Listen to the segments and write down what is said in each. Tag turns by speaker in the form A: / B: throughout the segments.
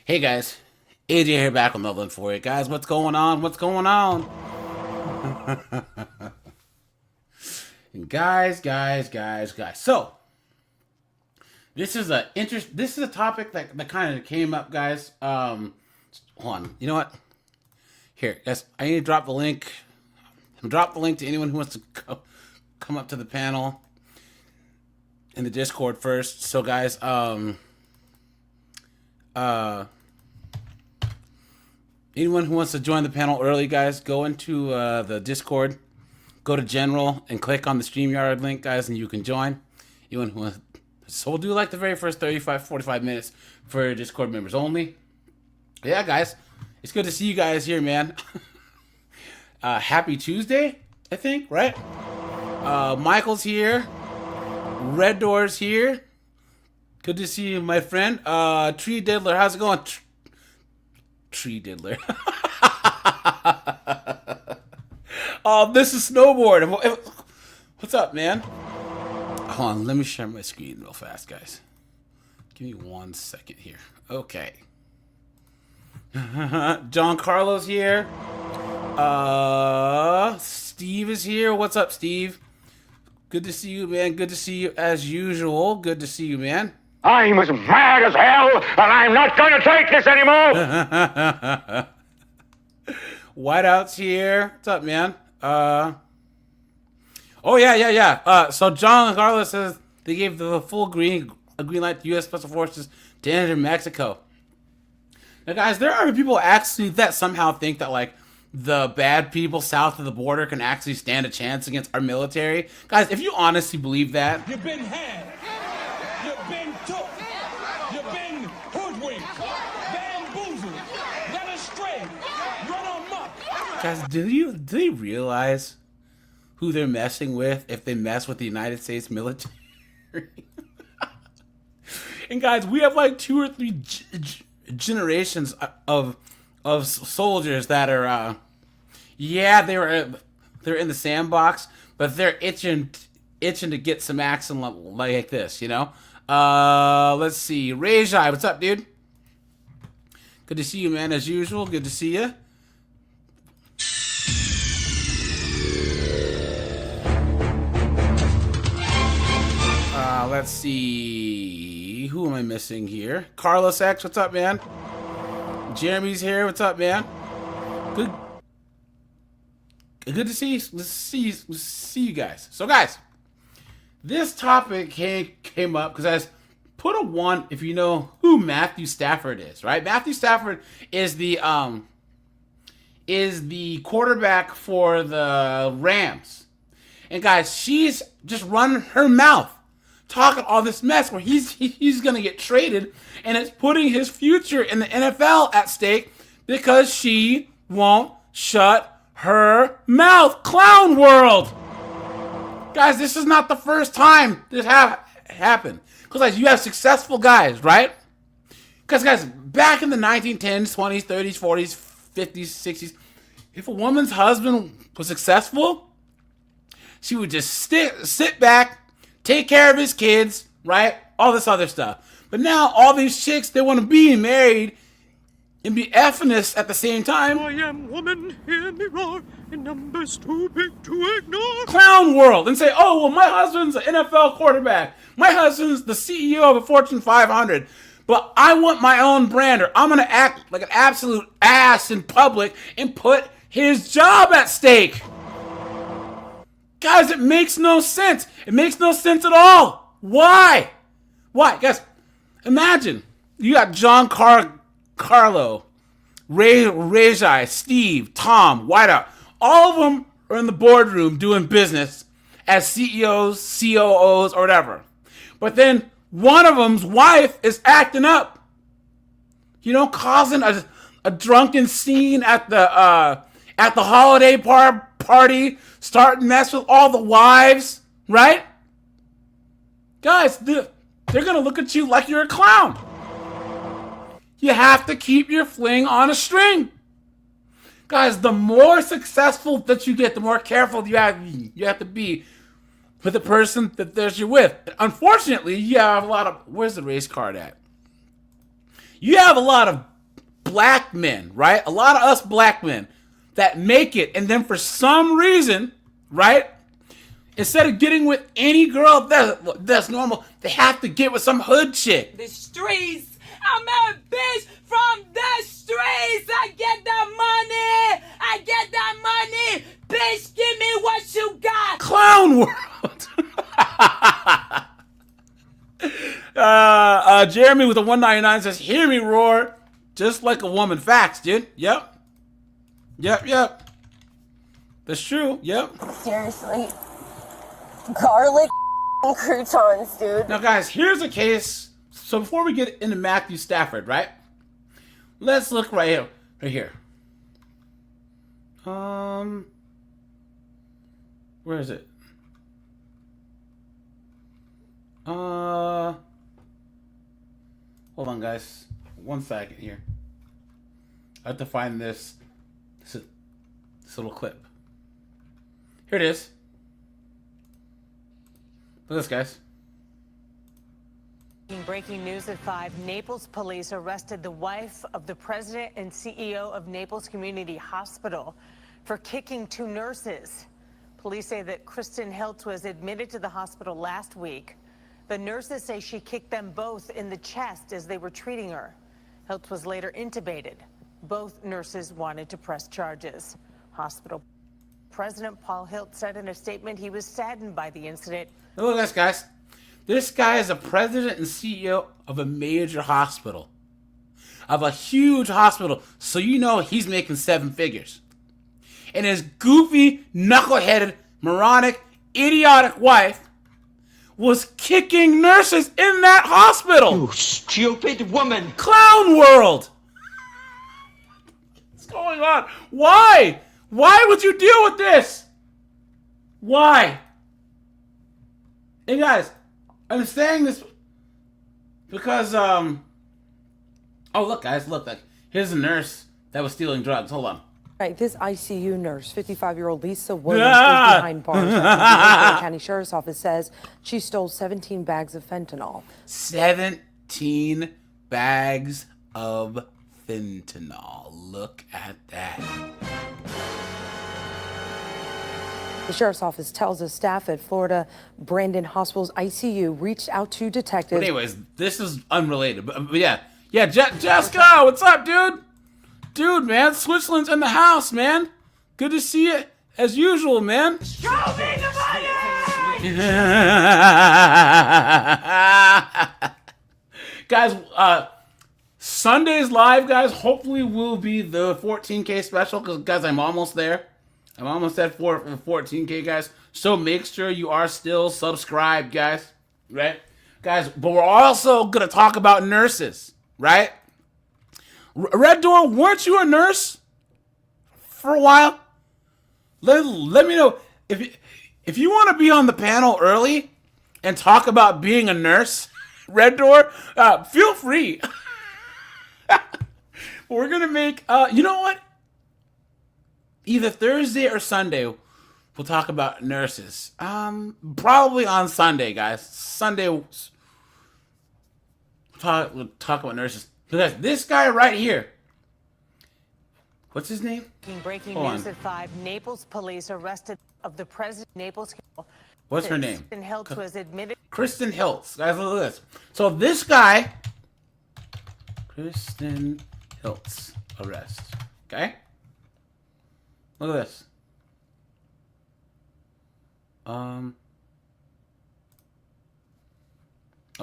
A: Hey guys, AJ here back with another one for you guys. What's going on? What's going on? guys. So this is a topic that kind of came up, guys. Hold on. You know what? Here, guys, I need to drop the link. Drop the link to anyone who wants to come up to the panel in the Discord first. So guys, anyone who wants to join the panel early, guys, go into the Discord, go to General, and click on the StreamYard link, guys, and you can join. Anyone who wants, so we'll do like the very first 45 minutes for Discord members only. Yeah, guys, it's good to see you guys here, man. Happy Tuesday, I think, right? Michael's here. Red Door's here. Good to see you, my friend. Tree Diddler, how's it going? Tree Diddler. This is Snowboard. What's up, man? Hold on, let me share my screen real fast, guys. Give me 1 second here. Okay. John Carlos here. Steve is here. What's up, Steve? Good to see you, man. Good to see you as usual. Good to see you, man.
B: I'm as mad as hell, and I'm not going to take this anymore.
A: Whiteout's here. What's up, man? Oh yeah. So John Carlos says they gave the full green light to U.S. Special Forces to enter Mexico. Now, guys, there are people actually that somehow think that like the bad people south of the border can actually stand a chance against our military. Guys, if you honestly believe that,
C: you've been had. You've been took. You've been hoodwinked, bamboozled, led astray, run amok.
A: Guys, do they realize who they're messing with if they mess with the United States military? And guys, we have like 2 or 3 generations of soldiers that are, they're in the sandbox, but they're itching to get some action like this, you know. Let's see, Rajai, what's up, dude? Good to see you, man, as usual. Good to see you. Let's see. Who am I missing here? Carlos X, what's up, man? Jeremy's here. What's up, man? Good to see you. Let's see you guys. So, guys, this topic came up because I put a 1 if you know who Matthew Stafford is, right? Matthew Stafford is the quarterback for the Rams. And guys, she's just running her mouth, talking all this mess where he's gonna get traded, and it's putting his future in the NFL at stake because she won't shut her mouth. Clown world, guys. This is not the first time this happened. Because you have successful guys, right? Because guys, back in the 1910s, 20s, 30s, 40s, 50s, 60s, if a woman's husband was successful, she would just sit back, take care of his kids, right? All this other stuff. But now all these chicks, they want to be married and be effing us at the same time.
D: I am woman, hear me roar, in numbers too big to ignore.
A: Clown world. And say, oh, well, my husband's an NFL quarterback. My husband's the CEO of a Fortune 500. But I want my own brand, or I'm going to act like an absolute ass in public and put his job at stake. Guys, it makes no sense. It makes no sense at all. Why? Guys, imagine you got John Carlo, Rajai, Steve, Tom, Whiteout. All of them are in the boardroom doing business as CEOs, COOs, or whatever. But then one of them's wife is acting up, you know, causing a drunken scene at the holiday party, starting mess with all the wives, right? Guys, they're gonna look at you like you're a clown. You have to keep your fling on a string. Guys, the more successful that you get, the more careful you have to be with the person that you're with. Unfortunately, you have a lot of... Where's the race card at? You have a lot of black men, right? A lot of us black men that make it, and then for some reason, right? Instead of getting with any girl that's normal, they have to get with some hood chick.
E: The streets. I'm a bitch from the streets. I get that money. I get that money. Bitch, give me what you got.
A: Clown world. Jeremy with a 199 says, hear me roar. Just like a woman. Facts, dude. Yep. That's true. Yep.
F: Seriously. Garlic croutons, dude.
A: Now, guys, here's a case. So before we get into Matthew Stafford, right? Let's look right here. Right here. Where is it? Hold on, guys. 1 second here. I have to find this little clip. Here it is. Look at this, guys.
G: Breaking news at 5. Naples police arrested the wife of the president and CEO of Naples Community Hospital for kicking 2 nurses. Police say that Kristen Hiltz was admitted to the hospital last week. The nurses say she kicked them both in the chest as they were treating her. Hiltz was later intubated. Both nurses wanted to press charges. Hospital President Paul Hiltz said in a statement he was saddened by the incident.
A: Now look at this, guys. This guy is a president and CEO of a major hospital. Of a huge hospital. So you know he's making 7 figures. And his goofy, knuckle-headed, moronic, idiotic wife was kicking nurses in that hospital.
H: You stupid woman.
A: Clown world. What's going on? Why? Why would you deal with this? Why? Hey guys, I'm saying this because oh look guys, look, here's a nurse that was stealing drugs. Hold on.
I: Right, this ICU nurse, 55-year-old Lisa Williams, is behind bars. The County Sheriff's Office says she stole 17 bags of fentanyl.
A: 17 bags of fentanyl. Look at that.
I: The Sheriff's Office tells us staff at Florida Brandon Hospital's ICU reached out to detectives.
A: But anyways, this is unrelated. But yeah. Jessica, what's up, dude? Dude, man, Switzerland's in the house, man. Good to see you as usual, man.
E: Show me the money!
A: Guys, Sunday's live, guys, hopefully will be the 14K special, because, guys, I'm almost there. I'm almost at 14K, guys. So make sure you are still subscribed, guys. Right? Guys, but we're also going to talk about nurses, right? Red Door, weren't you a nurse for a while? Let me know. If you want to be on the panel early and talk about being a nurse, Red Door, feel free. We're going to make, you know what? Either Thursday or Sunday, we'll talk about nurses. Probably on Sunday, guys. Sunday, we'll talk about nurses. Look at this guy right here. What's his name?
G: Breaking news at 5. Naples police arrested of the president of Naples.
A: What's her name?
G: Kristen Hiltz was admitted.
A: Kristen Hiltz. Guys, look at this. So this guy, Kristen Hiltz, arrest. Okay? Look at this. Oh,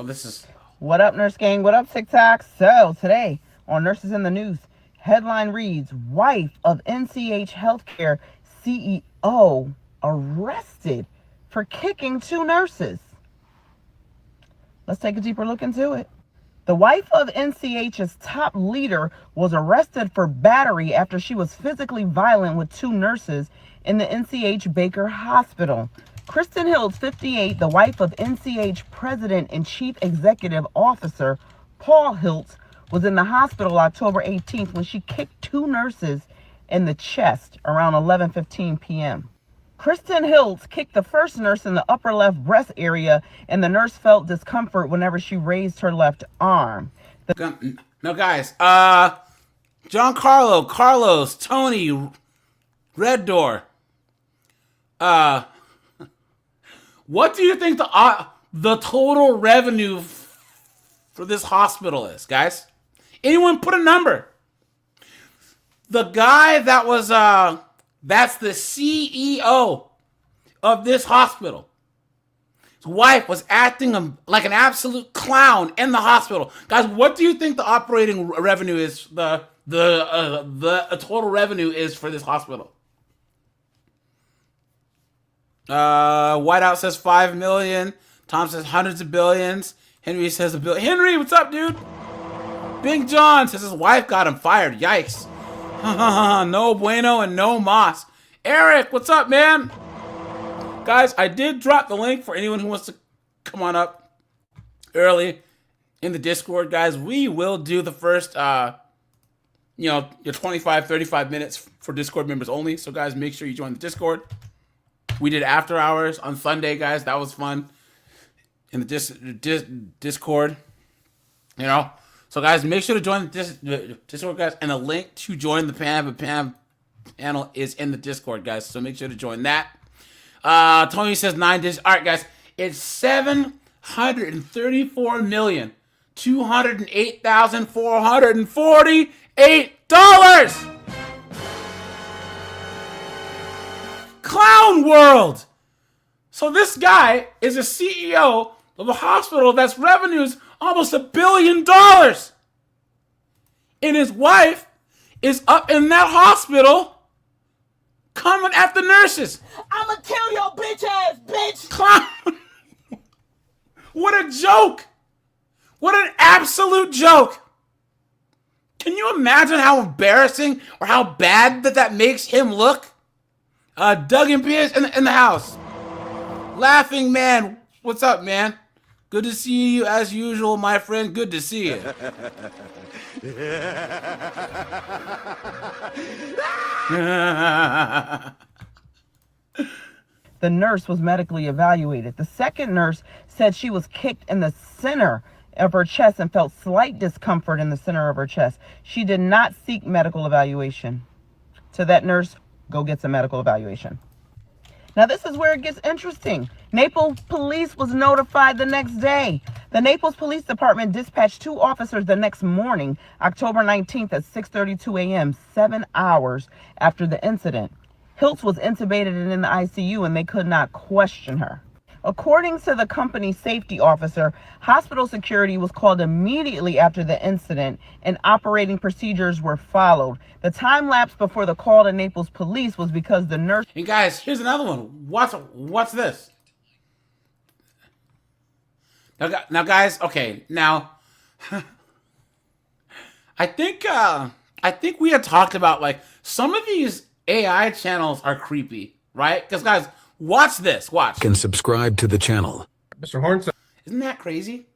A: this is...
J: What up, Nurse Gang? What up, TikTok? So, today on Nurses in the News, headline reads, wife of NCH Healthcare CEO arrested for kicking 2 nurses. Let's take a deeper look into it. The wife of NCH's top leader was arrested for battery after she was physically violent with 2 nurses in the NCH Baker Hospital. Kristen Hiltz, 58, the wife of NCH President and Chief Executive Officer Paul Hiltz, was in the hospital October 18th when she kicked 2 nurses in the chest around 11:15 p.m. Kristen Hiltz kicked the first nurse in the upper left breast area, and the nurse felt discomfort whenever she raised her left arm.
A: Now, guys, Giancarlo, Carlos, Tony, Red Door. What do you think the total revenue for this hospital is, guys? Anyone put a number? The guy that was that's the CEO of this hospital. His wife was acting like an absolute clown in the hospital. Guys, what do you think the operating revenue is? The total revenue is for this hospital? Whiteout says 5 million. Tom says hundreds of billions. Henry says a billion. Henry, what's up, dude? Big John says his wife got him fired. Yikes. No bueno and no mas. Eric, what's up, man? Guys, I did drop the link for anyone who wants to come on up early in the Discord, guys. We will do the first, your 25, 35 minutes for Discord members only. So, guys, make sure you join the Discord. We did after hours on Sunday, guys. That was fun in the Discord. So, guys, make sure to join the Discord, guys. And the link to join the Pam panel is in the Discord, guys. So make sure to join that. Tony says 9 digits. All right, guys. It's $734,208,448. Clown World. So this guy is a CEO of a hospital that's revenues almost $1 billion. And his wife is up in that hospital coming after nurses.
E: I'ma kill your bitch ass, bitch!
A: Clown. What a joke. What an absolute joke. Can you imagine how embarrassing or how bad that makes him look? Doug and Pierce in the house. Laughing Man, what's up, man? Good to see you as usual, my friend. Good to see you.
J: The nurse was medically evaluated. The second nurse said she was kicked in the center of her chest and felt slight discomfort in the center of her chest. She did not seek medical evaluation. To that nurse, go get some medical evaluation. Now, this is where it gets interesting. Naples police was notified the next day. The Naples Police Department dispatched 2 officers the next morning, October 19th at 6:32 a.m., 7 hours after the incident. Hiltz was intubated and in the ICU, and they could not question her. According to the company's safety officer, hospital security was called immediately after the incident and operating procedures were followed. The time lapse before the call to Naples police was because the nurse...
A: And guys, here's another one. What's this? Now guys, okay, now I think we had talked about like some of these AI channels are creepy, right? Because guys, watch this. Watch.
K: Can subscribe to the channel.
C: Mr. Horns.
A: Isn't that crazy?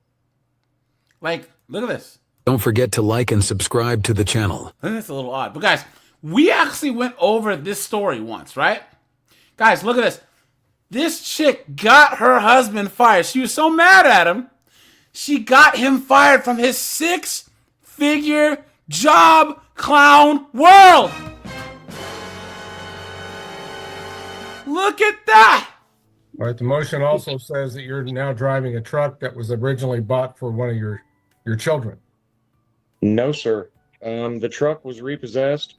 A: Like, look at this.
K: Don't forget to like and subscribe to the channel.
A: That's a little odd. But guys, we actually went over this story once, right? Guys, look at this. This chick got her husband fired. She was so mad at him, she got him fired from his 6-figure job, Clown World. Look at that.
C: All right, the motion also says that you're now driving a truck that was originally bought for one of your children.
L: No, sir. The truck was repossessed.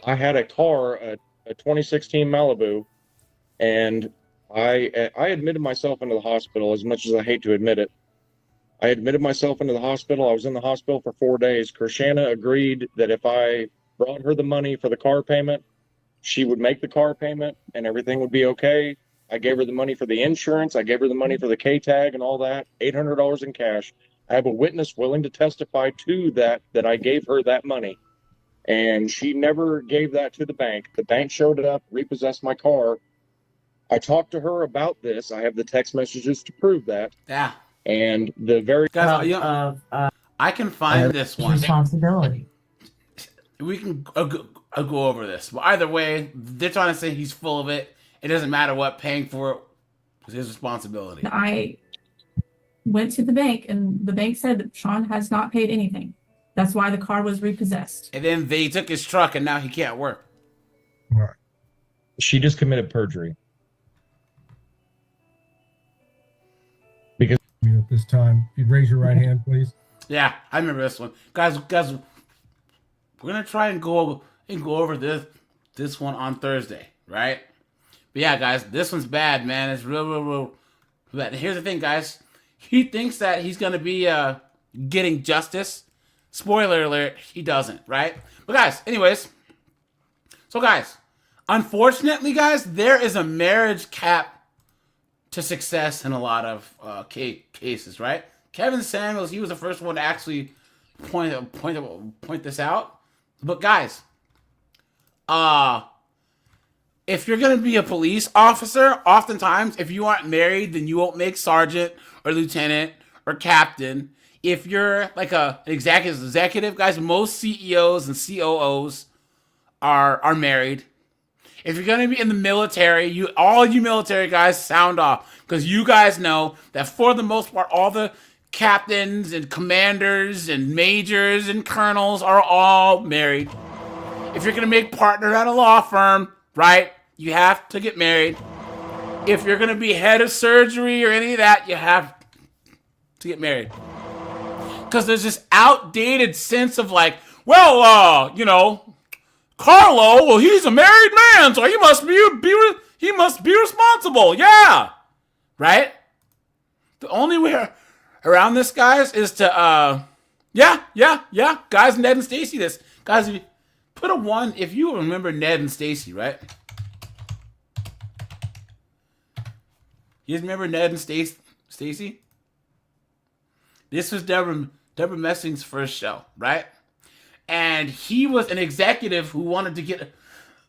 L: I had a car, a 2016 Malibu, and I admitted myself into the hospital, as much as I hate to admit it. I admitted myself into the hospital. I was in the hospital for 4 days. Kershana agreed that if I brought her the money for the car payment, she would make the car payment and everything would be okay. I gave her the money for the insurance. I gave her the money for the K-tag and all that, $800 in cash. I have a witness willing to testify to that I gave her that money. And she never gave that to the bank. The bank showed up, repossessed my car. I talked to her about this. I have the text messages to prove that.
A: Yeah.
L: And the very...
A: Guys, I can find this one.
J: Responsibility.
A: We can go over this. But either way, they're trying to say he's full of it. It doesn't matter what, paying for it was his responsibility.
M: I went to the bank, and the bank said that Sean has not paid anything. That's why the car was repossessed.
A: And then they took his truck, and now he can't work.
C: Right.
L: She just committed perjury. Because
C: You at this time, if you'd raise your right hand, please.
A: Yeah, I remember this one, guys. We're gonna try and go over this one on Thursday, right? But yeah, guys, this one's bad, man. It's real bad. Here's the thing, guys. He thinks that he's gonna be getting justice. Spoiler alert, he doesn't, right? But guys, anyways, so guys, unfortunately, guys, there is a marriage cap to success in a lot of cases, right? Kevin Samuels, he was the first one to actually point this out. But guys, if you're gonna be a police officer, oftentimes if you aren't married, then you won't make sergeant or lieutenant or captain. If you're like an executive, guys, most CEOs and COOs are married. If you're gonna be in the military, all you military guys sound off, because you guys know that for the most part, all the captains and commanders and majors and colonels are all married. If you're gonna make partner at a law firm, right, you have to get married. If you're gonna be head of surgery or any of that, you have to get married. Because there's this outdated sense of like, well, Carlo, well, he's a married man, so he must be responsible. Yeah, right. The only way around this, guys, is to guys, Ned and Stacy. This guys, if you put a 1 if you remember Ned and Stacy, right? You guys remember Ned and Stacy? This was Deborah Messing's first show, right? And he was an executive who wanted to get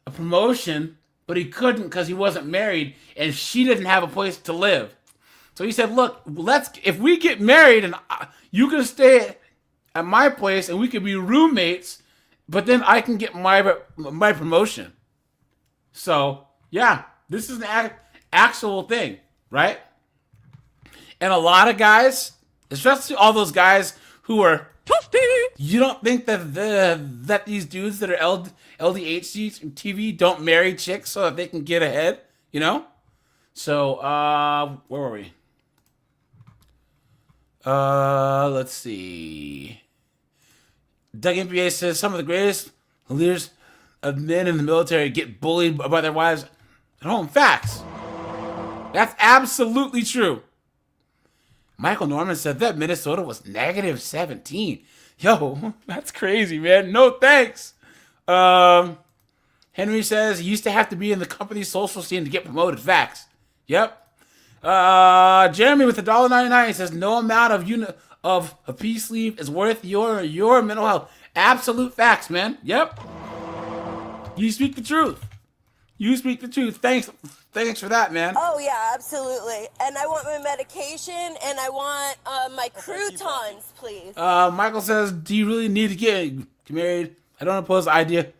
A: a promotion, but he couldn't because he wasn't married, and she didn't have a place to live. So he said, look, if we get married and you can stay at my place and we could be roommates, but then I can get my promotion. So, yeah, this is an actual thing, right? And a lot of guys, especially all those guys who are you don't think that these dudes that are LDHC TV don't marry chicks so that they can get ahead, you know? So, where were we? Let's see. Doug MPA says some of the greatest leaders of men in the military get bullied by their wives at home. Facts. That's absolutely true. Michael Norman said that Minnesota was -17. Yo, that's crazy, man. No thanks. Henry says he used to have to be in the company's social scene to get promoted. Facts. Yep. Jeremy with $1.99 says no amount of a peace leave is worth your mental health. Absolute facts, man. Yep. You speak the truth. You speak the truth. Thanks for that, man.
F: Oh yeah, absolutely. And I want my medication and I want my croutons, please.
A: Michael says, do you really need to get married? I don't oppose the idea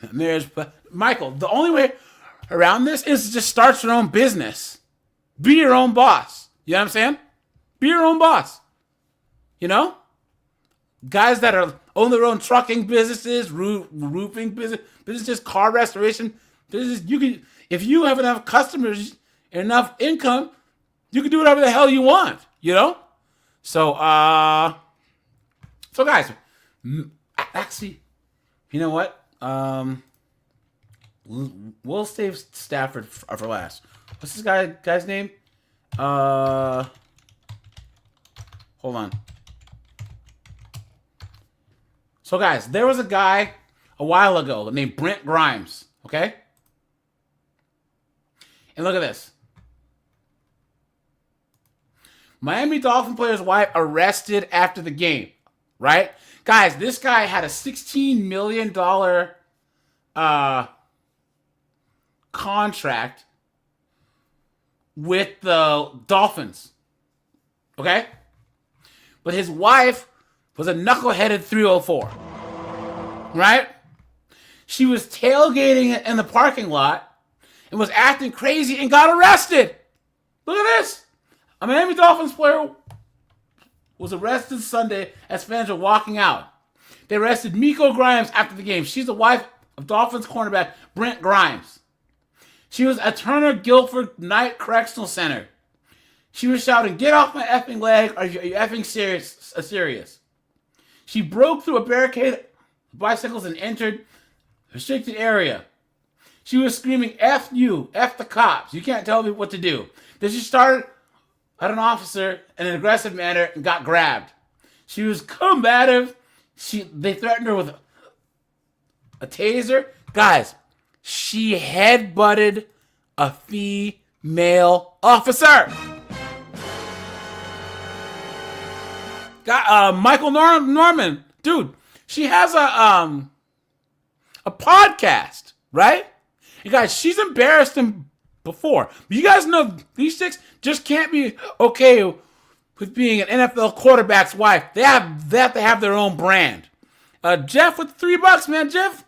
A: of marriage, but Michael, the only way around this is to just start your own business. Be your own boss. You know what I'm saying? Be your own boss. You know? Guys that own their own trucking businesses, roofing businesses, car restoration business, you can, if you have enough customers, enough income, you can do whatever the hell you want, you know? So guys, actually, you know what? We'll save Stafford for last. What's this guy's name? Hold on. So guys, there was a guy a while ago named Brent Grimes, okay? And look at this. Miami Dolphin player's wife arrested after the game, right? Guys, this guy had a $16 million contract with the Dolphins, okay? But his wife was a knuckleheaded 304, right? She was tailgating in the parking lot and was acting crazy and got arrested. Look at this. A Miami Dolphins player was arrested Sunday as fans were walking out. They arrested Miko Grimes after the game. She's the wife of Dolphins cornerback Brent Grimes. She was at Turner Guilford Night Correctional Center. She was shouting, "Get off my effing leg, are you effing serious?" She broke through a barricade of bicycles and entered a restricted area. She was screaming, "F you, F the cops, you can't tell me what to do." Then she started at an officer in an aggressive manner and got grabbed. She was combative. They threatened her with a taser. Guys, she headbutted a female officer. Michael Norman, dude, she has a podcast, right? And guys, she's embarrassed him before. But you guys know these chicks just can't be okay with being an NFL quarterback's wife. They have to have their own brand. Jeff with $3, man. Jeff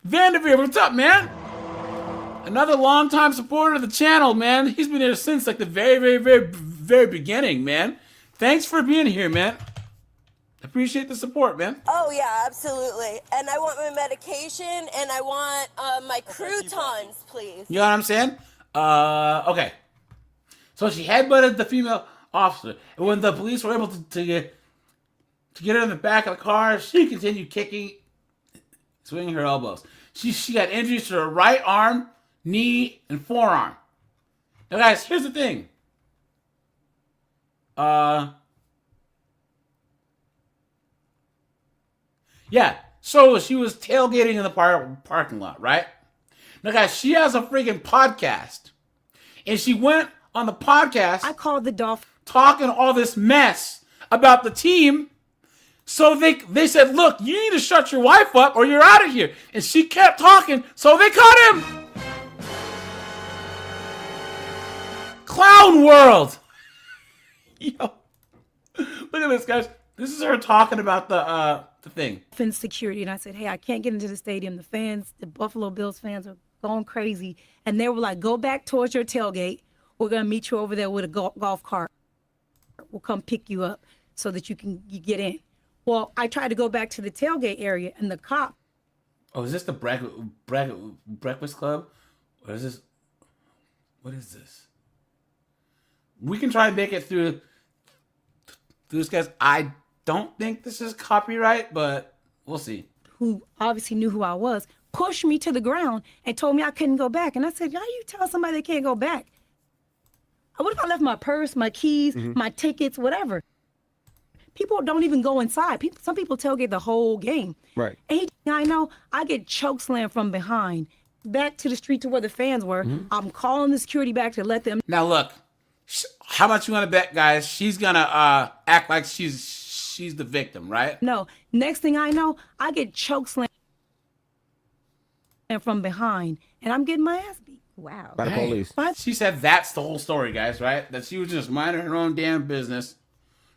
A: Vanderveer, what's up, man? Another longtime supporter of the channel, man. He's been here since like the very beginning, man. Thanks for being here, man. Appreciate the support, man.
F: Oh yeah, absolutely. And I want my medication and I want my croutons, please.
A: You know what I'm saying? Okay. So she headbutted the female officer, and when the police were able to get her in the back of the car, she continued kicking, swinging her elbows. She got injuries to her right arm, knee, and forearm. Now, guys, here's the thing. Yeah, so she was tailgating in the parking lot, right? Now, guys, she has a freaking podcast. And she went on the podcast.
N: I called the Dolphins.
A: Talking all this mess about the team. So they said, "Look, you need to shut your wife up or you're out of here." And she kept talking, so they caught him. Clown world. Yo. Look at this, guys. This is her talking about the thing.
N: Security, and I said, "Hey, I can't get into the stadium. The Buffalo Bills fans are going crazy." And they were like, "Go back towards your tailgate. We're gonna meet you over there with a golf cart. We'll come pick you up so that you get in." Well, I tried to go back to the tailgate area, and the cop.
A: Oh, is this the Breakfast Club? Or is this? What is this? We can try and make it through this, guys. I don't think this is copyright, but we'll see.
N: Who obviously knew who I was, pushed me to the ground and told me I couldn't go back. And I said, "How you tell somebody they can't go back? What if I left my purse, my keys, my tickets, whatever?" People don't even go inside. Some people tailgate the whole game.
O: Right.
N: And I know I get choke slammed from behind, back to the street to where the fans were. I'm calling the security back to let them.
A: Now look, how much you want to bet, guys? She's gonna act like she's the victim, right?
N: No. Next thing I know, I get choke slammed from behind, and I'm getting my ass beat. Wow.
O: By the police.
A: She said that's the whole story, guys, right? That she was just minding her own damn business,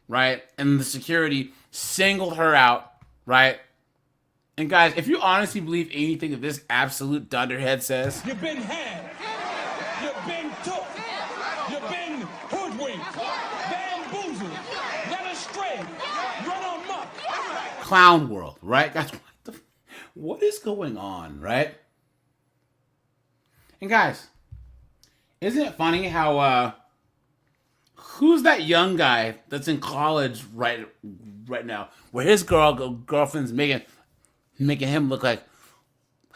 A: right? And the security singled her out, right? And guys, if you honestly believe anything that this absolute dunderhead says,
P: you've been had, you've been took, you've been hoodwinked, bamboozled, led astray, run amok.
A: clown world, right? Guys, what is going on, right? And guys, isn't it funny how who's that young guy that's in college right now, where his girlfriend's making him look like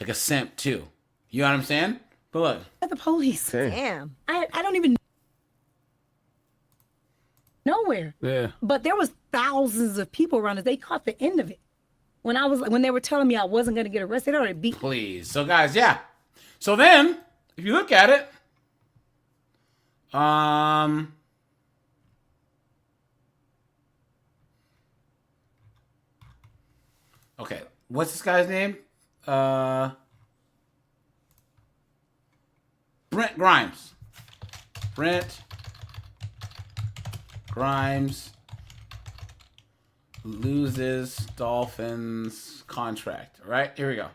A: a simp too? You know what I'm saying? But look,
N: at the police.
O: Damn.
N: I don't even nowhere.
A: Yeah.
N: But there was thousands of people around us. They caught the end of it. When they were telling me I wasn't gonna get arrested, they already beat.
A: Please. So guys, yeah. So then, if you look at it, okay, what's this guy's name? Brent Grimes. Brent Grimes loses Dolphins contract. All right, here we go.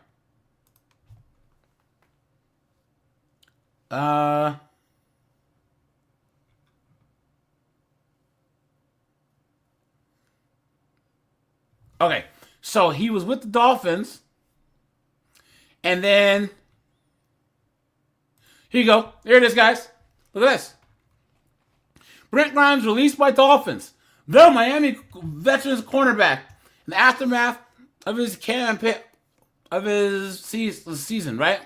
A: Okay, So he was with the Dolphins. And then, here you go. Here it is, guys. Look at this. Brent Grimes released by Dolphins. The Miami Veterans cornerback in the aftermath of his campaign, of his season, right?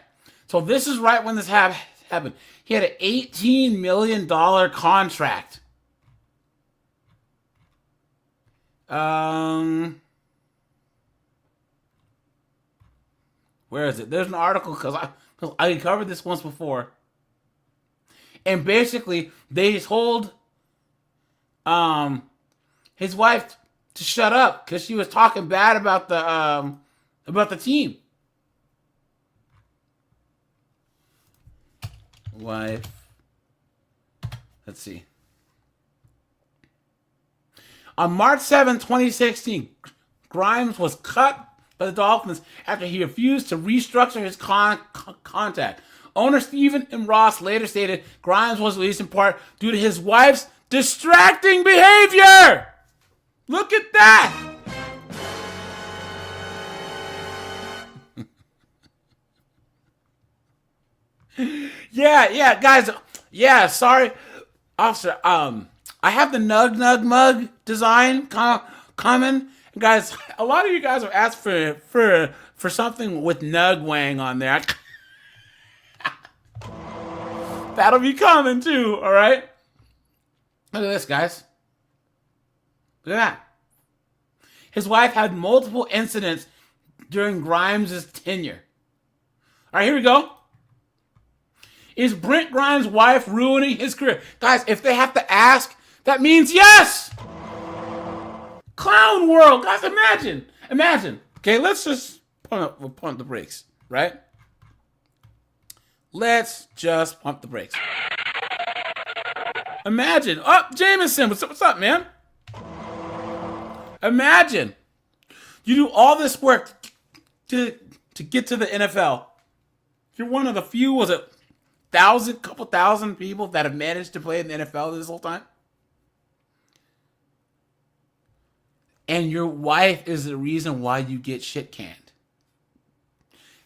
A: So this is right when this happened. He had an $18 million contract. Where is it? There's an article because I covered this once before. And basically, they told his wife to shut up because she was talking bad about the team. Wife. Let's see. On March 7, 2016, Grimes was cut by the Dolphins after he refused to restructure his contract. Owner Stephen M. Ross later stated Grimes was released in part due to his wife's distracting behavior. Look at that. Yeah, guys. Yeah, sorry, officer. I have the Nug Mug design coming. Guys, a lot of you guys have asked for something with Nug Wang on there. That'll be coming too, all right? Look at this, guys. Look at that. His wife had multiple incidents during Grimes' tenure. All right, here we go. Is Brent Grimes' wife ruining his career? Guys, if they have to ask, that means yes! Clown world, guys, imagine. Okay, let's just pump the brakes, right? Let's just pump the brakes. Imagine, Jameson, what's up, man? Imagine you do all this work to get to the NFL. You're one of the few, was it couple thousand people that have managed to play in the NFL this whole time? And your wife is the reason why you get shit canned.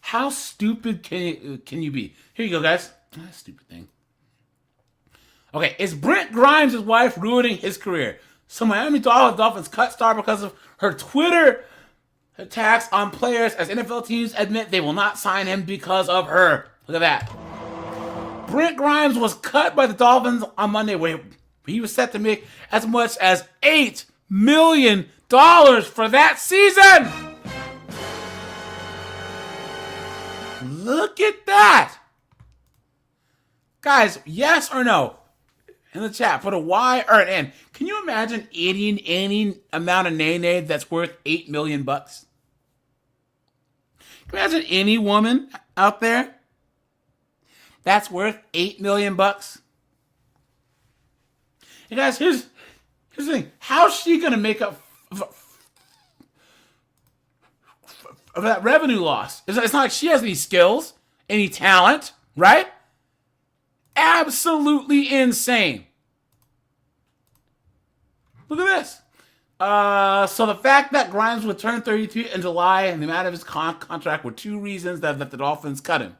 A: How stupid can you be? Here you go, guys. Stupid thing. Okay, is Brent Grimes' wife ruining his career? So Miami Dolphins cut star because of her Twitter attacks on players as NFL teams admit they will not sign him because of her. Look at that. Brent Grimes was cut by the Dolphins on Monday where he was set to make as much as $8 million for that season. Look at that. Guys, yes or no? In the chat, put a Y or an N. Can you imagine any amount of nay that's worth $8 million? Can you imagine any woman out there that's worth $8 million? And guys, here's the thing. How's she gonna make up for that revenue loss? It's not like she has any skills, any talent, right? Absolutely insane. Look at this. So the fact that Grimes would turn 33 in July and the amount of his contract were two reasons that the Dolphins cut him.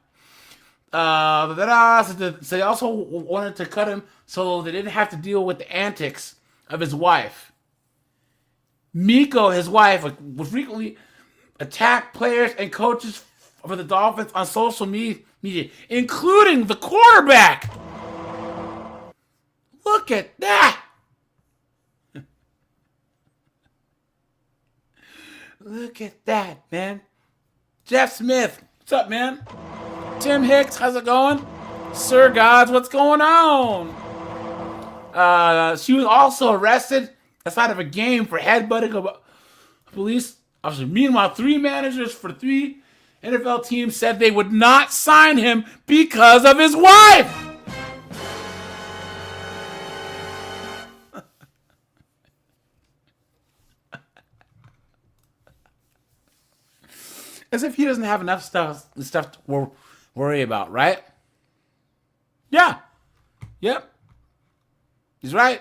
A: So they also wanted to cut him so they didn't have to deal with the antics of his wife. Miko, his wife, would frequently attack players and coaches for the Dolphins on social media, including the quarterback. Look at that. Look at that, man. Jeff Smith, what's up, man? Tim Hicks, how's it going? Sir Gods, what's going on? She was also arrested outside of a game for headbutting a police officer. Meanwhile, 3 managers for 3 NFL teams said they would not sign him because of his wife. As if he doesn't have enough stuff to worry about, right? Yeah. Yep. He's right.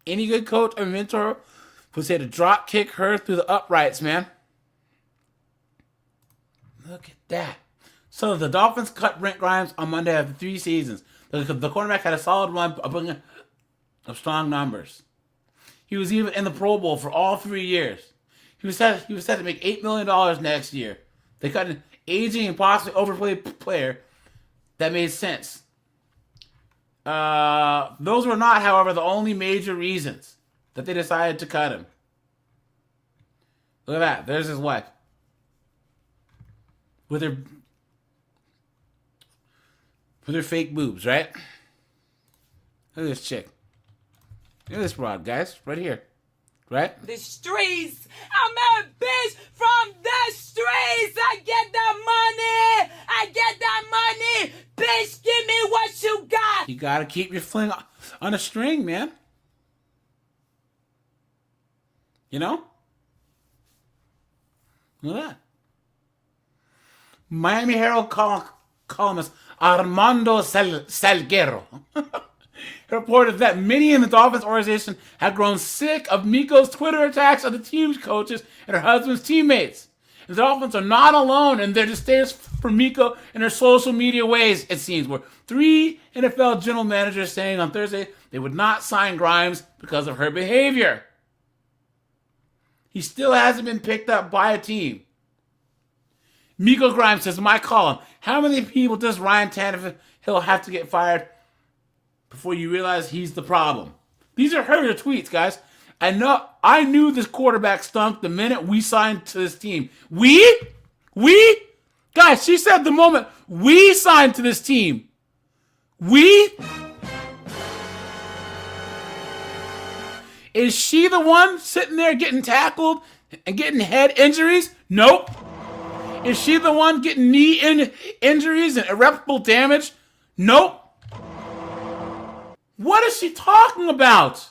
A: Any good coach or mentor would say to drop kick her through the uprights, man. Look at that. So the Dolphins cut Brent Grimes on Monday after 3 seasons. The cornerback had a solid run of strong numbers. He was even in the Pro Bowl for all 3 years. He was set to make $8 million next year. They cut an aging and possibly overplayed player that made sense. Those were not, however, the only major reasons that they decided to cut him. Look at that. There's his wife. With her fake boobs, right? Look at this chick. Look at this broad, guys. Right here. Right?
E: The streets. I'm a bitch from the streets. I get that money. I get that money. Bitch, give me what you got.
A: You gotta keep your fling on a string, man. You know? Look at that. Miami Herald columnist Armando Salguero reported that many in the Dolphins organization had grown sick of Miko's Twitter attacks on the team's coaches and her husband's teammates. The Dolphins are not alone in their distaste for Miko and her social media ways, it seems, where 3 NFL general managers saying on Thursday they would not sign Grimes because of her behavior. He still hasn't been picked up by a team. Miko Grimes says in my column, how many people does Ryan Tannehill have to get fired before you realize he's the problem? These are her tweets, guys. I knew this quarterback stunk the minute we signed to this team. We? Guys, she said the moment we signed to this team. We? Is she the one sitting there getting tackled and getting head injuries? Nope. Is she the one getting knee injuries and irreparable damage? Nope. What is she talking about?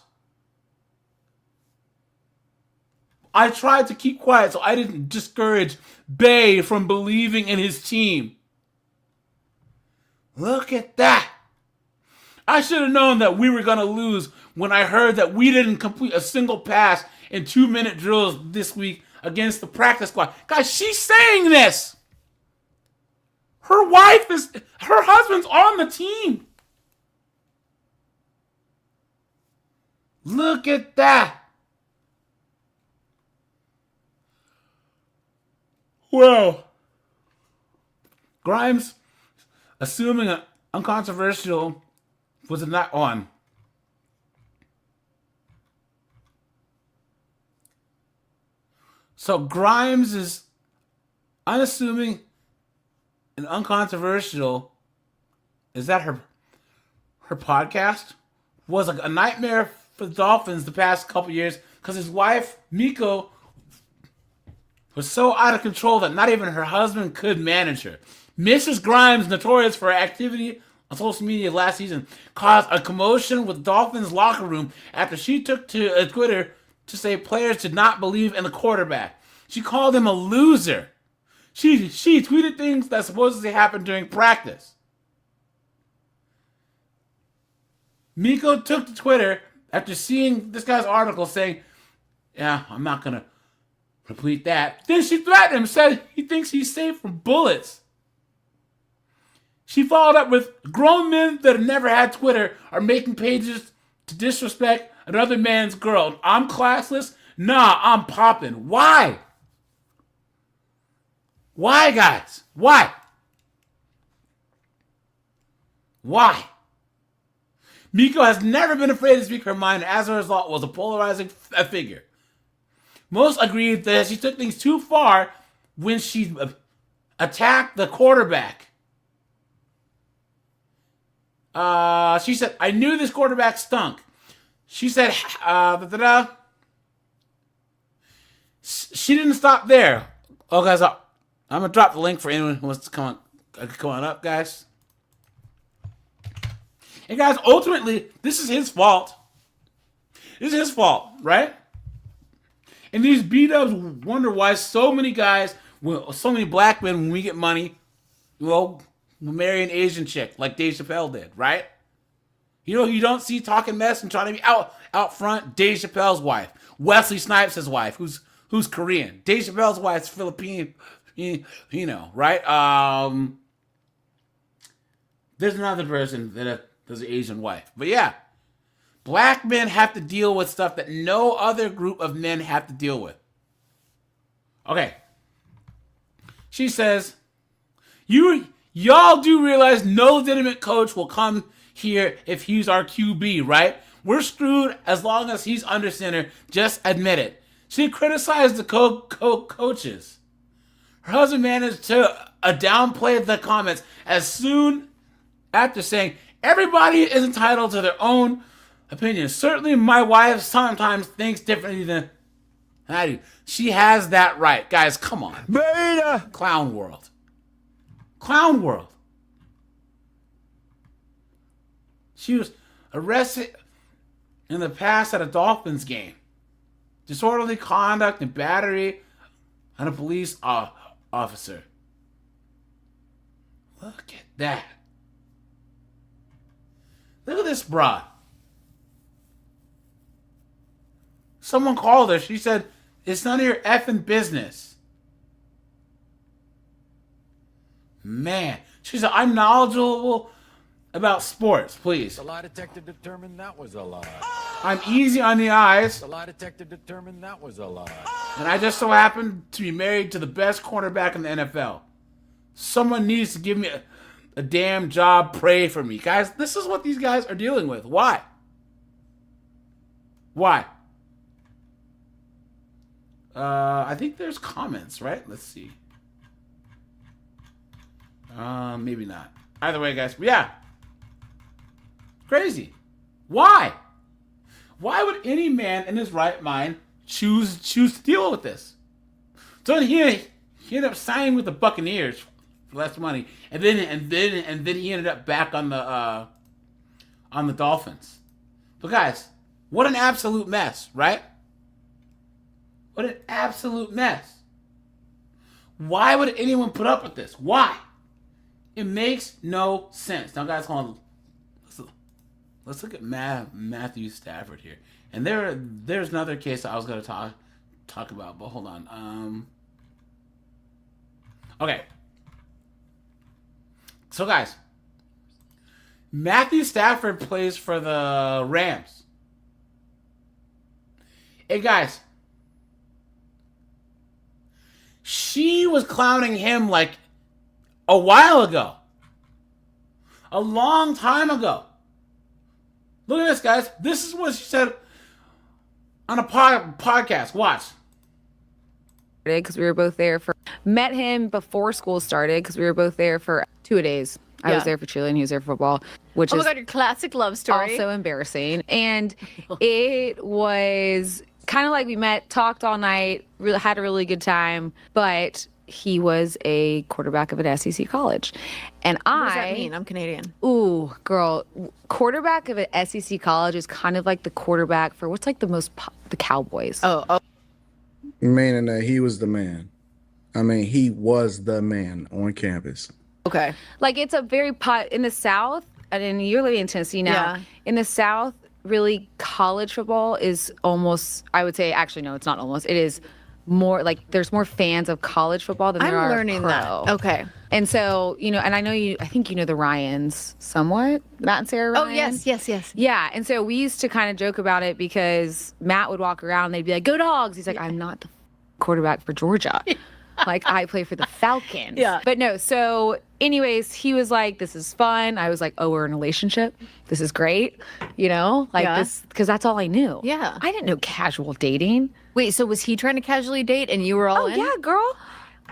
A: I tried to keep quiet so I didn't discourage Bay from believing in his team. Look at that. I should have known that we were going to lose when I heard that we didn't complete a single pass in 2-minute drills this week against the practice squad. Guys, she's saying this. Her husband's on the team. Look at that. Well, Grimes, assuming an uncontroversial, was it not on? So Grimes is unassuming and uncontroversial. Is that her podcast? Was a nightmare for the Dolphins the past couple years because his wife, Miko, was so out of control that not even her husband could manage her. Mrs. Grimes, notorious for her activity on social media last season, caused a commotion with Dolphins locker room after she took to Twitter to say players did not believe in the quarterback. She called him a loser. She tweeted things that supposedly happened during practice. Miko took to Twitter after seeing this guy's article saying, yeah, I'm not going to repeat that. Then she threatened him, said he thinks he's safe from bullets. She followed up with, grown men that have never had Twitter are making pages to disrespect another man's girl. I'm classless? Nah, I'm popping. Why? Why, guys? Why? Why? Miko has never been afraid to speak her mind, and as a result was a polarizing figure. Most agreed that she took things too far when she attacked the quarterback. She said, I knew this quarterback stunk. She said, she didn't stop there. Oh, guys, I'm going to drop the link for anyone who wants to come on up, guys. And guys, ultimately, this is his fault. This is his fault, right? And these B-dubs wonder why so many guys, so many black men, when we get money, well, we'll marry an Asian chick like Dave Chappelle did, right? You know, you don't see talking mess and trying to be out front. Dave Chappelle's wife, Wesley Snipes' wife, who's Korean. Dave Chappelle's wife's You know, right? There's another version that there's an Asian wife. But yeah, black men have to deal with stuff that no other group of men have to deal with. Okay. She says, y'all do realize no legitimate coach will come here if he's our QB, right? We're screwed as long as he's under center. Just admit it. She criticized the coaches. Her husband managed to downplay the comments as soon after saying, everybody is entitled to their own opinion. Certainly my wife sometimes thinks differently than I do. She has that right. Guys, come on. Beta! Clown world. Clown world. She was arrested in the past at a Dolphins game. Disorderly conduct and battery on a police officer. Look at that. Look at this broad. Someone called her. She said, it's none of your effing business. Man. She said, I'm knowledgeable about sports, please.
O: The lie detector determined that was a lie.
A: I'm easy on the eyes.
O: The lie detector determined that was a lie.
A: And I just so happen to be married to the best cornerback in the NFL. Someone needs to give me a damn job. Pray for me. Guys, this is what these guys are dealing with. Why? Why? I think there's comments, right? Let's see. Maybe not. Either way, guys. But yeah. Crazy. Why? Why would any man in his right mind choose to deal with this? So he ended up signing with the Buccaneers for less money, and then he ended up back on the Dolphins. But guys, what an absolute mess, right? What an absolute mess. Why would anyone put up with this? Why? It makes no sense. Now, guys, hold on. Let's look at Matthew Stafford here. And there's another case I was going to talk about, but hold on. Okay. So, guys, Matthew Stafford plays for the Rams. Hey, guys, she was clowning him like a while ago. A long time ago. Look at this, guys. This is what she said on a podcast. Watch.
Q: Because we were both there met him before school started because we were both there for 2 days. I was there for cheerleading, he was there for football, which
R: oh
Q: is
R: my God, your classic love story.
Q: Also embarrassing. And it was kind of like we met, talked all night, really had a really good time, but he was a quarterback of an SEC college. And
R: What does that mean? I'm Canadian.
Q: Ooh, girl, quarterback of an SEC college is kind of like the quarterback for what's like the Cowboys.
R: Oh.
S: Meaning that he was the man. I mean, he was the man on campus.
R: Okay.
Q: Like it's a very in the South, and you're living in Tennessee now.
R: Yeah.
Q: In the South, really college football is almost, I would say, actually, no, it's not almost. It is more like there's more fans of college football than there are
R: learning
Q: pro.
R: that. Okay.
Q: And so, and I know I think you know the Ryans somewhat, Matt and Sarah Ryan.
R: Oh, yes.
Q: Yeah. And so we used to kind of joke about it because Matt would walk around and they'd be like, go Dogs. He's like, I'm not the quarterback for Georgia. Like, I play for the Falcons.
R: Yeah.
Q: But no, so anyways, he was like, this is fun. I was like, oh, we're in a relationship. This is great. This, because that's all I knew.
R: Yeah.
Q: I didn't know casual dating.
R: Wait, so was he trying to casually date and you were all in?
Q: Oh, yeah, girl.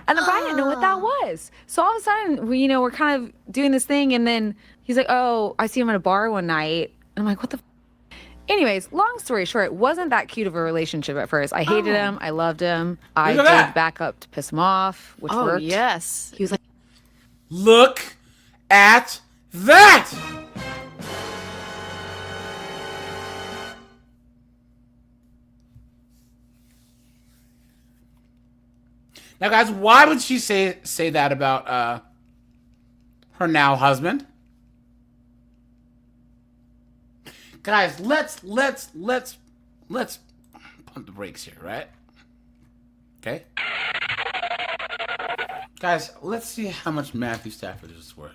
Q: And I didn't know what that was. So all of a sudden, we're kind of doing this thing. And then he's like, oh, I see him at a bar one night. And I'm like, what the Anyways, long story short, it wasn't that cute of a relationship at first. I hated him. I loved him. I did back up to piss him off, which worked.
R: Oh, yes.
Q: He was like,
A: look at that! Now, guys, why would she say that about her now husband? Guys, let's pump the brakes here, right? Okay. Guys, let's see how much Matthew Stafford is worth.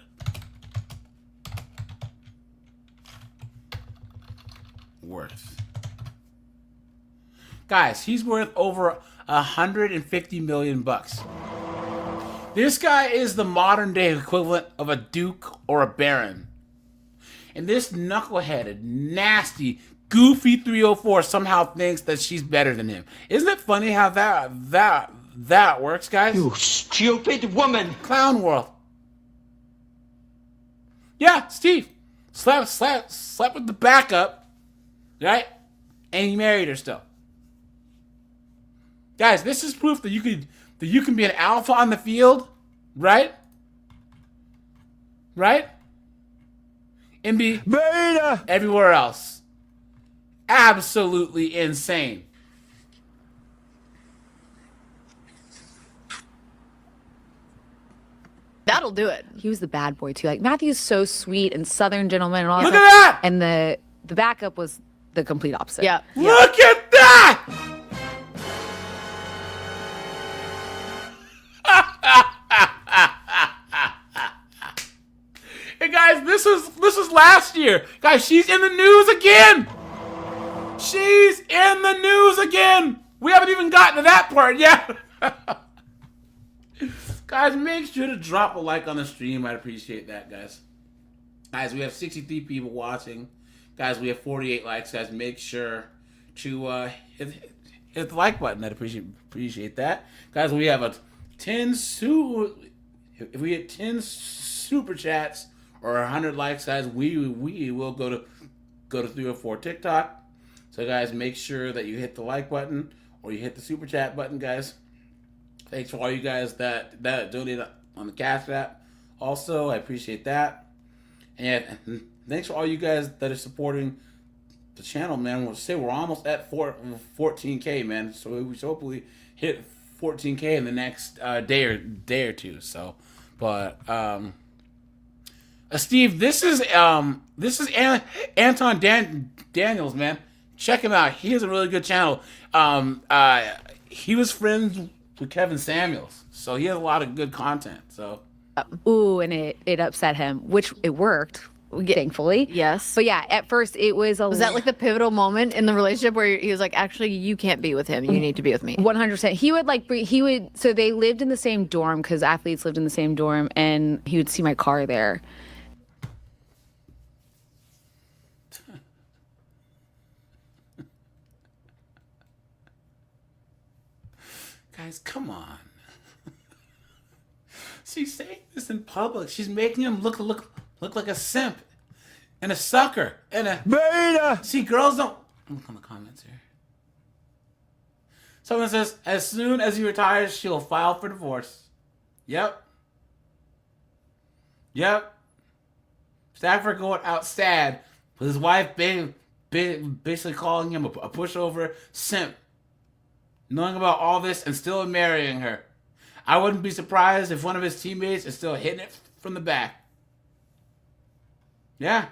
A: Guys, he's worth over 150 million bucks. This guy is the modern day equivalent of a duke or a baron. And this knuckleheaded, nasty, goofy 304 somehow thinks that she's better than him. Isn't it funny how that works, guys?
H: You stupid woman!
A: Clown world. Yeah, Steve. Slept with the backup, right? And he married her still. Guys, this is proof that you can be an alpha on the field, right? Right? And be beta everywhere else. Absolutely insane.
R: That'll do it.
Q: He was the bad boy too. Like Matthew's so sweet and Southern gentleman and all
A: Look
Q: that.
A: at that!
Q: And the backup was the complete opposite.
R: Yeah.
A: Look at that! Hey guys, this was last year. Guys, she's in the news again. She's in the news again. We haven't even gotten to that part yet. Guys, make sure to drop a like on the stream. I'd appreciate that, guys. Guys, we have 63 people watching. Guys, we have 48 likes. Guys, make sure to hit the like button. I'd appreciate that. Guys, we have if we hit 10 super chats or 100 likes, guys, we will go to 304 TikTok. So, guys, make sure that you hit the like button or you hit the super chat button, guys. Thanks for all you guys that donate on the Cash App. Also, I appreciate that. And thanks for all you guys that are supporting the channel, man. We'll say we're almost at 14K, man. So we should hopefully hit 14K in the next day or two. So, but Steve, this is Anton Daniels, man. Check him out. He has a really good channel. He was friends with Kevin Samuels, so he has a lot of good content. So,
Q: and it upset him, which it worked, thankfully.
R: Yes.
Q: But yeah, at first it was
R: Was that like the pivotal moment in the relationship where he was like, actually, you can't be with him. You need to be with me.
Q: 100%. He would. So they lived in the same dorm because athletes lived in the same dorm, and he would see my car there.
A: Guys, come on. She's saying this in public. She's making him look like a simp and a sucker and a beta. See, girls don't look on the comments here. Someone says, as soon as he retires, she'll file for divorce. Yep. Stafford going out sad with his wife basically calling him a pushover simp. Knowing about all this and still marrying her. I wouldn't be surprised if one of his teammates is still hitting it from the back. Yeah.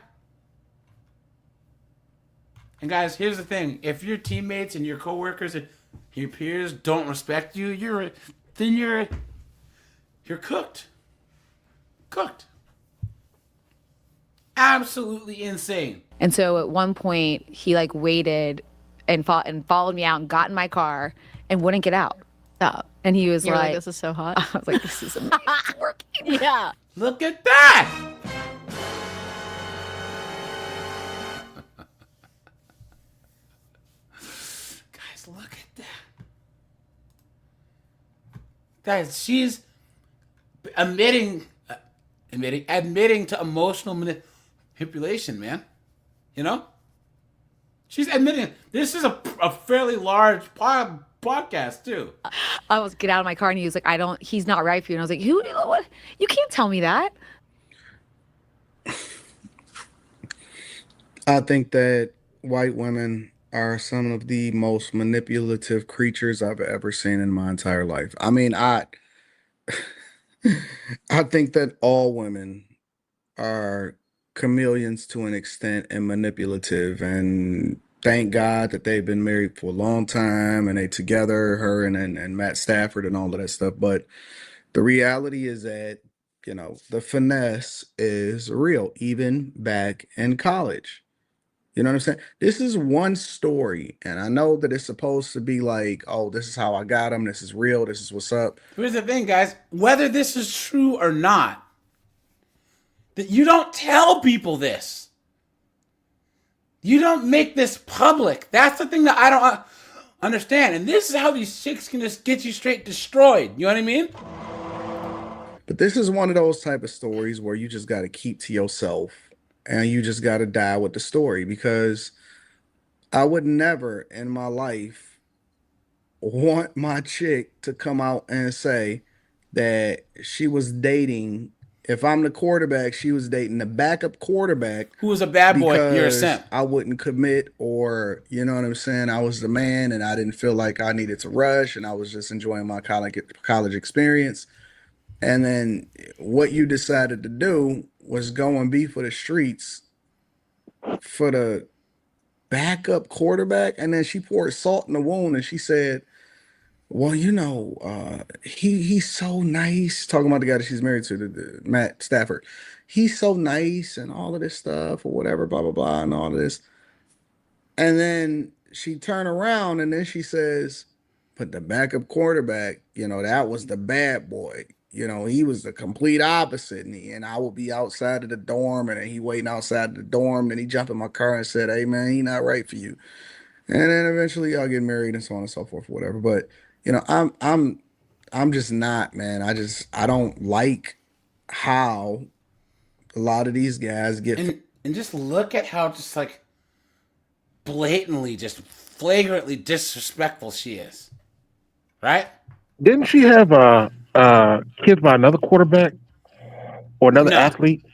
A: And guys, here's the thing. If your teammates and your coworkers and your peers don't respect you, you're cooked. Cooked. Absolutely insane.
Q: And so at one point he like waited and followed me out and got in my car and wouldn't get out. And he was like,
R: this is so hot.
Q: I was like, this is amazing. It's working.
R: Yeah.
A: Look at that. Guys, look at that. Guys, she's admitting to emotional manipulation, man. You know? She's admitting this is a fairly large podcast too.
Q: I was get out of my car and he was like, he's not right for you. And I was like, what? You can't tell me that.
S: I think that white women are some of the most manipulative creatures I've ever seen in my entire life. I mean, I think that all women are chameleons to an extent and manipulative, and thank God that they've been married for a long time and they together, her and Matt Stafford and all of that stuff. But The reality is that, the finesse is real, even back in college. You know what I'm saying? This is one story, and I know that it's supposed to be like, oh, this is how I got him. This is real. This is what's up.
A: Here's the thing, guys. Whether this is true or not, that you don't tell people this. You don't make this public. That's the thing that I don't understand. And this is how these chicks can just get you straight destroyed. You know what I mean?
S: But this is one of those type of stories where you just got to keep to yourself and you just got to die with the story, because I would never in my life want my chick to come out and say that she was dating. If I'm the quarterback, she was dating the backup quarterback
A: who was a bad boy. You're a
S: because
A: simp.
S: I wouldn't commit, or you know what I'm saying? I was the man and I didn't feel like I needed to rush, and I was just enjoying my college experience. And then what you decided to do was go and be for the streets for the backup quarterback. And then she poured salt in the wound and she said, well, he's so nice. Talking about the guy that she's married to, the Matt Stafford. He's so nice and all of this stuff or whatever, blah, blah, blah, and all of this. And then she turned around and then she says, but the backup quarterback, that was the bad boy. He was the complete opposite. And I would be outside of the dorm, and then he waiting outside the dorm. Then he jumped in my car and said, hey, man, he not right for you. And then eventually y'all get married and so on and so forth, whatever. But, I'm just not, man. I don't like how a lot of these guys get.
A: And just look at how just like blatantly, just flagrantly disrespectful she is. Right?
T: Didn't she have kids by another quarterback or another athlete?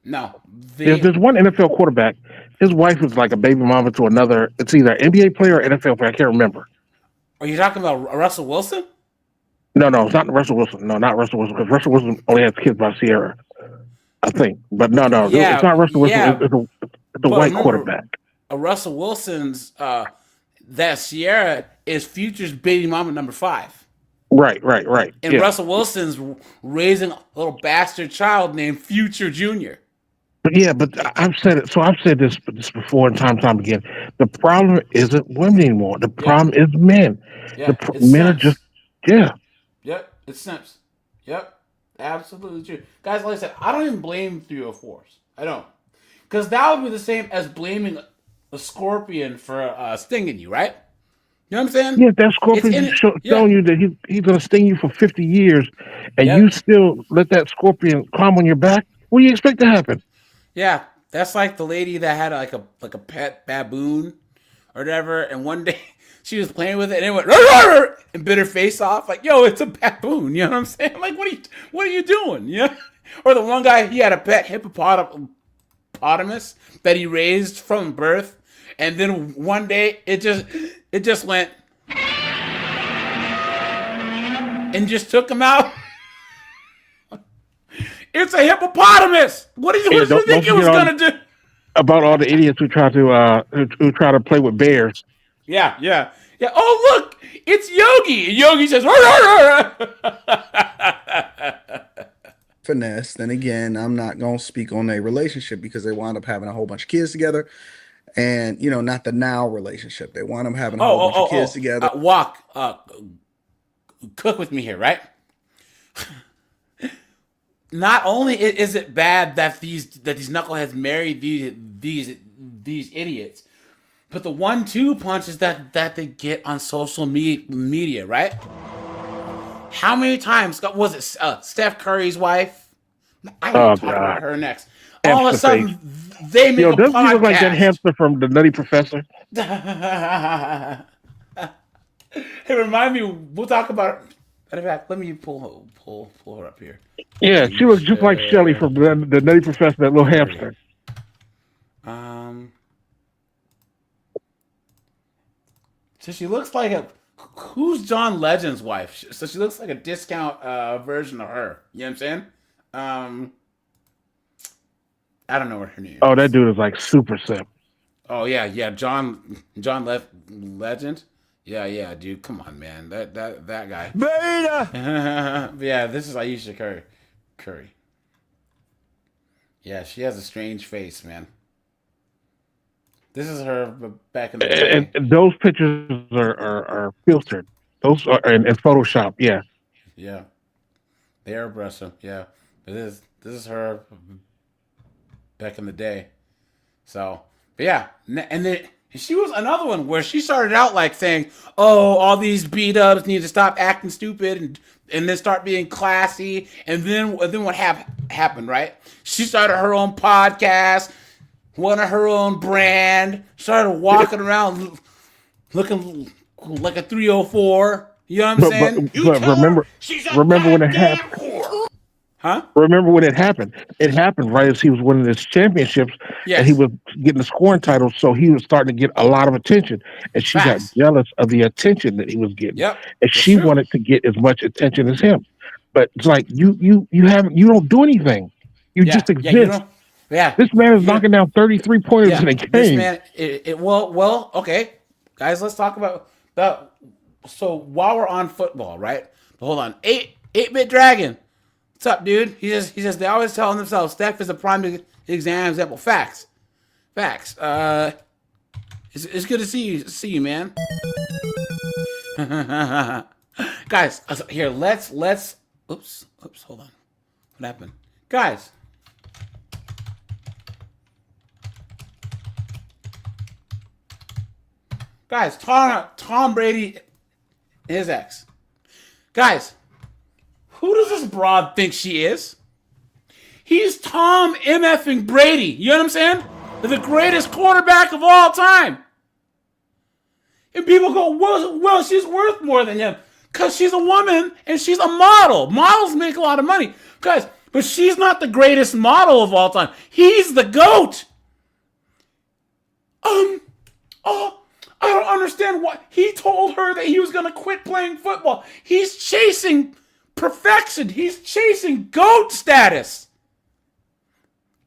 A: No.
T: There's one NFL quarterback. His wife was like a baby mama to another. It's either an NBA player or NFL player. I can't remember.
A: Are you talking about Russell Wilson?
T: No, it's not Russell Wilson. No, not Russell Wilson, because Russell Wilson only has kids by Sierra, I think. But no, it's not Russell Wilson.
A: Yeah.
T: It's a white quarterback.
A: Russell Wilson's that Sierra is Future's baby mama number 5.
T: Right.
A: And Russell Wilson's raising a little bastard child named Future Jr.
T: But I've said it. So I've said this before and time again. The problem isn't women anymore. The problem is men.
A: Yeah,
T: Men are just,
A: Yep, it's simps. Yep, absolutely true. Guys, like I said, I don't even blame 304s. I don't. Because that would be the same as blaming a scorpion for stinging you, right? You know what I'm saying?
T: Yeah, that scorpion showing you that he's going to sting you for 50 years, and you still let that scorpion climb on your back? What do you expect to happen?
A: Yeah, that's like the lady that had like a pet baboon or whatever, and one day she was playing with it and it went "Rrr!" and bit her face off. Like, yo, it's a baboon. You know what I'm saying? I'm like, what are you doing? Yeah. Or the one guy, he had a pet hippopotamus that he raised from birth, and then one day it just went and just took him out. It's a hippopotamus. What did you think it was gonna do?
T: About all the idiots who try to play with bears.
A: Yeah. Oh, look, it's Yogi. And Yogi says,
S: finesse. Then again, I'm not gonna speak on their relationship because they wound up having a whole bunch of kids together, and not the now relationship. They wound up having a whole bunch of kids together.
A: Cook with me here, right? Not only is it bad that these knuckleheads married these idiots, but the 1-2 punches that they get on social media, right? How many times was it Steph Curry's wife? I want to talk about her next. All of a sudden, they make a podcast.
T: Doesn't he look like that hamster from the Nutty Professor?
A: Hey, remind me. We'll talk about it. Matter of fact, let me pull her up here.
T: Yeah, she looks just like Shelly from the Nutty Professor, that little hamster.
A: So she looks like who's John Legend's wife? So she looks like a discount version of her. You know what I'm saying? I don't know what her name is.
T: Oh, that dude is like super simp.
A: Oh yeah, John Legend. Yeah, dude. Come on, man. That guy.
D: Beta.
A: Yeah, this is Ayesha Curry. Yeah, she has a strange face, man. This is her back in the day.
T: And those pictures are filtered. Those are in Photoshop. Yeah.
A: Yeah, they airbrush them. Yeah, but this is her back in the day. So, but yeah, and then she was another one where she started out like saying, "Oh, all these B-dubs need to stop acting stupid and then start being classy." And then what happened? Right? She started her own podcast, wanted her own brand, started walking around looking like a 304. You know what I'm saying?
T: But remember when it happened?
A: Huh?
T: Remember when it happened? It happened right as he was winning his championships, and he was getting the scoring title, so he was starting to get a lot of attention, and she got jealous of the attention that he was getting, and she wanted to get as much attention as him. But it's like you don't do anything, you just exist. This man is knocking down 33 pointers in a game.
A: This man, well, okay, guys, let's talk about that. So while we're on football, right? Hold on, 8-bit Dragon. What's up, dude? He says they always telling themselves Steph is a prime example. Facts. It's good to see you, man. Guys, here let's. Oops, hold on. What happened, guys? Tom Brady, and his ex. Guys. Who does this broad think she is? He's Tom MFing Brady. You know what I'm saying? The greatest quarterback of all time. And people go, well, she's worth more than him. Because she's a woman and she's a model. Models make a lot of money. Guys, but she's not the greatest model of all time. He's the GOAT. I don't understand why. He told her that he was going to quit playing football. He's chasing perfection. He's chasing GOAT status.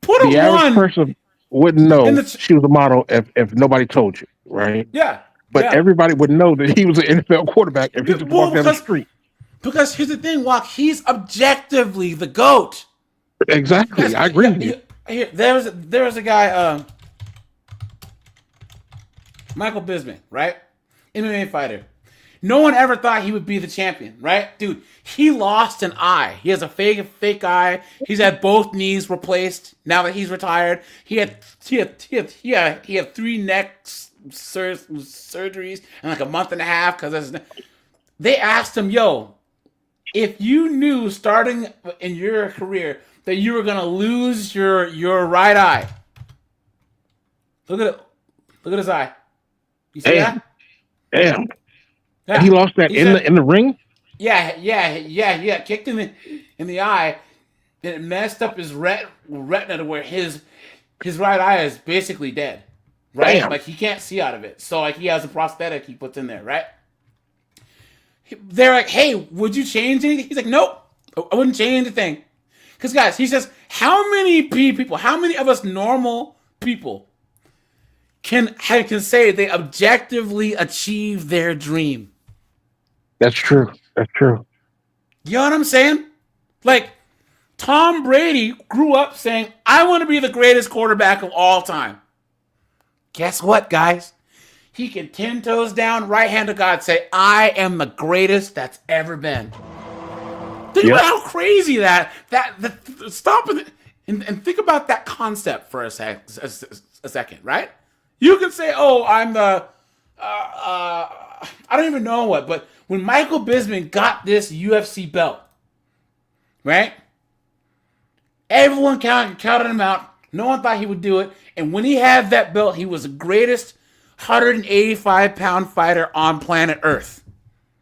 A: Put
T: the average person wouldn't know she was a model if nobody told you, right?
A: Yeah.
T: But everybody would know that he was an NFL quarterback if he just walked down the street.
A: Because here's the thing, Walk. He's objectively the GOAT.
T: Exactly. I agree with you.
A: Here, there was a guy, Michael Bisping, right? MMA fighter. No one ever thought he would be the champion, right? Dude, he lost an eye. He has a fake eye. He's had both knees replaced now that he's retired. He had 3 neck surgeries in like a month and a half because they asked him, yo, if you knew starting in your career that you were gonna lose your right eye. Look at it. Look at his eye. You see that?
T: Damn. Yeah. He lost that in the ring?
A: Yeah. Kicked in the eye, and it messed up his retina to where his right eye is basically dead. Right? Damn. Like he can't see out of it. So like he has a prosthetic he puts in there, right? They're like, hey, would you change anything? He's like, nope, I wouldn't change anything. Because guys, he says, how many of us normal people can say they objectively achieve their dream?
T: That's true.
A: You know what I'm saying? Like, Tom Brady grew up saying, I want to be the greatest quarterback of all time. Guess what, guys? He can 10 toes down, right hand to God, say, I am the greatest that's ever been. Think about how crazy that stop and think about that concept for a second, right? You can say, oh, I'm the, I don't even know what, but when Michael Bisping got this UFC belt, right? Everyone counted him out. No one thought he would do it. And when he had that belt, he was the greatest 185-pound fighter on planet Earth.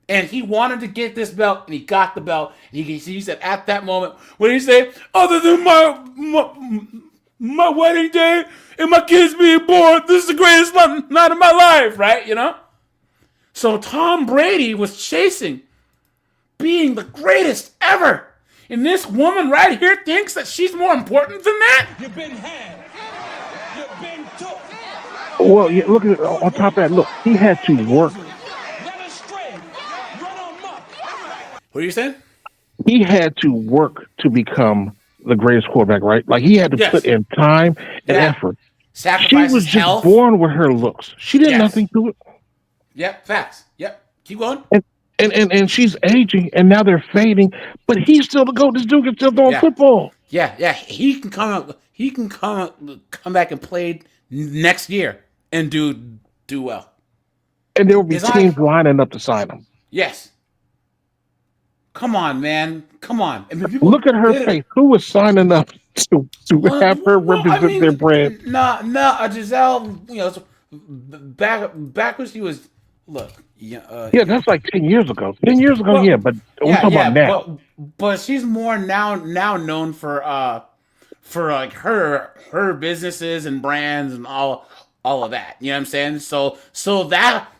A: And he wanted to get this belt, and he got the belt. And he said at that moment, what did he say? Other than my wedding day and my kids being born, this is the greatest night of my life, right? You know? So Tom Brady was chasing being the greatest ever. And this woman right here thinks that she's more important than that?
P: You've been had. You've been took.
T: Well, look at it. On top of that, look, he had to work
A: What are you saying?
T: He had to work to become the greatest quarterback, right? Like he had to put in time and effort.
A: Sacrifice
T: She was
A: his
T: just
A: health.
T: born with her looks. She did nothing to it.
A: Yep, facts. Yep. Keep going.
T: And she's aging, and now they're fading. But he's still the GOAT. This dude can still throw football.
A: Yeah. He can come up. He can come back and play next year and do well.
T: And there will be teams lining up to sign him.
A: Yes. Come on, man. Come on. I mean,
T: Look at her face. Who was signing up to have her represent their brand?
A: No, Giselle. You know, back when she was
T: yeah, that's like 10 years ago. 10 years ago, but we're talking about now.
A: But she's more now known for like her businesses and brands and all of that. You know what I'm saying? So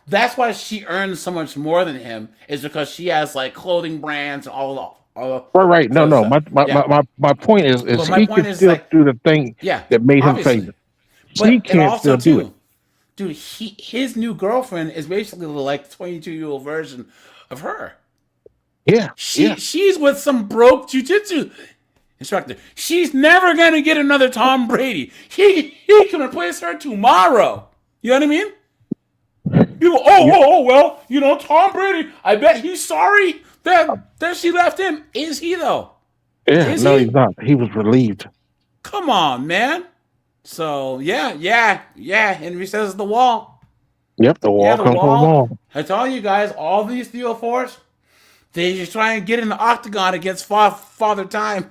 A: that's why she earns so much more than him, is because she has like clothing brands and all
T: Right. No. My point is he can still do the thing that made him famous. She can't still do it.
A: Dude, his new girlfriend is basically like the 22-year-old version of her.
T: Yeah.
A: She's with some broke jiu-jitsu instructor. She's never gonna get another Tom Brady. He can replace her tomorrow. You know what I mean? You go, well, you know, Tom Brady, I bet he's sorry that she left him. Is he though?
T: Yeah, he's not. He was relieved.
A: Come on, man. So yeah. Henry says the wall.
T: Yep, the wall comes from the wall.
A: I tell you guys, all these 304s, they just try and get in the octagon against Father Time.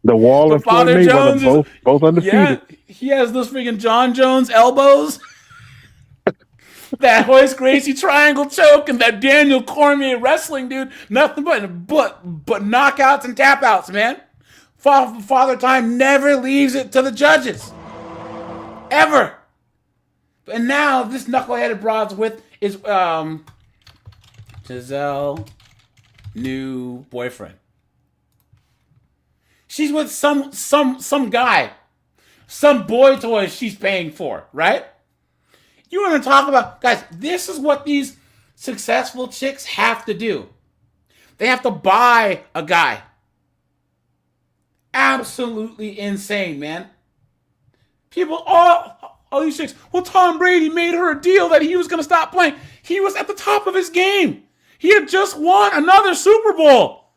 T: The wall and Floyd Mayweather both undefeated.
A: Yeah, he has those freaking John Jones elbows. That Hoist Gracie triangle choke and that Daniel Cormier wrestling, dude. Nothing but knockouts and tap outs, man. Father Time never leaves it to the judges. Ever. And now this knuckleheaded broad's with is Giselle new boyfriend. She's with some guy. Some boy toy she's paying for, right? You want to talk about, guys, this is what these successful chicks have to do. They have to buy a guy. Absolutely insane, man. People, all these chicks, well, Tom Brady made her a deal that he was going to stop playing. He was at the top of his game. He had just won another Super Bowl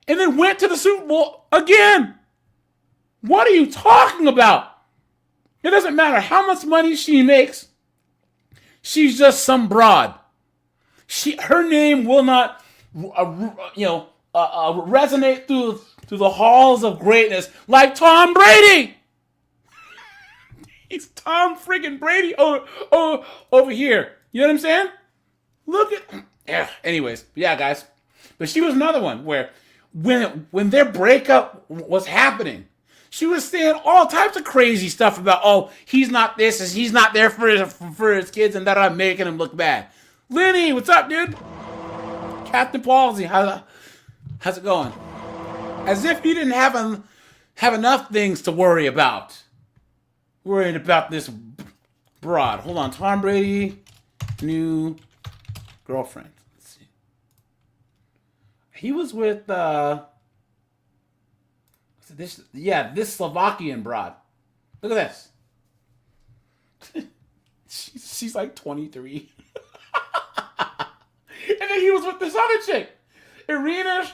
A: and then went to the Super Bowl again. What are you talking about? It doesn't matter how much money she makes. She's just some broad. Her name will not, resonate through the halls of greatness like Tom Brady. He's Tom friggin' Brady over here. You know what I'm saying? Look at. Anyways, yeah, guys. But she was another one where when their breakup was happening, she was saying all types of crazy stuff about, he's not this, and he's not there for his kids, and that I'm making him look bad. Lenny, what's up, dude? Captain Palsy, how's it going? As if he didn't have enough things to worry about. Worried about this broad. Hold on, Tom Brady, new girlfriend. Let's see. He was with this Slovakian broad. Look at this. She's like 23. And then he was with this other chick, Irina.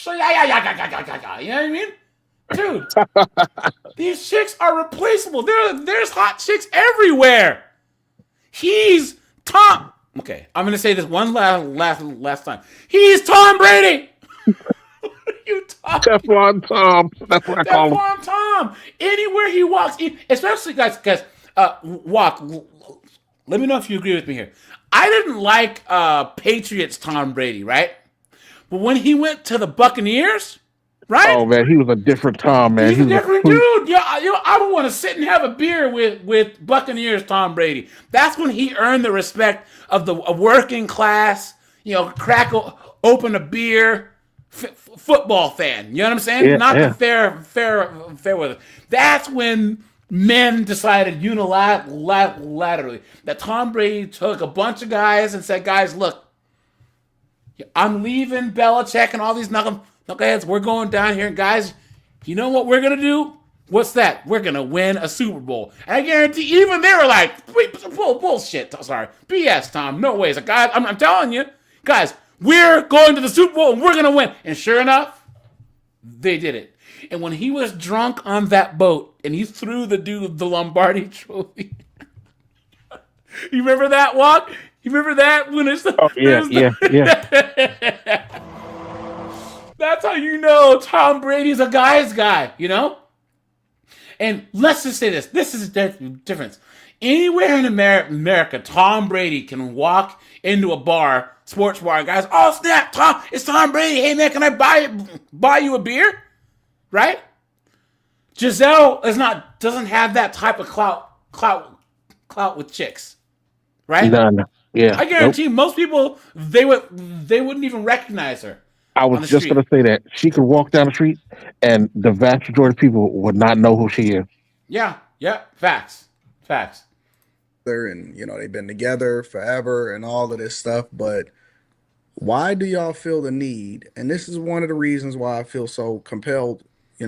A: You know what I mean? Dude, these chicks are replaceable. There's hot chicks everywhere. He's Tom. Okay, I'm gonna say this one last time. He's Tom Brady. You
T: Teflon Tom. That's what I call him.
A: Teflon Tom. Anywhere he walks, especially guys, walk. Let me know if you agree with me here. I didn't like Patriots Tom Brady, right? But when he went to the Buccaneers, right?
T: Oh man, he was a different Tom, man.
A: He's a different dude. Yeah, I would want to sit and have a beer with Buccaneers Tom Brady. That's when he earned the respect of a working class, crack open a beer football fan. You know what I'm saying?
T: Yeah,
A: Not the fair weather. That's when men decided unilaterally that Tom Brady took a bunch of guys and said, guys, look, I'm leaving Belichick and all these knuckleheads. We're going down here, guys. You know what we're gonna do? What's that? We're gonna win a Super Bowl. And I guarantee, even they were like, bullshit. Sorry, BS, Tom. No ways, guys. I'm telling you, guys, we're going to the Super Bowl and we're gonna win. And sure enough, they did it. And when he was drunk on that boat and he threw the dude the Lombardi Trophy, you remember that walk? You remember that when it's
T: yeah.
A: That's how you know Tom Brady's a guy's guy, you know? And let's just say this. This is the difference. Anywhere in America, Tom Brady can walk into a bar, sports bar, and guys, oh snap, Tom, it's Tom Brady. Hey man, can I buy you a beer? Right? Giselle doesn't have that type of clout with chicks. Right?
T: None. Yeah.
A: I guarantee most people they wouldn't even recognize her.
T: I was just going to say that she could walk down the street, and the vast majority of people would not know who she is.
A: Yeah. Facts.
S: And they've been together forever and all of this stuff, but why do y'all feel the need? And this is one of the reasons why I feel so compelled.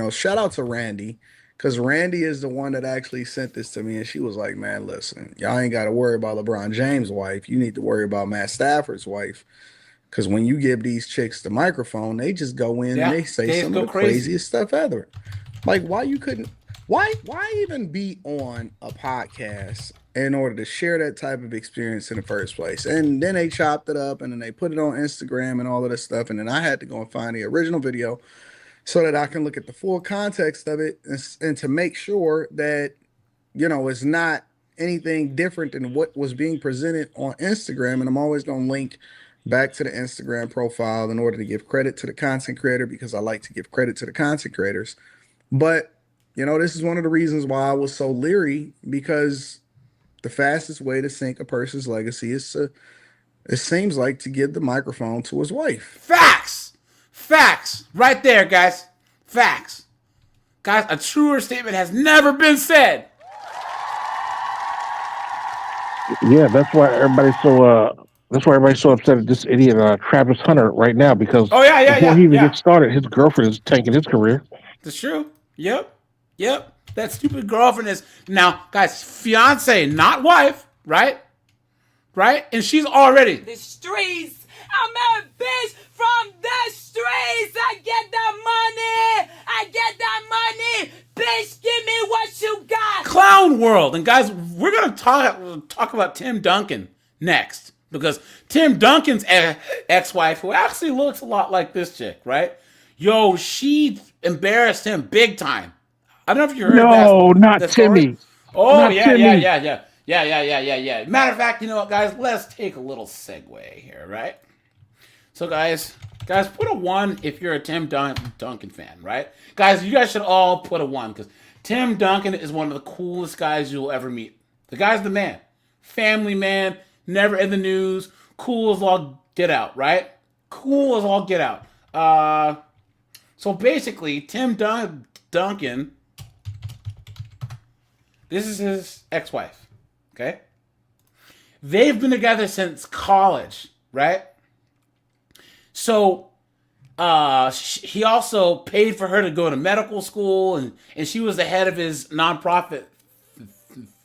S: Shout out to Randy, because Randy is the one that actually sent this to me, and she was like, man, listen, y'all ain't got to worry about LeBron James' wife. You need to worry about Matt Stafford's wife. Because when you give these chicks the microphone, they just go in and they say some of the craziest stuff ever. Like, why even be on a podcast in order to share that type of experience in the first place? And then they chopped it up and then they put it on Instagram and all of this stuff. And then I had to go and find the original video so that I can look at the full context of it and to make sure that, it's not anything different than what was being presented on Instagram. And I'm always going to link back to the Instagram profile in order to give credit to the content creator, because I like to give credit to the content creators. But, this is one of the reasons why I was so leery, because the fastest way to sink a person's legacy is it seems like, to give the microphone to his wife.
A: Facts. Right there, guys. Facts. Guys, a truer statement has never been said.
T: Yeah, that's why everybody's so upset at this idiot Travis Hunter right now, because before he even gets started, his girlfriend is tanking his career.
A: That's true. Yep. That stupid girlfriend is now, guys, fiance, not wife, right? And she's already
E: the streets. I'm a bitch from the streets. I get that money. Bitch, give me what you got.
A: Clown world. And guys, we're gonna talk about Tim Duncan next. Because Tim Duncan's ex-wife, who actually looks a lot like this chick, right? Yo, she embarrassed him big time. I don't know if you heard that.
T: No, not Timmy.
A: Oh,
T: not
A: yeah. Matter of fact, you know what, guys? Let's take a little segue here, right? So, guys, put a 1 if you're a Tim Duncan fan, right? Guys, you guys should all put a 1, because Tim Duncan is one of the coolest guys you'll ever meet. The guy's the man. Family man. Never in the news. Cool as all get out, right? Cool as all get out. So basically, Tim Duncan, this is his ex-wife, okay? They've been together since college, right? So he also paid for her to go to medical school, and she was the head of his nonprofit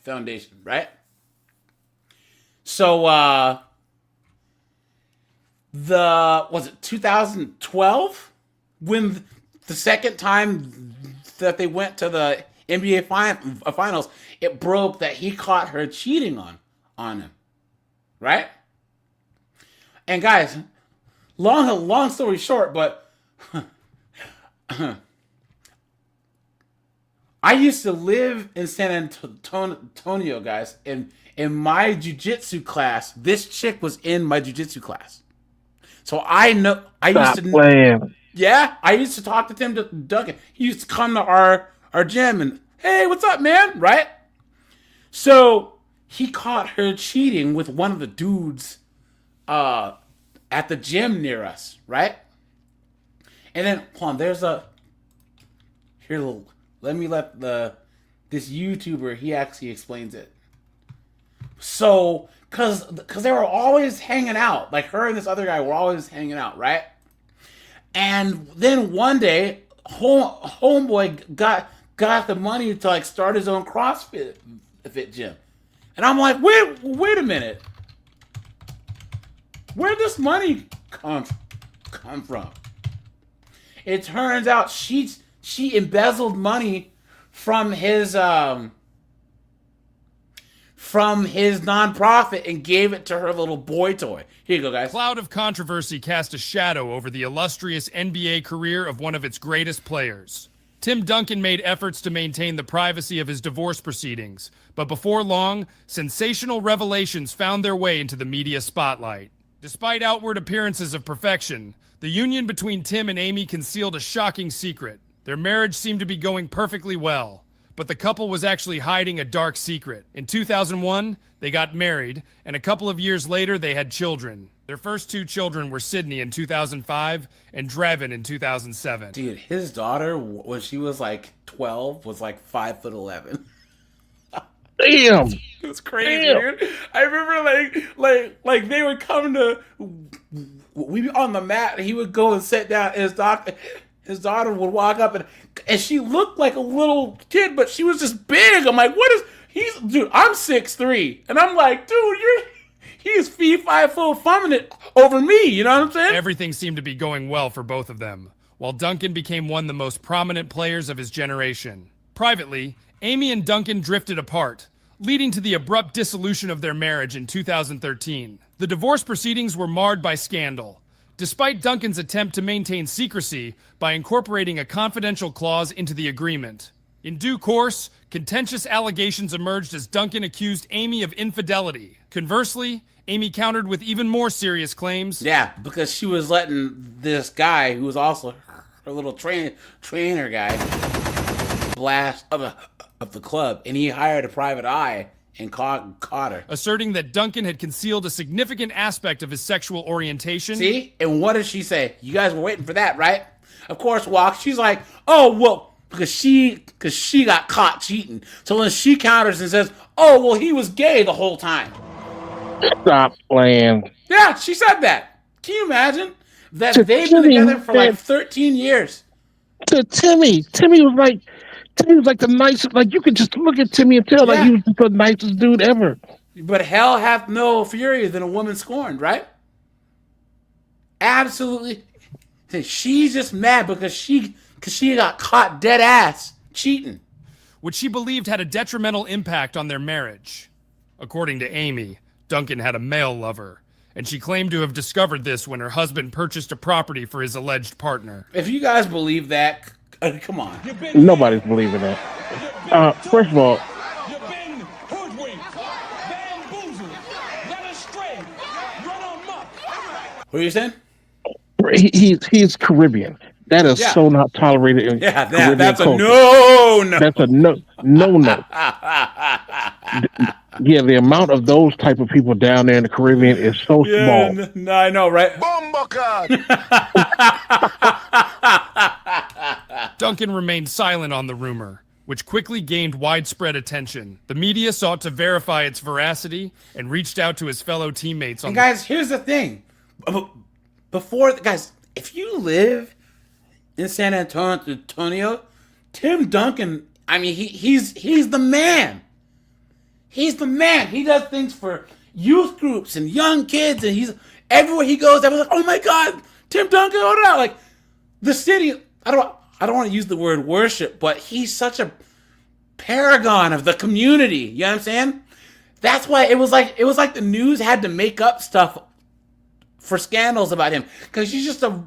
A: foundation, right? So, was it 2012 when the second time that they went to the NBA finals, it broke that he caught her cheating on him, right? And guys, long story short, but I used to live in San Antonio, guys, and in my jiu-jitsu class, this chick was in my jiu-jitsu class. So I know I used to talk to Tim Duncan. He used to come to our gym and, hey, what's up, man? Right? So he caught her cheating with one of the dudes at the gym near us, right? And then hold on, this YouTuber, he actually explains it. So because they were always hanging out. Like her and this other guy were always hanging out, right? And then one day, homeboy got the money to like start his own CrossFit gym, and I'm like, wait a minute, where'd this money come from? It turns out she embezzled money from his nonprofit and gave it to her little boy toy. Here you go, guys.
U: Cloud of controversy cast a shadow over the illustrious NBA career of one of its greatest players. Tim Duncan made efforts to maintain the privacy of his divorce proceedings, but before long, sensational revelations found their way into the media spotlight. Despite outward appearances of perfection, the union between Tim and Amy concealed a shocking secret. Their marriage seemed to be going perfectly well, but the couple was actually hiding a dark secret. In 2001, they got married, and a couple of years later, they had children. Their first two children were Sydney in 2005 and Draven in 2007.
A: Dude, his daughter, when she was like 12, was like 5'11".
T: Damn.
A: It was crazy, dude. I remember like they would come to we be on the mat and he would go and sit down and his daughter would walk up and she looked like a little kid, but she was just big. I'm like, dude, I'm 6'3", and I'm like, dude, he's 5 foot feminine over me, you know what I'm saying?
U: Everything seemed to be going well for both of them, while Duncan became one of the most prominent players of his generation. Privately, Amy and Duncan drifted apart, leading to the abrupt dissolution of their marriage in 2013. The divorce proceedings were marred by scandal, despite Duncan's attempt to maintain secrecy by incorporating a confidential clause into the agreement. In due course, contentious allegations emerged as Duncan accused Amy of infidelity. Conversely, Amy countered with even more serious claims.
A: Yeah, because she was letting this guy, who was also her little trainer guy, blast of the club, and he hired a private eye and caught her.
U: Asserting that Duncan had concealed a significant aspect of his sexual orientation.
A: See? And what does she say? You guys were waiting for that, right? Of course, she's like, oh, well, because she got caught cheating. So then she counters and says, oh, well, he was gay the whole time.
T: Stop playing.
A: Yeah, she said that. Can you imagine? That they've been together for like 13 years.
T: To Timmy was like the nicest. Like, you could just look at Timmy and tell like he was the nicest dude ever.
A: But hell hath no fury than a woman scorned, right? Absolutely. She's just mad because she got caught dead ass cheating,
U: which she believed had a detrimental impact on their marriage. According to Amy, Duncan had a male lover, and she claimed to have discovered this when her husband purchased a property for his alleged partner.
A: If you guys believe that, come on.
T: Nobody's believing that. First of all,
P: You've been hoodwinked, bamboozled, led astray, run amok.
A: What are you saying?
T: He's Caribbean. That is so not tolerated in Caribbean
A: that's
T: culture.
A: No.
T: That's a no. Yeah, the amount of those type of people down there in the Caribbean is so small.
A: No, I know, right?
U: Duncan remained silent on the rumor, which quickly gained widespread attention. The media sought to verify its veracity and reached out to his fellow teammates.
A: And guys, here's the thing. Guys, if you live in San Antonio, Tim Duncan, I mean, he's the man. He's the man. He does things for youth groups and young kids, and he's everywhere he goes. Everyone's like, "Oh my God, Tim Duncan!" Like the city. I don't want to use the word worship, but he's such a paragon of the community. You know what I'm saying? That's why it was like the news had to make up stuff for scandals about him, because he's just a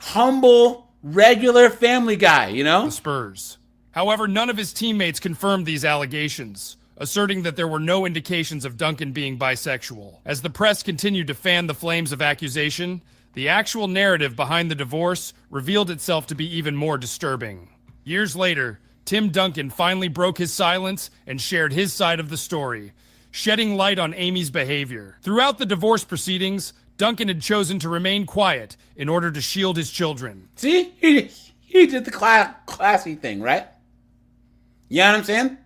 A: humble, regular family guy. You know?
U: The Spurs. However, none of his teammates confirmed these allegations, asserting that there were no indications of Duncan being bisexual. As the press continued to fan the flames of accusation, the actual narrative behind the divorce revealed itself to be even more disturbing. Years later, Tim Duncan finally broke his silence and shared his side of the story, shedding light on Amy's behavior. Throughout the divorce proceedings, Duncan had chosen to remain quiet in order to shield his children.
A: See? He did the classy thing, right? You know what I'm saying?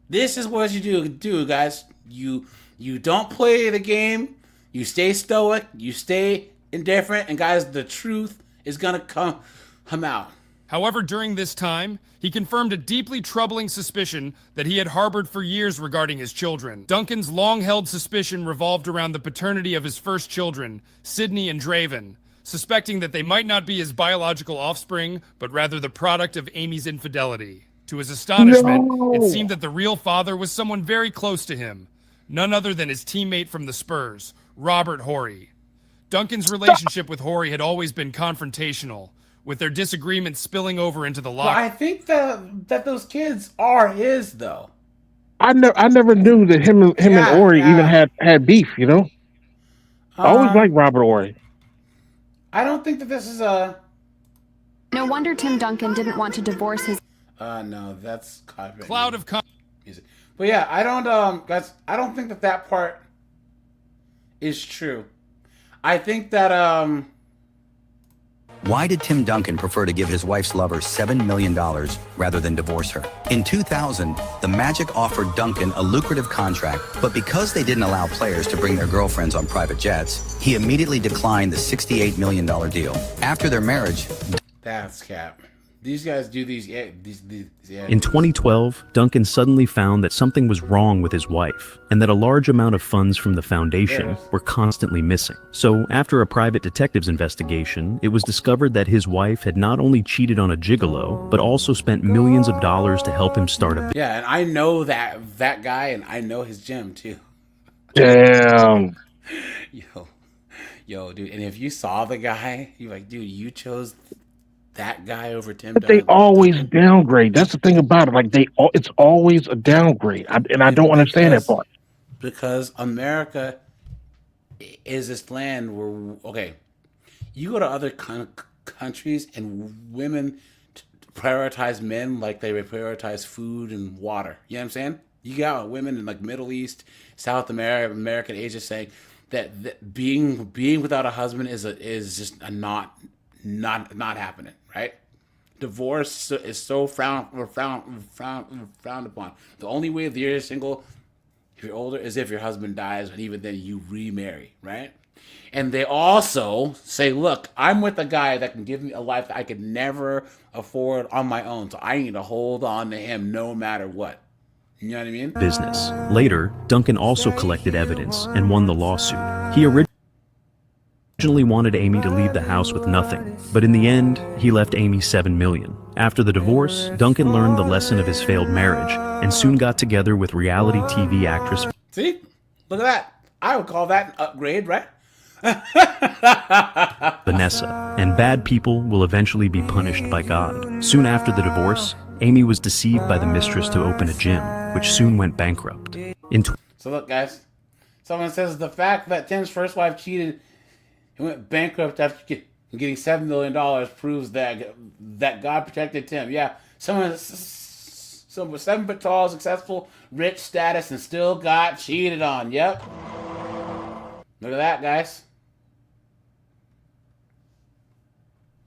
A: This is what you do, guys. You You don't play the game. You stay stoic. You stay indifferent. And guys, the truth is going to come out.
U: However, during this time, he confirmed a deeply troubling suspicion that he had harbored for years regarding his children. Duncan's long-held suspicion revolved around the paternity of his first children, Sydney and Draven, suspecting that they might not be his biological offspring, but rather the product of Amy's infidelity. To his astonishment, it seemed that the real father was someone very close to him, none other than his teammate from the Spurs, Robert Horry. Duncan's relationship with Horry had always been confrontational, with their disagreements spilling over into the
A: But
U: locker.
A: I think that those kids are his, though.
T: I never knew that him and Ori even had beef. You know, I always liked Robert Horry.
A: I don't think that this is a.
B: No wonder Tim Duncan didn't want to divorce his.
A: No, that's copyright
U: Cloud of
A: music. But yeah, I don't guys. I don't think that part is true. I think that
V: Why did Tim Duncan prefer to give his wife's lover $7 million rather than divorce her? In 2000, the Magic offered Duncan a lucrative contract, but because they didn't allow players to bring their girlfriends on private jets, he immediately declined the $68 million deal. After their marriage,
A: that's cap. These guys do these. Yeah.
W: In 2012, Duncan suddenly found that something was wrong with his wife, and that a large amount of funds from the foundation were constantly missing. So, after a private detective's investigation, it was discovered that his wife had not only cheated on a gigolo, but also spent millions of dollars to help him start a
A: Yeah, and I know that guy, and I know his gym too.
T: Damn.
A: Yo, dude. And if you saw the guy, you're like, dude, you chose that guy over Tim.
T: But they always downgrade. That's the thing about it. Like it's always a downgrade, and I don't understand that part.
A: Because America is this land where you go to other countries and women prioritize men like they prioritize food and water. You know what I'm saying? You got women in like Middle East, South America, and Asia saying that being without a husband is just a not happening, right? Divorce is so frowned upon. The only way that you're single, if you're older, is if your husband dies, and even then you remarry, right? And they also say, look, I'm with a guy that can give me a life that I could never afford on my own, so I need to hold on to him no matter what. You know what I mean?
W: business. Later, Duncan also collected evidence and won the lawsuit. He originally wanted Amy to leave the house with nothing, but in the end, he left Amy $7 million. After the divorce, Duncan learned the lesson of his failed marriage and soon got together with reality TV actress.
A: See? Look at that. I would call that an upgrade, right?
W: Vanessa, and bad people will eventually be punished by God. Soon after the divorce, Amy was deceived by the mistress to open a gym, which soon went bankrupt.
A: So look, guys. Someone says the fact that Tim's first wife cheated and went bankrupt after getting $7 million proves that God protected Tim. Yeah, someone was 7 foot tall, successful, rich status, and still got cheated on. Yep. Look at that, guys.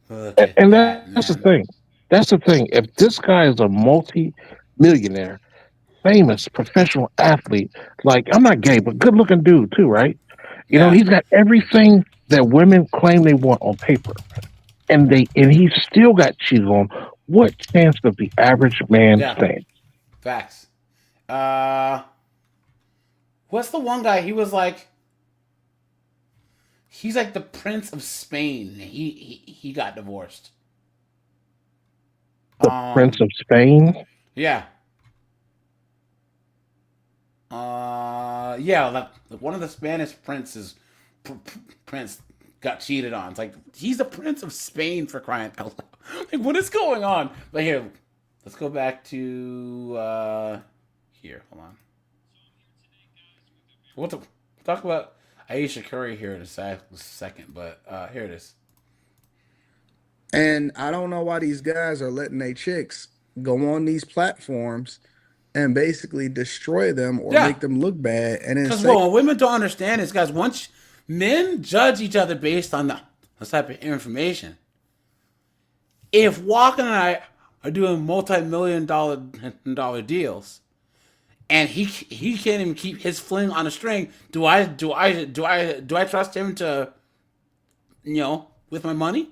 T: And that's the thing. That's the thing. If this guy is a multi-millionaire, famous professional athlete, like, I'm not gay, but good-looking dude too, right? You know, he's got everything that women claim they want on paper, and he's still got cheated on. What chance does the average man stand?
A: Facts. What's the one guy? He's like the Prince of Spain. He got divorced.
T: The Prince of Spain?
A: Yeah. Like one of the Spanish princes, Prince got cheated on. It's like, he's the Prince of Spain, for crying out loud. Like, what is going on? But here, let's go back to here. Hold on. We'll talk about Ayesha Curry here in a second, but here it is.
S: And I don't know why these guys are letting their chicks go on these platforms and basically destroy them or make them look bad. And
A: because what women don't understand is, guys, once men judge each other based on this type of information. If Walken and I are doing multi-million-dollar deals, and he can't even keep his fling on a string. Do I trust him to, with my money?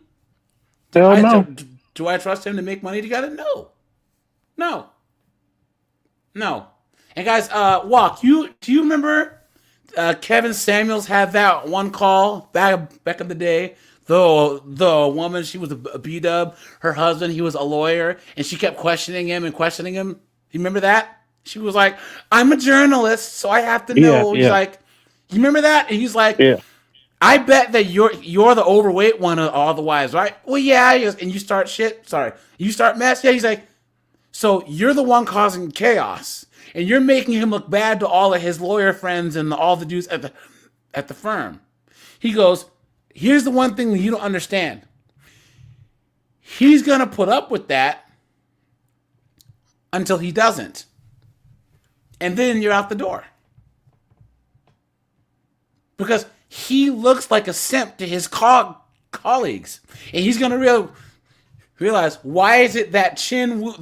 T: Hell no.
A: Do I trust him to make money together? No. And guys, Walk, do you remember Kevin Samuels had that one call back in the day? The woman, she was a B-dub. Her husband, he was a lawyer, and she kept questioning him. You remember that? She was like, "I'm a journalist, so I have to know."
T: Yeah.
A: He's like, "You remember that?" And he's like,
T: Yeah.
A: "I bet that you're the overweight one of all the wives, right?" "Well, yeah." He goes, "And you start shit? Sorry. You start mess?" "Yeah." He's like, "So you're the one causing chaos, and you're making him look bad to all of his lawyer friends and all the dudes at the firm." He goes, "Here's the one thing that you don't understand. He's going to put up with that until he doesn't. And then you're out the door. Because he looks like a simp to his colleagues. And he's going to realize, why is it that Chinwoo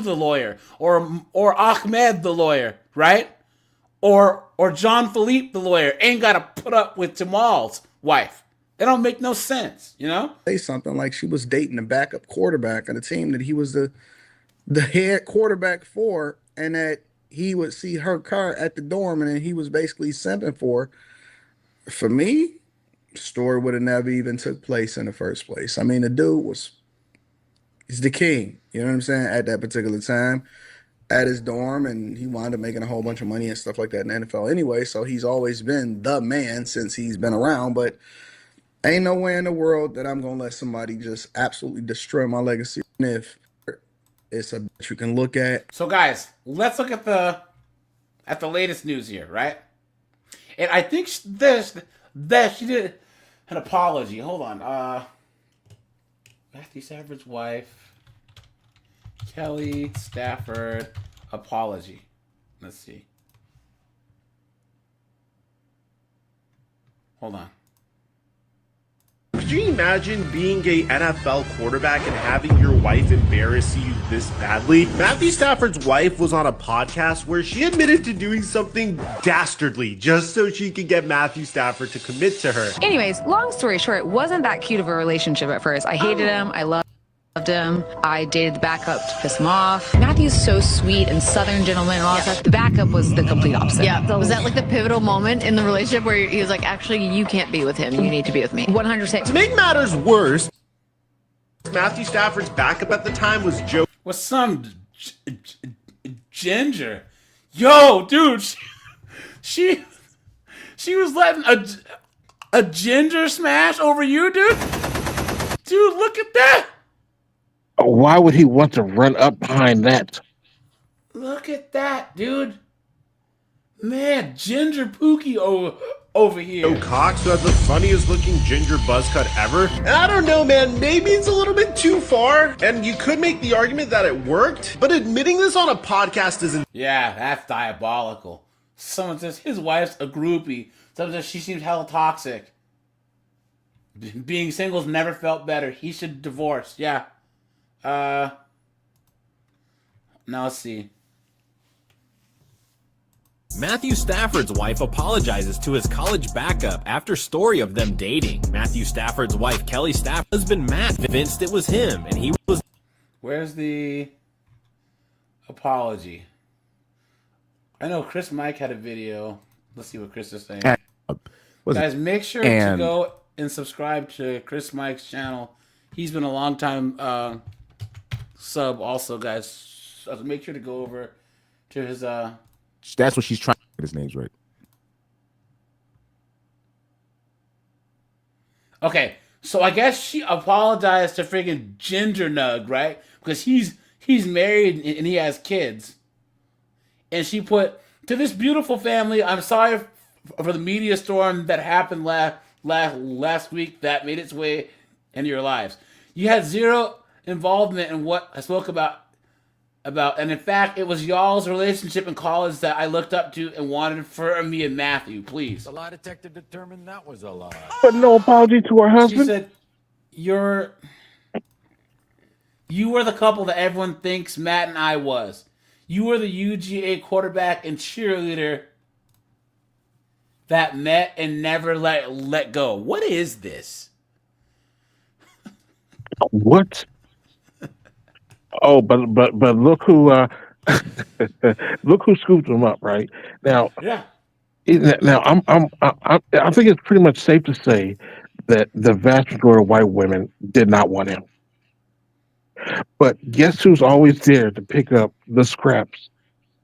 A: the lawyer, or Ahmed the lawyer, right? Or John Philippe the lawyer ain't got to put up with Jamal's wife. It don't make no sense,
S: Say something like she was dating a backup quarterback on a team that he was the head quarterback for, and that he would see her car at the dorm, and then he was basically simping for her. For me, the story would have never even took place in the first place. I mean, the dude he's the king, you know what I'm saying, at that particular time at his dorm, and he wound up making a whole bunch of money and stuff like that in the NFL anyway, so he's always been the man since he's been around, but ain't no way in the world that I'm going to let somebody just absolutely destroy my legacy. And if it's a bitch you can look at.
A: So guys, let's look at the latest news here, right? And I think she did an apology. Hold on. Matthew Stafford's wife, Kelly Stafford, apology. Let's see. Hold on.
G: Could you imagine being a NFL quarterback and having your wife embarrass you this badly? Matthew Stafford's wife was on a podcast where she admitted to doing something dastardly just so she could get Matthew Stafford to commit to her.
Q: Anyways, long story short, it wasn't that cute of a relationship at first. I hated him. I loved him. I dated the backup to piss him off. Matthew's so sweet and southern gentleman and all that stuff. The backup was the complete opposite.
R: Yeah. Was that like the pivotal moment in the relationship where he was like, actually, you can't be with him. You need to be with me? 100%.
G: To make matters worse, Matthew Stafford's backup at the time was Joe.
A: Was some ginger. Yo, dude. She was letting a ginger smash over you, dude? Dude, look at that.
T: Why would he want to run up behind that?
A: Look at that, dude. Man, Ginger Pookie over here.
G: Joe Cox, who has the funniest looking ginger buzz cut ever. And I don't know, man, maybe it's a little bit too far. And you could make the argument that it worked, but admitting this on a podcast isn't.
A: Yeah, that's diabolical. Someone says his wife's a groupie. Someone says she seems hella toxic. Being single's never felt better. He should divorce. Yeah. Now let's see.
I: Matthew Stafford's wife apologizes to his college backup after story of them dating. Matthew Stafford's wife, Kelly Stafford's husband, Matt, convinced it was him, and he was...
A: Where's the apology? I know Chris Mike had a video. Let's see what Chris is saying. Guys, make sure to go and subscribe to Chris Mike's channel. He's been a long time sub also, guys. So make sure to go over to his
K: That's what she's trying to get his name's right.
A: Okay, so I guess she apologized to friggin' Ginger Nug, right? Because he's married and he has kids. And she put, to this beautiful family, I'm sorry for the media storm that happened last week that made its way into your lives. You had zero involvement in what I spoke about, and in fact, it was y'all's relationship in college that I looked up to and wanted for me and Matthew, please.
O: The lie detector determined that was a lie.
T: But no apology to her husband?
A: She said, you were the couple that everyone thinks Matt and I was. You were the UGA quarterback and cheerleader that met and never let go. What is this?
T: What? Oh, but look who look who scooped him up right now.
A: Yeah.
T: Now I think it's pretty much safe to say that the vast majority of white women did not want him. But guess who's always there to pick up the scraps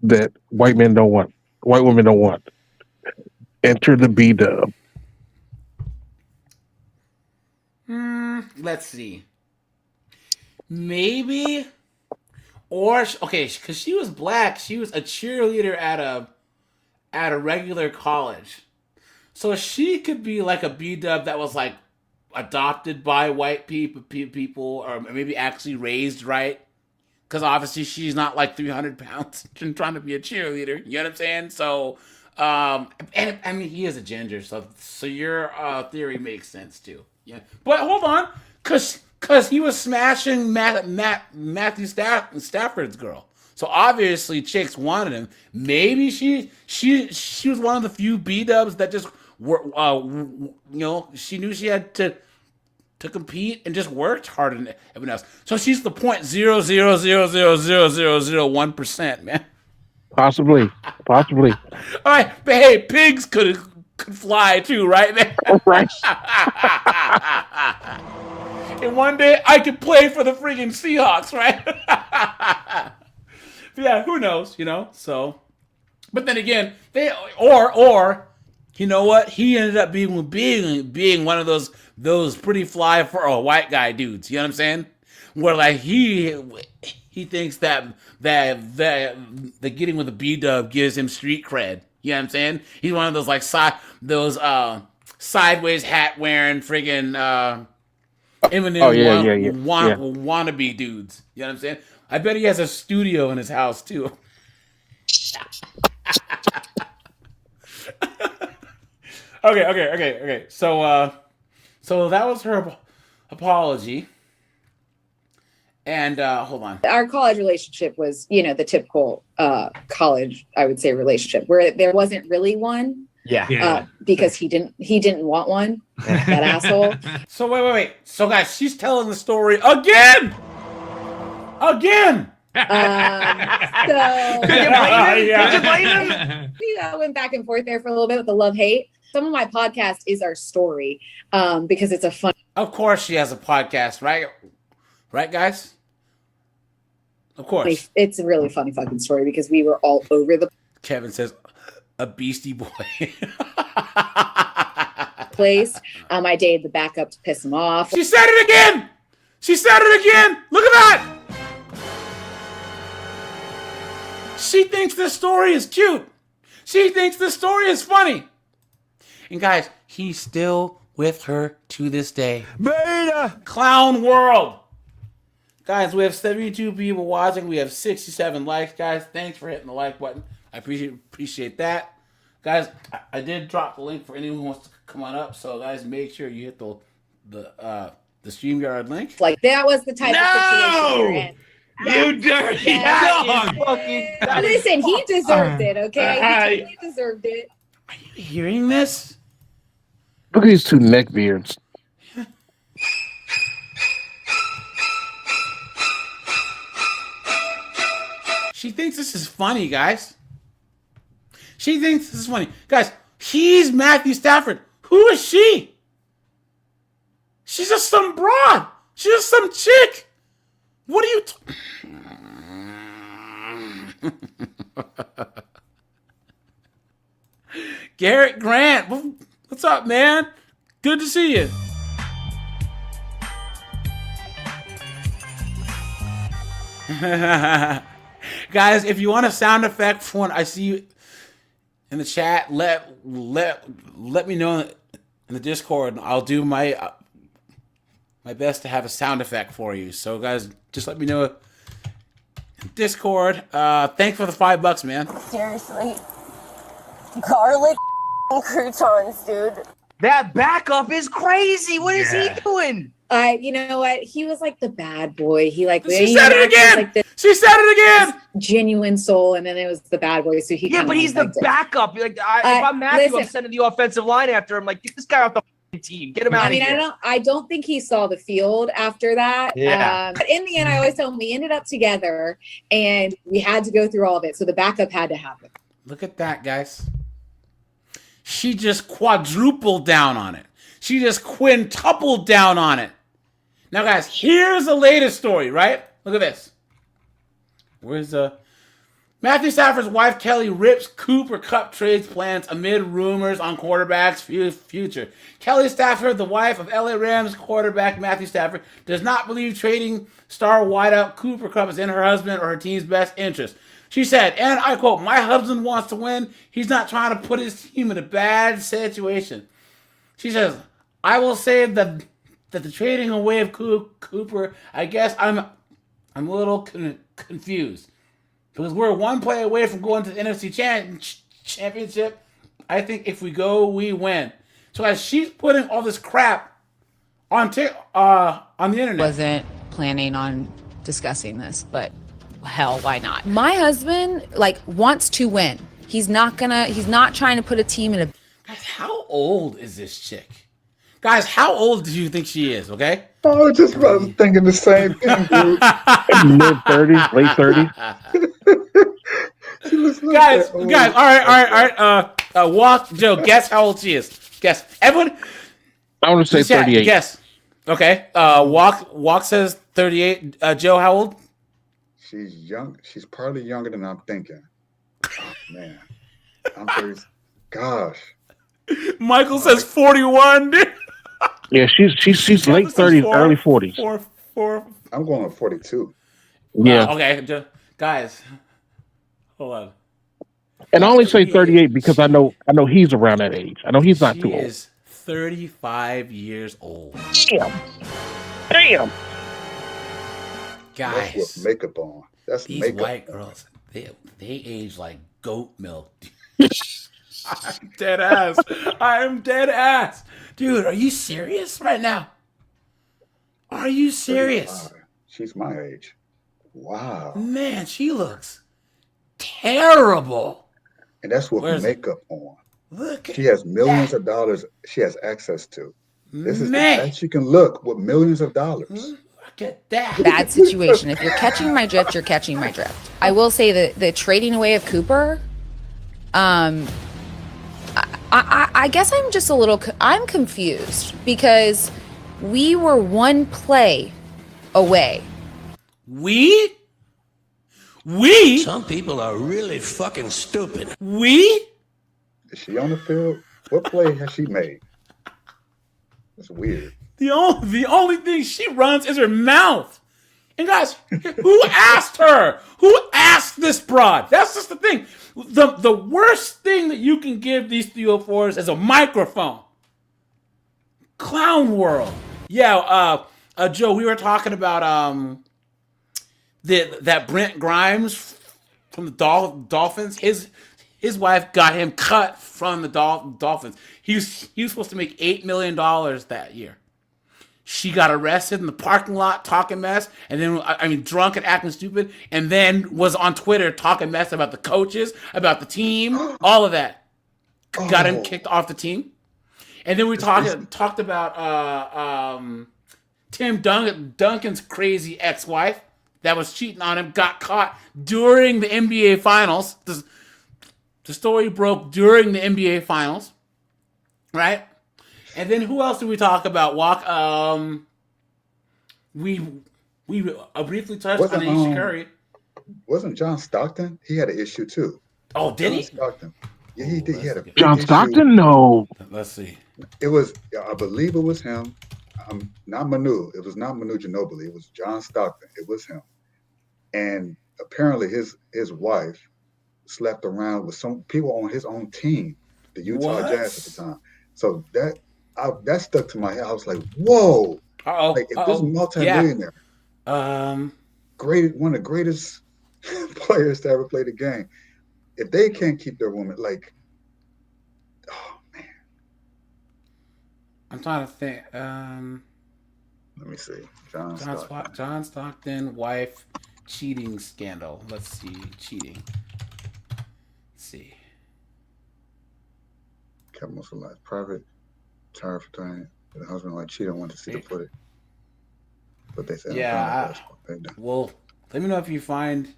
T: that white men don't want, white women don't want? Enter the B-Dub.
A: Let's see. Maybe, or okay, because she was black, she was a cheerleader at a regular college, so she could be like a B-Dub that was like adopted by white people, or maybe actually raised right. Because obviously she's not like 300 pounds and trying to be a cheerleader. You know what I'm saying? So, and I mean he is a ginger, so your theory makes sense too. Yeah, but hold on, because he was smashing Matthew Stafford's girl. So obviously chicks wanted him. Maybe she was one of the few B-Dubs that just were, she knew she had to compete and just worked harder than everyone else. So she's the 0.0000001%, man.
T: Possibly.
A: All right, but hey, pigs could fly too, right, man?
T: Right.
A: And one day I could play for the freaking Seahawks, right? Yeah, who knows, So, but then again, or you know what? He ended up being one of those pretty fly for a white guy dudes. You know what I'm saying? Where like he thinks that the getting with a B-Dub gives him street cred. You know what I'm saying? He's one of those like sideways hat wearing friggin' Eminem wannabe dudes. You know what I'm saying? I bet he has a studio in his house too. Okay. So that was her apology. And hold on.
J: Our college relationship was, the typical college, I would say, relationship where there wasn't really one.
L: Yeah.
J: Because he didn't want one. That asshole.
A: So wait. So guys, she's telling the story again.
J: So
L: Did you blame him?
J: We went back and forth there for a little bit with the love-hate. Some of my podcast is our story because it's a fun.
A: Of course, she has a podcast, right? Right, guys. Of course,
J: it's a really funny fucking story because we were all over the.
A: Kevin says, "A Beastie Boy."
J: Place. I dated the backup to piss him off.
A: She said it again. Look at that. She thinks this story is cute. She thinks this story is funny. And guys, he's still with her to this day.
L: Beta!
A: Clown world. Guys, we have 72 people watching. We have 67 likes, guys. Thanks for hitting the like button. I appreciate that. Guys, I did drop the link for anyone who wants to come on up. So, guys, make sure you hit the StreamYard link.
J: Like, that was the type of situation you're in.
L: You dirty dog!
J: Listen, he deserved it, okay? He totally deserved it.
A: Are you hearing this?
T: Look at these two neck beards.
A: She thinks this is funny, guys. She thinks this is funny. Guys, he's Matthew Stafford. Who is she? She's just some broad. She's just some chick. What are you... Garrett Grant. What's up, man? Good to see you. Guys, if you want a sound effect for when I see you in the chat, let me know in the Discord, and I'll do my best to have a sound effect for you. So, guys, just let me know in Discord. Thanks for the $5, man.
F: Seriously. Garlic croutons, dude.
L: That backup is crazy. What is he doing?
J: You know what? He was like the bad boy. He like
A: She said it again. She said it again.
J: Genuine soul, and then it was the bad boy. So he
L: Yeah, but he's the backup. Like, if I'm Matthew, I'm sending the offensive line after him. Like, get this guy off the team. Get him out of here.
J: I don't think he saw the field after that.
L: Yeah.
J: But in the end, I always tell him we ended up together, and we had to go through all of it. So the backup had to happen.
A: Look at that, guys. She just quadrupled down on it. She just quintupled down on it. Now, guys, here's the latest story, right? Look at this. Where's Matthew Stafford's wife, Kelly, rips Cooper Kupp trades plans amid rumors on quarterback's future. Kelly Stafford, the wife of LA Rams quarterback Matthew Stafford, does not believe trading star wideout Cooper Kupp is in her husband or her team's best interest. She said, and I quote, "My husband wants to win. He's not trying to put his team in a bad situation." She says, "I will say that the trading away of Cooper, I guess I'm a little confused. Because we're one play away from going to the NFC Championship. I think if we go, we win." So as she's putting all this crap on the internet.
C: Wasn't planning on discussing this, but hell, why not?
Q: My husband wants to win. He's not trying to put a team in a.
A: Guys, how old is this chick? Guys, how old do you think she is? Okay.
M: I was just about thinking the same thing, dude.
T: Mid-30s, late 30s.
A: Guys, all right. Walk, Joe, guess how old she is. Guess. Everyone.
T: I want to say 38.
A: Guess. Okay. Walk says 38. Joe, how old?
M: She's young. She's probably younger than I'm thinking. Oh, man. I'm 30. Gosh.
A: Michael says 41, dude.
T: Yeah, she's late 30s, early 40s.
A: Four.
M: I'm going with 42.
T: Yeah.
A: Okay, guys, hold on.
T: And I only say 38 because I know he's around that age. I know he's not too old.
A: She is 35 years old.
T: Damn.
A: Guys,
M: that's with makeup on. That's
A: these
M: makeup.
A: white girls, they age like goat milk. I'm dead ass. I am dead ass. Dude, are you serious right now? Are you serious?
M: 35. She's my age. Wow.
A: Man, she looks terrible.
M: And that's with
A: Where's
M: makeup on.
A: Look at
M: She has millions of dollars she has access to. This is the
A: Man.
M: best she can look with millions of dollars.
A: Look at that.
Q: Bad situation. If you're catching my drift, you're catching my drift. I will say that the trading away of Cooper, I guess I'm just I'm confused because we were one play away.
A: We?
N: Some people are really fucking stupid.
A: We?
M: Is she on the field? What play has she made? That's weird.
A: The only thing she runs is her mouth. And guys, who asked her? Who asked this broad? That's just the thing. The worst thing that you can give these 304s is a microphone. Clown world. Yeah, Joe, we were talking about that Brent Grimes from the Dolphins. His wife got him cut from the Dolphins. He was supposed to make $8 million that year. She got arrested in the parking lot talking mess, and then, drunk and acting stupid, and then was on Twitter talking mess about the coaches, about the team, all of that. Got him kicked off the team. And then we talked about Tim Duncan's crazy ex-wife that was cheating on him, got caught during the NBA Finals. The story broke during the NBA Finals, right? And then who else did we talk about? We briefly touched on Aisha Curry.
M: Wasn't John Stockton? He had an issue too.
A: Oh, did he?
M: Stockton. Yeah, he did. He had a big
T: John
M: issue.
T: Stockton? No.
A: Let's see.
M: It was, I believe it was him. Not Manu. It was not Manu Ginobili. It was John Stockton. It was him. And apparently his wife slept around with some people on his own team, the Utah Jazz at the time. So that stuck to my head. I was like, whoa. Like, if this multi-millionaire, one of the greatest players to ever play the game, if they can't keep their woman, like, oh, man.
A: I'm trying to think.
M: Let me see.
A: John Stockton, wife, cheating scandal. Let's see. Cheating. Let's see.
M: Kept most of life private. Tired for time. The husband like cheated. Wanted to see the footage. But they said,
A: yeah. Well, let me know if you find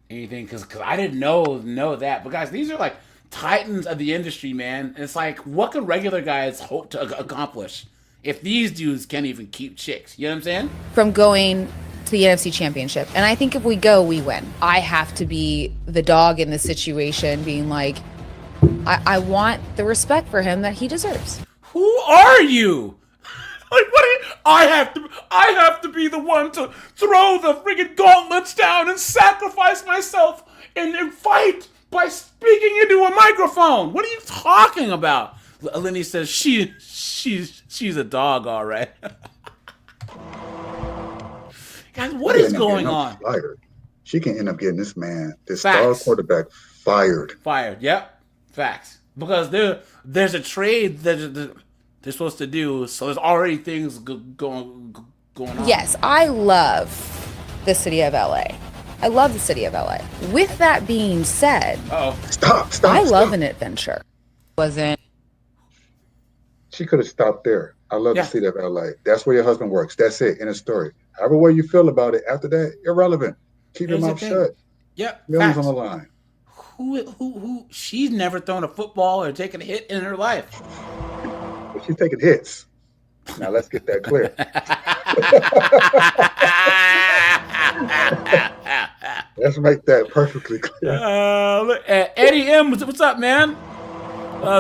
A: anything, because I didn't know that. But guys, these are like titans of the industry, man. It's like, what can regular guys hope to accomplish if these dudes can't even keep chicks? You know what I'm saying?
C: From going to the NFC Championship. And I think if we go, we win. I have to be the dog in this situation, being like, I want the respect for him that he deserves.
A: Who are you? Like, I have to be the one to throw the friggin' gauntlets down and sacrifice myself and fight by speaking into a microphone. What are you talking about? Lenny says she's a dog, all right. Guys, what is going on?
M: Fired. She can end up getting this star quarterback fired.
A: Fired. Yep. Facts. Because there's a trade that they're supposed to do, so there's already things going on.
C: Yes, I love the city of LA. I love the city of LA. With that being said,
M: stop.
C: I love an adventure. Wasn't.
M: She could have stopped there. I love the city of LA. That's where your husband works. That's it. In a story. However way you feel about it after that, irrelevant. Keep your mouth shut.
A: Yep.
M: Millions on the line.
A: Who? She's never thrown a football or taken a hit in her life.
M: But she's taking hits. Now let's get that clear. Let's make that perfectly clear.
A: Eddie M, what's up, man?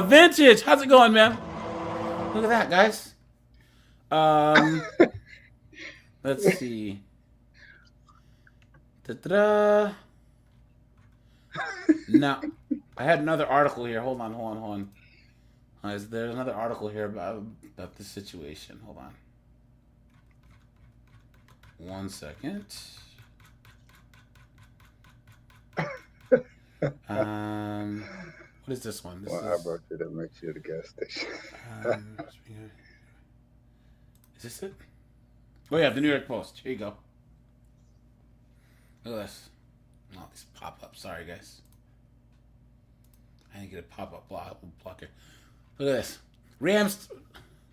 A: Vintage, how's it going, man? Look at that, guys. Let's see. Da-da-da. Now, I had another article here. Hold on. There's another article here about this situation. Hold on. 1 second. What is this one?
M: I brought you to make sure the gas station.
A: Is this it? Oh yeah, the New York Post. Here you go. Look at this. Oh, these pop-ups. Sorry, guys. I didn't get a pop-up blocker. Look at this. Rams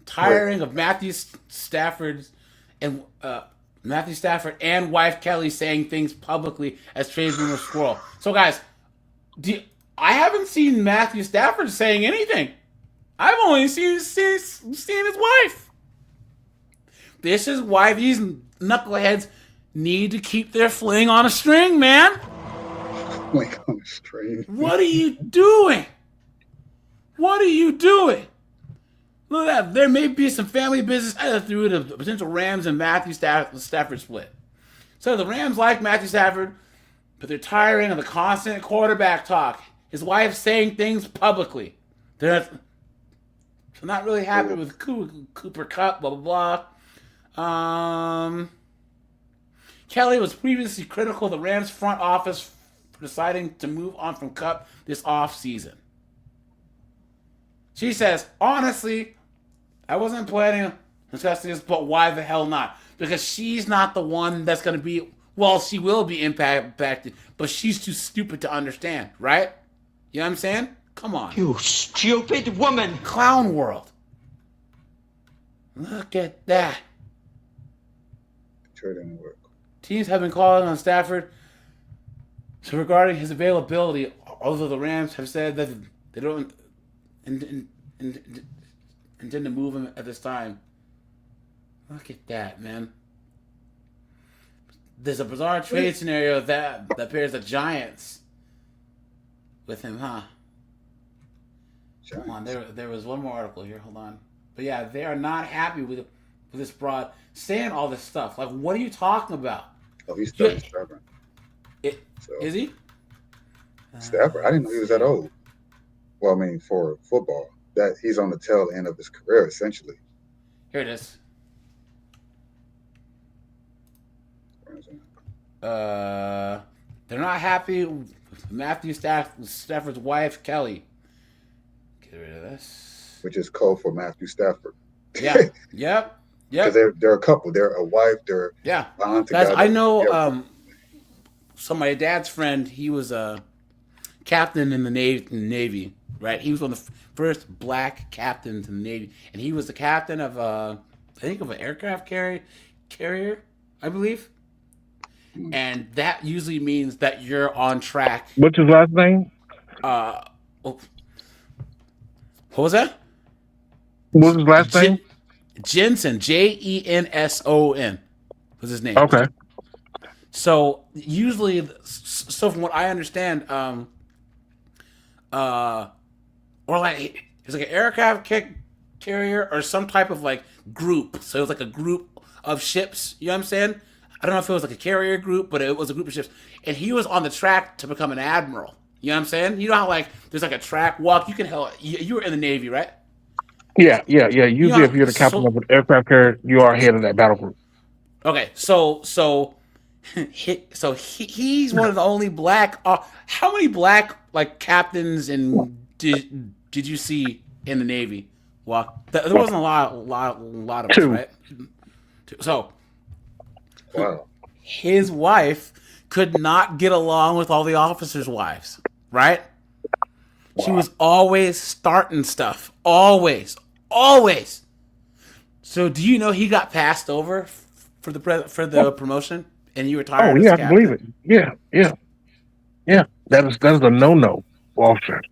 A: tiring of Matthew Stafford and wife Kelly saying things publicly as trade rumors swirl. So, guys, I haven't seen Matthew Stafford saying anything. I've only seen his wife. This is why these knuckleheads need to keep their fling on a string, man.
M: Fling on a string.
A: What are you doing? Look at that. There may be some family business either through the potential Rams and Matthew Stafford split. So the Rams like Matthew Stafford, but they're tiring of the constant quarterback talk. His wife saying things publicly. They're not really happy with Cooper Kupp, blah, blah, blah. Kelly was previously critical of the Rams front office for deciding to move on from Kupp this offseason. She says, honestly, I wasn't planning on discussing this, but why the hell not? Because she's not the one that's going to be, well, she will be impacted, but she's too stupid to understand, right? You know what I'm saying? Come on.
N: You stupid woman.
A: Clown world. Look at that.
M: Sure didn't work.
A: Teams have been calling on Stafford regarding his availability, although the Rams have said that they don't intend to move him at this time. Look at that, man. There's a bizarre trade scenario that pairs the Giants with him, huh? Hold on, there was one more article here. Hold on. But yeah, they are not happy with this broad saying all this stuff. Like, what are you talking about?
M: Oh, he's still stubborn.
A: Is he?
M: Stafford? I didn't know he was that old. Well, I mean, for football, that he's on the tail end of his career, essentially.
A: Here it is. They're not happy with Matthew Stafford's wife, Kelly. Get rid of this.
M: Which is code for Matthew Stafford.
A: Yeah. Yep.
M: Because they're a couple. They're a wife. They're bound
A: guys.
M: together.
A: I know. So my dad's friend, he was a captain in the Navy, right? He was one of the first black captains in the Navy, and he was the captain of I think of an aircraft carrier, I believe. And that usually means that you're on track.
T: What's his last name?
A: What was that?
T: What was his last name?
A: Jensen, Jenson was his name.
T: Okay.
A: So usually, so from what I understand, or like it's like an aircraft carrier or some type of like group. So it was like a group of ships. You know what I'm saying? I don't know if it was like a carrier group, but it was a group of ships, and he was on the track to become an admiral. You know what I'm saying? You know how like there's like a track walk. You were in the Navy, right?
T: Yeah. Usually, if you're the captain of an aircraft carrier, you are head of that battle group.
A: Okay, so he's one of the only black. How many black like captains did you see in the Navy? Well, there wasn't a lot of us, right? So,
M: wow,
A: his wife could not get along with all the officers' wives, right? Wow. She was always starting stuff, always. So, do you know he got passed over for the promotion, and he retired?
T: Oh, yeah, I believe it. Yeah. That is a no-no for officers,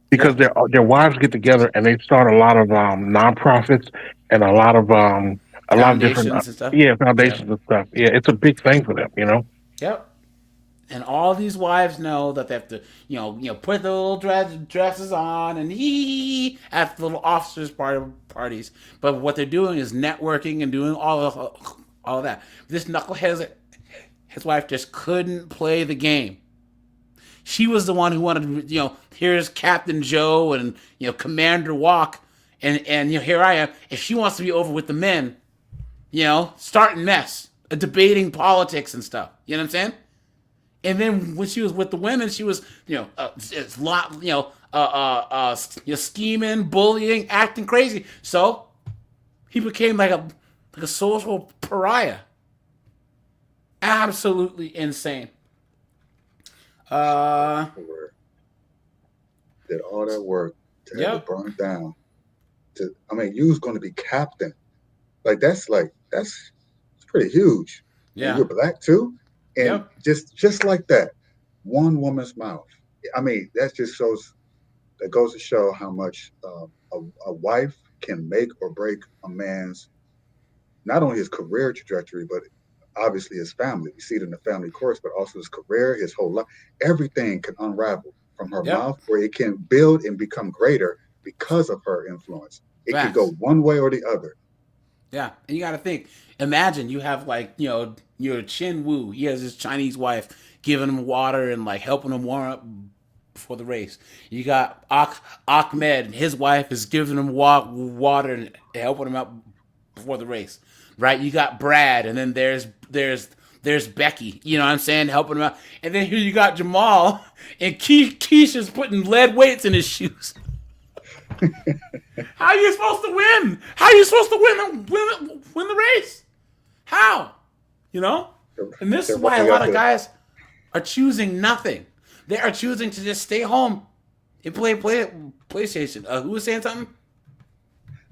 T: because their wives get together and they start a lot of nonprofits and a lot of different foundations and stuff. Yeah, it's a big thing for them, you know.
A: Yep. And all these wives know that they have to, put the little dresses on and at the little officers' parties. But what they're doing is networking and doing all of that. This knucklehead, his wife just couldn't play the game. She was the one who wanted to, here's Captain Joe and Commander Walk, and here I am. If she wants to be over with the men, starting mess, debating politics and stuff. You know what I'm saying? And then when she was with the women, she was, scheming, bullying, acting crazy. So he became like a social pariah. Absolutely insane.
M: Did all that work to have it burned down. You was going to be captain. That's pretty huge.
A: Yeah,
M: and you're black too. And just like that, one woman's mouth. That just goes to show how much a wife can make or break a man's, not only his career trajectory, but obviously his family. We see it in the family course, but also his career, his whole life. Everything can unravel from her mouth, where it can build and become greater because of her influence. It can go one way or the other.
A: Yeah, and you got to think. Imagine you have your Chin Wu. He has his Chinese wife giving him water and helping him warm up before the race. You got Ahmed, and his wife is giving him water and helping him out before the race. Right? You got Brad, and then there's Becky. You know what I'm saying, helping him out. And then here you got Jamal, and Keisha's putting lead weights in his shoes. How are you supposed to win? How are you supposed to win the race? How? And this is why a lot of guys are choosing nothing. They are choosing to just stay home and play PlayStation. Who was saying something?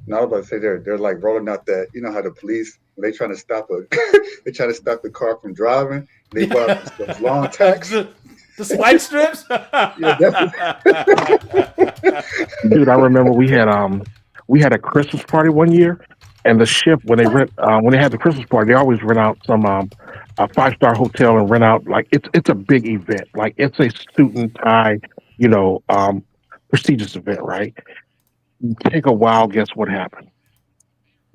M: No, I was about to say they're like rolling out that, how the police, when they trying to stop the car from driving, they pull out those long tacks.
A: The swipe strips?
M: Yeah,
T: dude, I remember we had a Christmas party one year, and the ship, when they had the Christmas party, they always rent out some a 5-star hotel and rent out, it's a big event, it's a suit and tie, prestigious event, right? Take a wild guess what happened.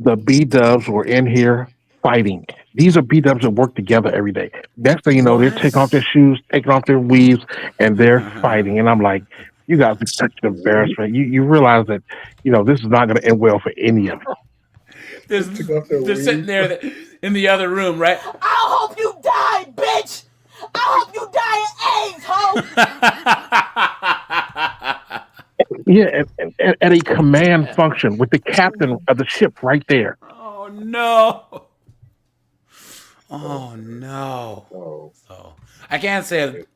T: The B-dubs were in here fighting. These are B-dubs that work together every day. Next thing you know, they're taking off their shoes, taking off their weaves, and they're fighting. And I'm like, you guys are such an embarrassment. You realize that, this is not going to end well for any of them.
A: They're sitting there in the other room, right?
F: I hope you die, bitch! I hope you die of AIDS, ho!
T: Yeah, at a command function with the captain of the ship right there.
A: Oh, no. Oh no!
M: So
A: I can't say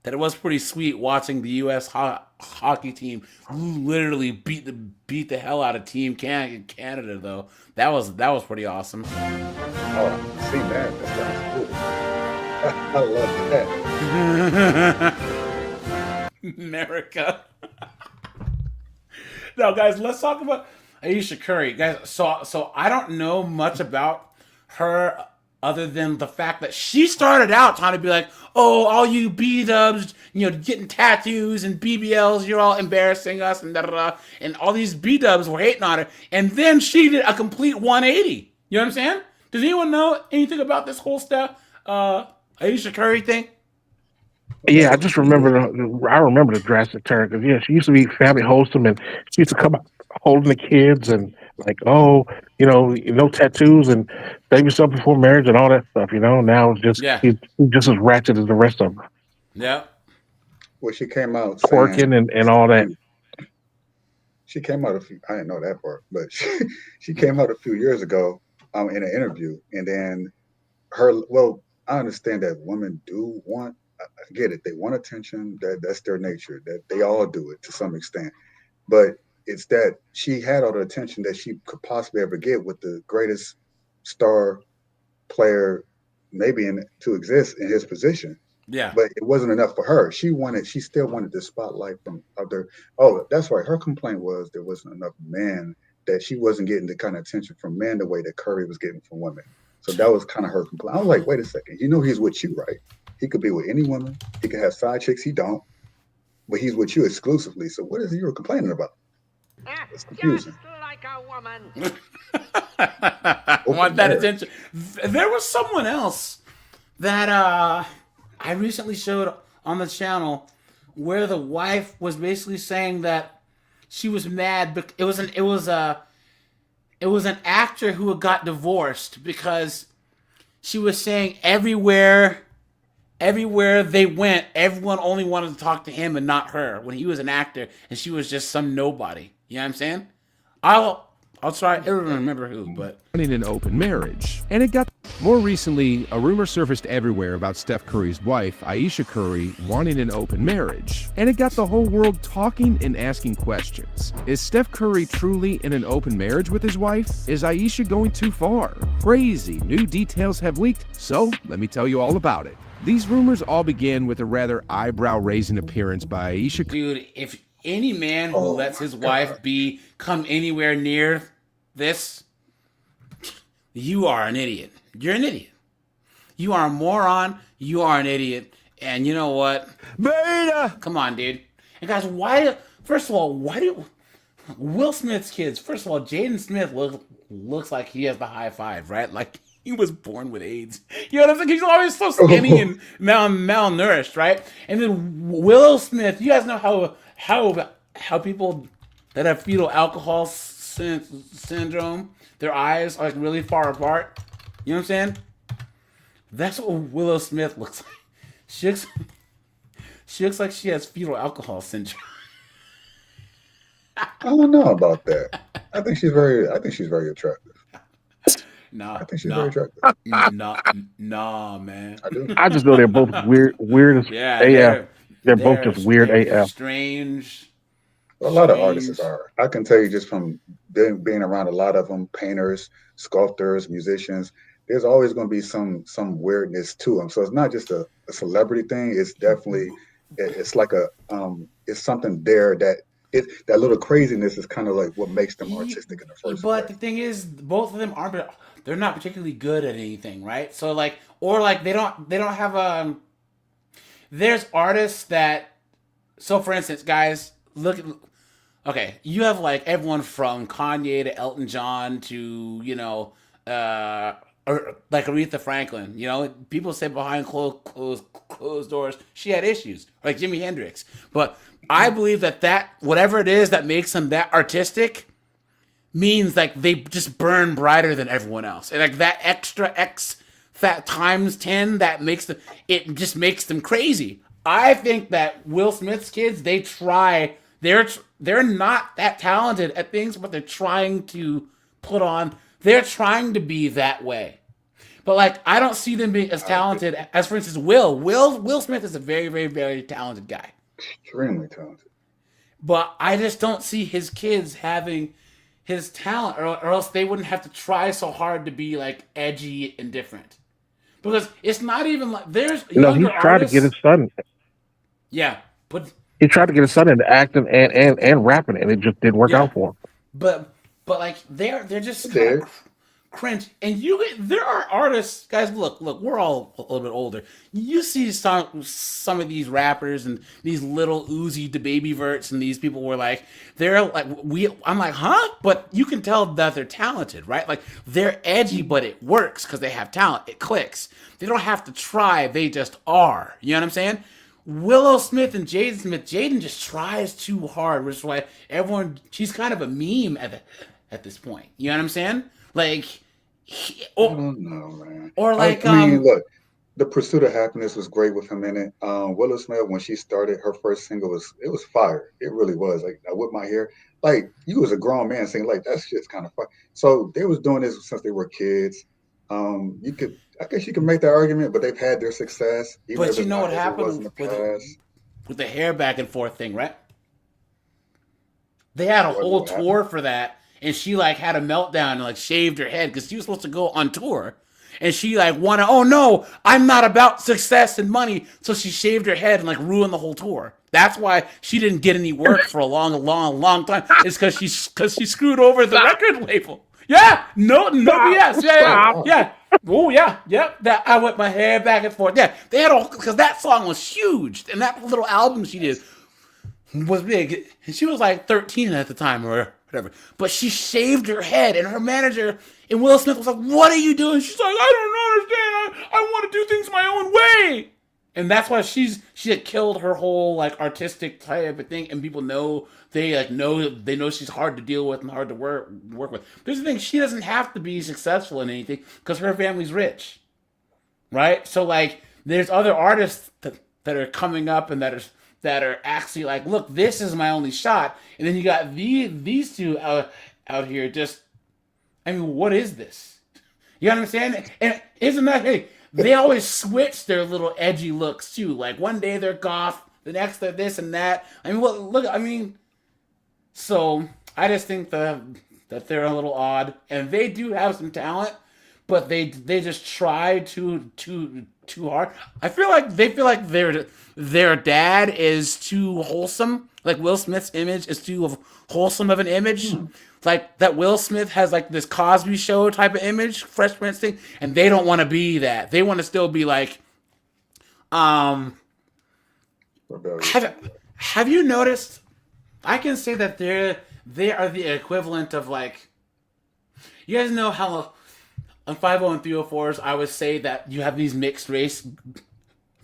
A: that it was pretty sweet watching the U.S. hockey team literally beat the hell out of Team Canada. Though that was pretty awesome.
M: Oh, see that? That sounds cool. I love
A: that. America. Now, guys, let's talk about Ayesha Curry, guys. So I don't know much about her other than the fact that she started out trying to be like, oh, all you B-dubs, getting tattoos and BBLs, you're all embarrassing us and da-da-da. And all these B-dubs were hating on her. And then she did a complete 180. You know what I'm saying? Does anyone know anything about this whole stuff, Ayesha Curry thing?
T: Yeah, I just remember the drastic turn because she used to be family wholesome and she used to come out holding the kids and like, oh, no tattoos and save yourself before marriage and all that stuff. Now it's just he's just as ratchet as the rest of them.
A: Yeah.
M: Well, she came out
T: twerking and all that.
M: She came out I didn't know that part, but she came out a few years ago in an interview, and then I understand that women do want. I get it. They want attention. That's their nature. That they all do it to some extent. But it's that she had all the attention that she could possibly ever get with the greatest star player maybe to exist in his position.
A: Yeah.
M: But it wasn't enough for her. She still wanted the spotlight from other. Oh, that's right. Her complaint was there wasn't enough men, that she wasn't getting the kind of attention from men the way that Curry was getting from women. So that was kind of her complaint. I was like, wait a second. He's with you, right? He could be with any woman. He could have side chicks. He don't. But he's with you exclusively. So what is it you were complaining about? It's confusing.
P: Like a woman.
A: I want that attention. There was someone else that I recently showed on the channel where the wife was basically saying that she was mad, but it was an actor who got divorced because she was saying everywhere they went, everyone only wanted to talk to him and not her when he was an actor and she was just some nobody. You know what I'm saying? I'll try. I don't remember who, but
D: wanting an open marriage, and it got more recently. A rumor surfaced everywhere about Steph Curry's wife, Ayesha Curry, wanting an open marriage, and it got the whole world talking and asking questions. Is Steph Curry truly in an open marriage with his wife? Is Ayesha going too far? Crazy new details have leaked, so let me tell you all about it. These rumors all began with a rather eyebrow-raising appearance by Ayesha.
A: Dude, if any man who lets his wife come anywhere near this, you are an idiot. You're an idiot. You are a moron. You are an idiot. And you know what? Beta! Come on, dude. And guys, why do Will Smith's kids, first of all, Jaden Smith looks like he has the high five, right? Like he was born with AIDS. You know what I'm saying? He's always so skinny and malnourished, right? And then Will Smith, you guys know how people that have fetal alcohol syndrome, their eyes are like really far apart. You know what I'm saying? That's what Willow Smith looks like. She looks like she has fetal alcohol syndrome.
M: I don't know about that. I think she's very attractive.
A: No,
M: I think she's very attractive.
A: No, man.
M: I do.
T: I just know they're both weird as AF. They're both just weird AF.
A: Strange.
M: A lot of artists are. I can tell you just from being around a lot of them, painters, sculptors, musicians, there's always going to be some weirdness to them. So it's not just a celebrity thing. It's definitely, it's like it's something there that that little craziness is kind of like what makes them artistic in the first place.
A: But the thing is, both of them they're not particularly good at anything, right? So they don't have there's artists that, so for instance, guys, okay, you have like everyone from Kanye to Elton John to, or like Aretha Franklin, people say behind closed doors, she had issues, like Jimi Hendrix. But I believe that whatever it is that makes them that artistic means like they just burn brighter than everyone else. And like that extra X that times 10 that it just makes them crazy. I think that Will Smith's kids, they're not that talented at things, but they're trying to be that way. But like, I don't see them being as talented as, for instance, Will Smith is a very, very, very talented guy.
M: Extremely talented.
A: But I just don't see his kids having his talent, or else they wouldn't have to try so hard to be like edgy and different. Because it's not even like there's
T: he's tried to get his son.
A: Yeah, but
T: he tried to get his son into acting and rapping, and it just didn't work out for him.
A: But like they're just kind of cringe. And there are artists, guys. Look, we're all a little bit older. You see some of these rappers and these little Uzi the Baby Verts and these people were like, they're like I'm like, huh? But you can tell that they're talented, right? Like they're edgy, but it works because they have talent. It clicks. They don't have to try. They just are. You know what I'm saying? Willow Smith and Jaden Smith. Jaden just tries too hard, which is why she's kind of a meme at this point. You know what I'm saying? Like,
M: I don't know, man.
A: Or like,
M: I mean, look, The Pursuit of Happiness was great with him in it. Willow Smith, when she started, her first single was fire. It really was. Like, I whip my hair. Like, you was a grown man saying like that shit's kind of fun. So they was doing this since they were kids. I guess you can make that argument, but they've had their success.
A: But you know what happened with the hair back and forth thing, right? They had a whole tour for that. And she like had a meltdown and like shaved her head because she was supposed to go on tour. And she like wanted, oh no, I'm not about success and money. So she shaved her head and like ruined the whole tour. That's why she didn't get any work for a long time. It's because she screwed over the record label. Yeah, no BS. Yeah. Oh yeah. That I whipped my hair back and forth. Yeah, they had because that song was huge, and that little album she did was big. And she was like 13 at the time or whatever. But she shaved her head, and her manager and Will Smith was like, "What are you doing?" She's like, "I don't understand. I want to do things my own way." And that's why she had killed her whole like artistic type of thing, and people know know she's hard to deal with and hard to work with. There's the thing, she doesn't have to be successful in anything because her family's rich, right? So like, there's other artists that are coming up and that are actually like, look, this is my only shot. And then you got these two out here just, I mean, what is this? You understand? And isn't that, hey, they always switch their little edgy looks too. Like one day they're goth, the next they're this and that. I mean, so I just think that they're a little odd, and they do have some talent, but they just try too hard. I feel like they feel like their dad is too wholesome. Like Will Smith's image is too wholesome of an image. Like that Will Smith has like this Cosby Show type of image, Fresh Prince thing, and they don't want to be that. They want to still be like, have you noticed? I can say that they are the equivalent of like, you guys know how on 50 and 304s I would say that you have these mixed race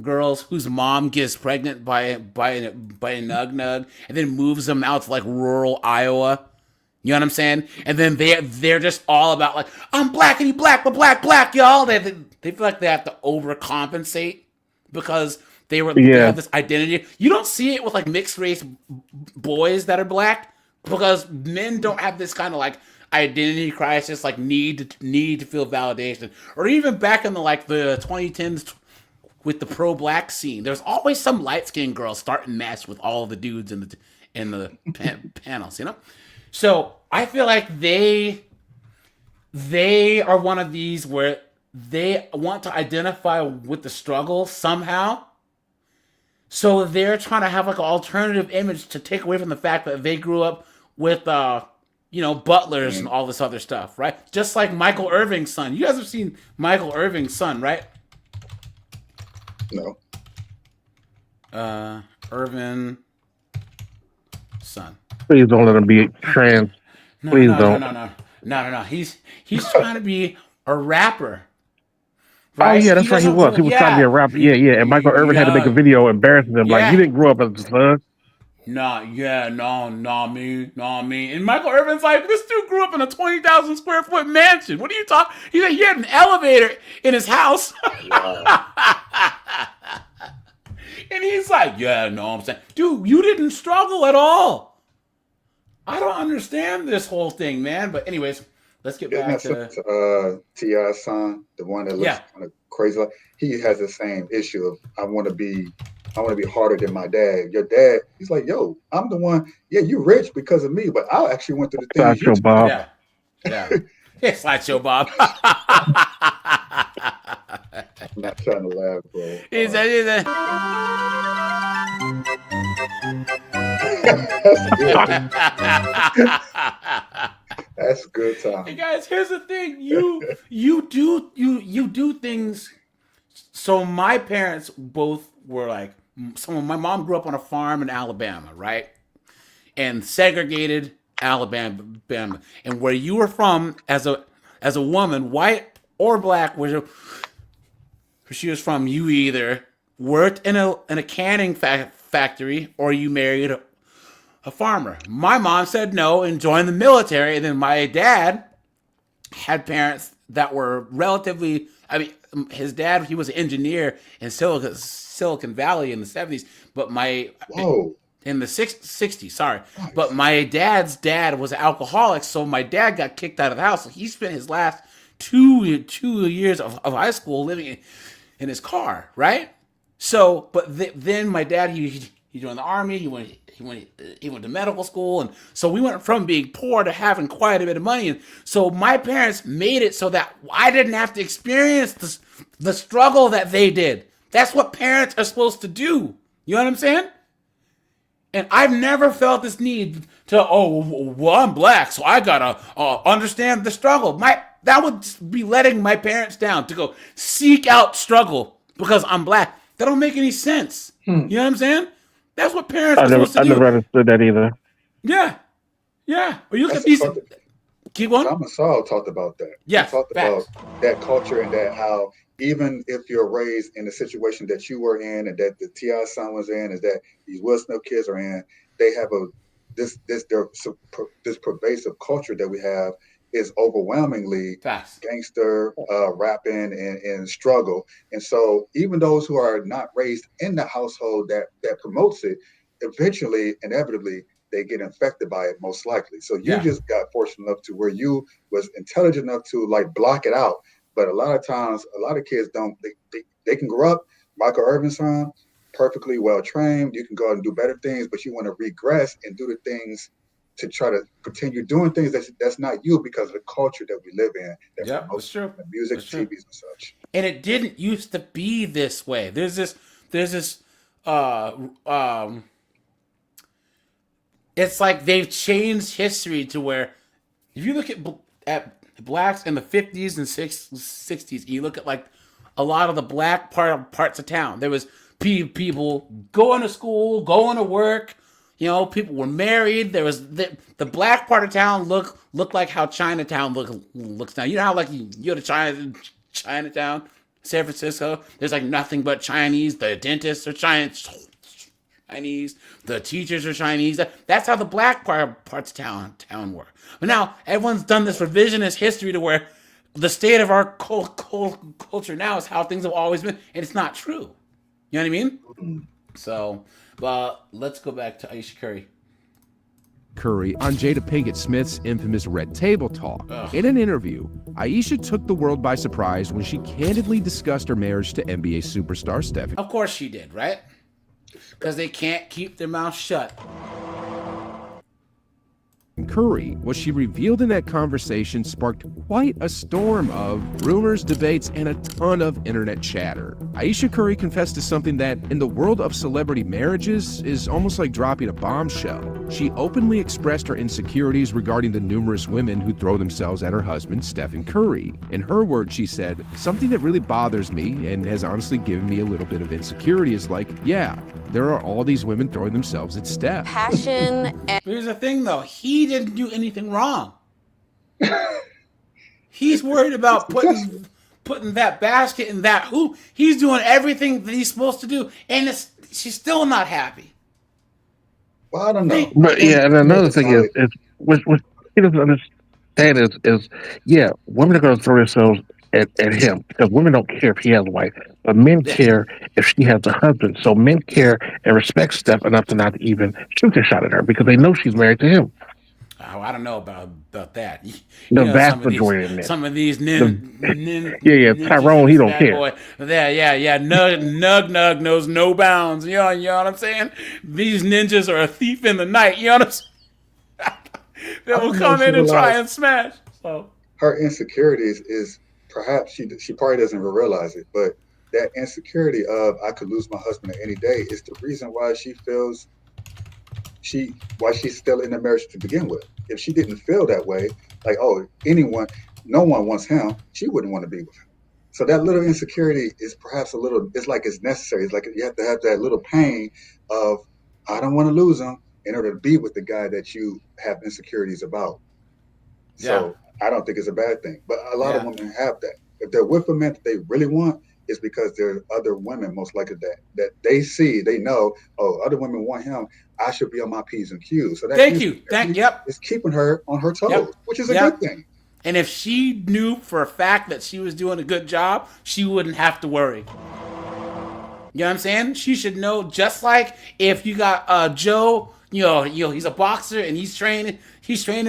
A: girls whose mom gets pregnant by a nug and then moves them out to like rural Iowa. You know what I'm saying? And then they're just all about like, I'm blackity black, but black, y'all. They feel like they have to overcompensate because they have this identity. You don't see it with like mixed race boys that are black because men don't have this kind of like identity crisis, like need to feel validation. Or even back in the 2010s with the pro black scene, there's always some light skinned girl starting mess with all the dudes in the panels, you know. So I feel like they are one of these where they want to identify with the struggle somehow. So they're trying to have like an alternative image to take away from the fact that they grew up with, butlers and all this other stuff, right? Just like Michael Irving's son. You guys have seen Michael Irving's son, right?
M: No.
A: Irving son.
T: Please don't let him be trans. Please don't.
A: No. He's trying to be a rapper. Right?
T: Oh yeah, that's right. He was trying to be a rapper. Yeah. And Michael Irvin had to make a video embarrassing him. Like, you didn't grow up as a son.
A: Not me. And Michael Irvin's like, this dude grew up in a 20,000 square foot mansion. What are you talking? He said he had an elevator in his house. And he's like, I'm saying, dude, you didn't struggle at all. I don't understand this whole thing, man. But anyways, let's get
M: Isn't
A: back
M: that
A: to
M: T.I.'s son, the one that looks kind of crazy? He has the same issue of I want to be harder than my dad. Your dad, he's like, yo, I'm the one. Yeah, you rich because of me, but I actually went through the things.
T: Sideshow Bob.
A: Yeah. Slideshow Bob.
M: I'm not trying to laugh, bro.
A: Is that?
M: That's good time.
A: Hey guys, here's the thing. You do things. So my parents both were like, my mom grew up on a farm in Alabama, right? And segregated Alabama, and where you were from as a woman, white or black, where she was from, you either worked in a canning factory or you married a farmer. My mom said no and joined the military, and then my dad had parents that were relatively. I mean, his dad, he was an engineer in Silicon Valley in the 70s, but in the 60s, sorry. Nice. But my dad's dad was an alcoholic, so my dad got kicked out of the house. So he spent his last two years of high school living in his car, right? So, but then my dad, he joined the army. He went to medical school, and so we went from being poor to having quite a bit of money. And so my parents made it so that I didn't have to experience the struggle that they did. That's what parents are supposed to do. You know what I'm saying? And I've never felt this need to, I'm black, so I gotta understand the struggle. That would be letting my parents down, to go seek out struggle because I'm black. That don't make any sense. You know what I'm saying? That's what parents are supposed to do.
T: I never understood that either.
A: Yeah. Or you could be. Keep on.
M: Thomas Sowell talked about that.
A: Yeah.
M: He talked about that culture and that how even if you're raised in the situation that you were in and that the T.I. son was in, is that these Will Smith kids are in, they have this pervasive culture that we have is overwhelmingly gangster, rapping and struggle. And so even those who are not raised in the household that promotes it, eventually, inevitably, they get infected by it most likely. So you just got fortunate enough to where you was intelligent enough to like block it out. But a lot of times, a lot of kids don't, they can grow up, Michael Irvin's son, perfectly well trained. You can go out and do better things, but you want to regress and do the things to try to continue doing things that's not you because of the culture that we live in.
A: That's true.
M: The music, TVs, and such.
A: And it didn't used to be this way. There's this. It's like they've changed history to where, if you look at blacks in the 50s and 60s, you look at like a lot of the black parts of town. There was people going to school, going to work. You know, people were married. There was the black part of town looked like how Chinatown looks now. You know how like you go to Chinatown, San Francisco. There's like nothing but Chinese. The dentists are Chinese. The teachers are Chinese. That's how the black parts of town were. But now everyone's done this revisionist history to where the state of our culture now is how things have always been, and it's not true. You know what I mean? So, let's go back to Ayesha Curry
D: on Jada Pinkett Smith's infamous Red Table Talk. In an interview, Ayesha took the world by surprise when she candidly discussed her marriage to NBA superstar Stephen.
A: Of course she did, right? Because they can't keep their mouth shut.
D: Curry, what she revealed in that conversation sparked quite a storm of rumors, debates, and a ton of internet chatter. Ayesha Curry confessed to something that, in the world of celebrity marriages, is almost like dropping a bombshell. She openly expressed her insecurities regarding the numerous women who throw themselves at her husband, Stephen Curry. In her words, she said, "Something that really bothers me and has honestly given me a little bit of insecurity is like, yeah, there are all these women throwing themselves at Steph."
F: Passion.
A: Here's the thing, though. He didn't do anything wrong. He's worried about putting that basket in that hoop. He's doing everything that he's supposed to do, and she's still not happy.
M: Well, I don't know.
T: But yeah, and another thing is what he doesn't understand is women are going to throw themselves at him because women don't care if he has a wife, but men care if she has a husband. So men care and respect Steph enough to not even shoot a shot at her because they know she's married to him.
A: I don't know about that.
T: The vast majority of men.
A: Some of these
T: Tyrone, he don't care.
A: Boy. Yeah. Nug knows no bounds. You know what I'm saying? These ninjas are a thief in the night. You know what I'm saying? They will come in and try and smash. So
M: her insecurities is perhaps she probably doesn't even realize it, but that insecurity of I could lose my husband any day is the reason why she feels why she's still in the marriage to begin with. If she didn't feel that way, like, oh, no one wants him, she wouldn't want to be with him. So that little insecurity is perhaps it's like it's necessary. It's like you have to have that little pain of, I don't want to lose him in order to be with the guy that you have insecurities about. So I don't think it's a bad thing. But a lot of women have that. If they're with a man that they really want, it's because there are other women most likely that they see, they know, oh, other women want him, I should be on my P's and Q's. So that it's keeping her on her toes, which is a good thing.
A: And if she knew for a fact that she was doing a good job, she wouldn't have to worry. You know what I'm saying? She should know, just like if you got Joe, you know, he's a boxer and he's training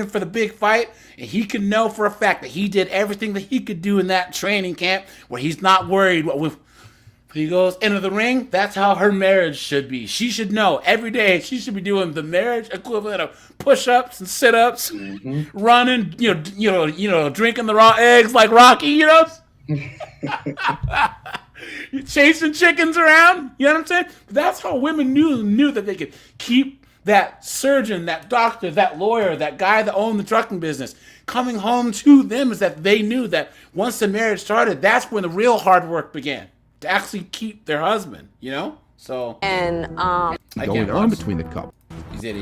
A: for the big fight, and he can know for a fact that he did everything that he could do in that training camp where he's not worried when he goes into the ring. That's how her marriage should be. She should know every day she should be doing the marriage equivalent of push-ups and sit-ups, running, you know, drinking the raw eggs like Rocky, you know, chasing chickens around. You know what I'm saying? That's how women knew that they could keep that surgeon, that doctor, that lawyer, that guy that owned the trucking business coming home to them, is that they knew that once the marriage started, that's when the real hard work began to actually keep their husband, you know? So
D: going on between the couple.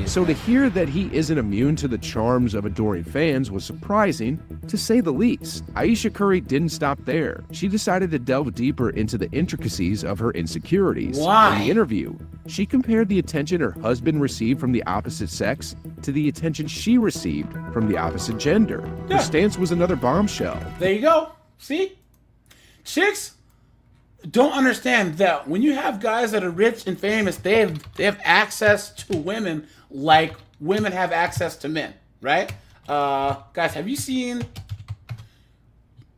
D: So to hear that he isn't immune to the charms of adoring fans was surprising, to say the least. Ayesha Curry didn't stop there. She decided to delve deeper into the intricacies of her insecurities.
A: Why?
D: In the interview, she compared the attention her husband received from the opposite sex to the attention she received from the opposite gender. Her stance was another bombshell.
A: There you go. See? Chicks don't understand that when you have guys that are rich and famous, they have access to women like women have access to men, right? Guys, have you seen,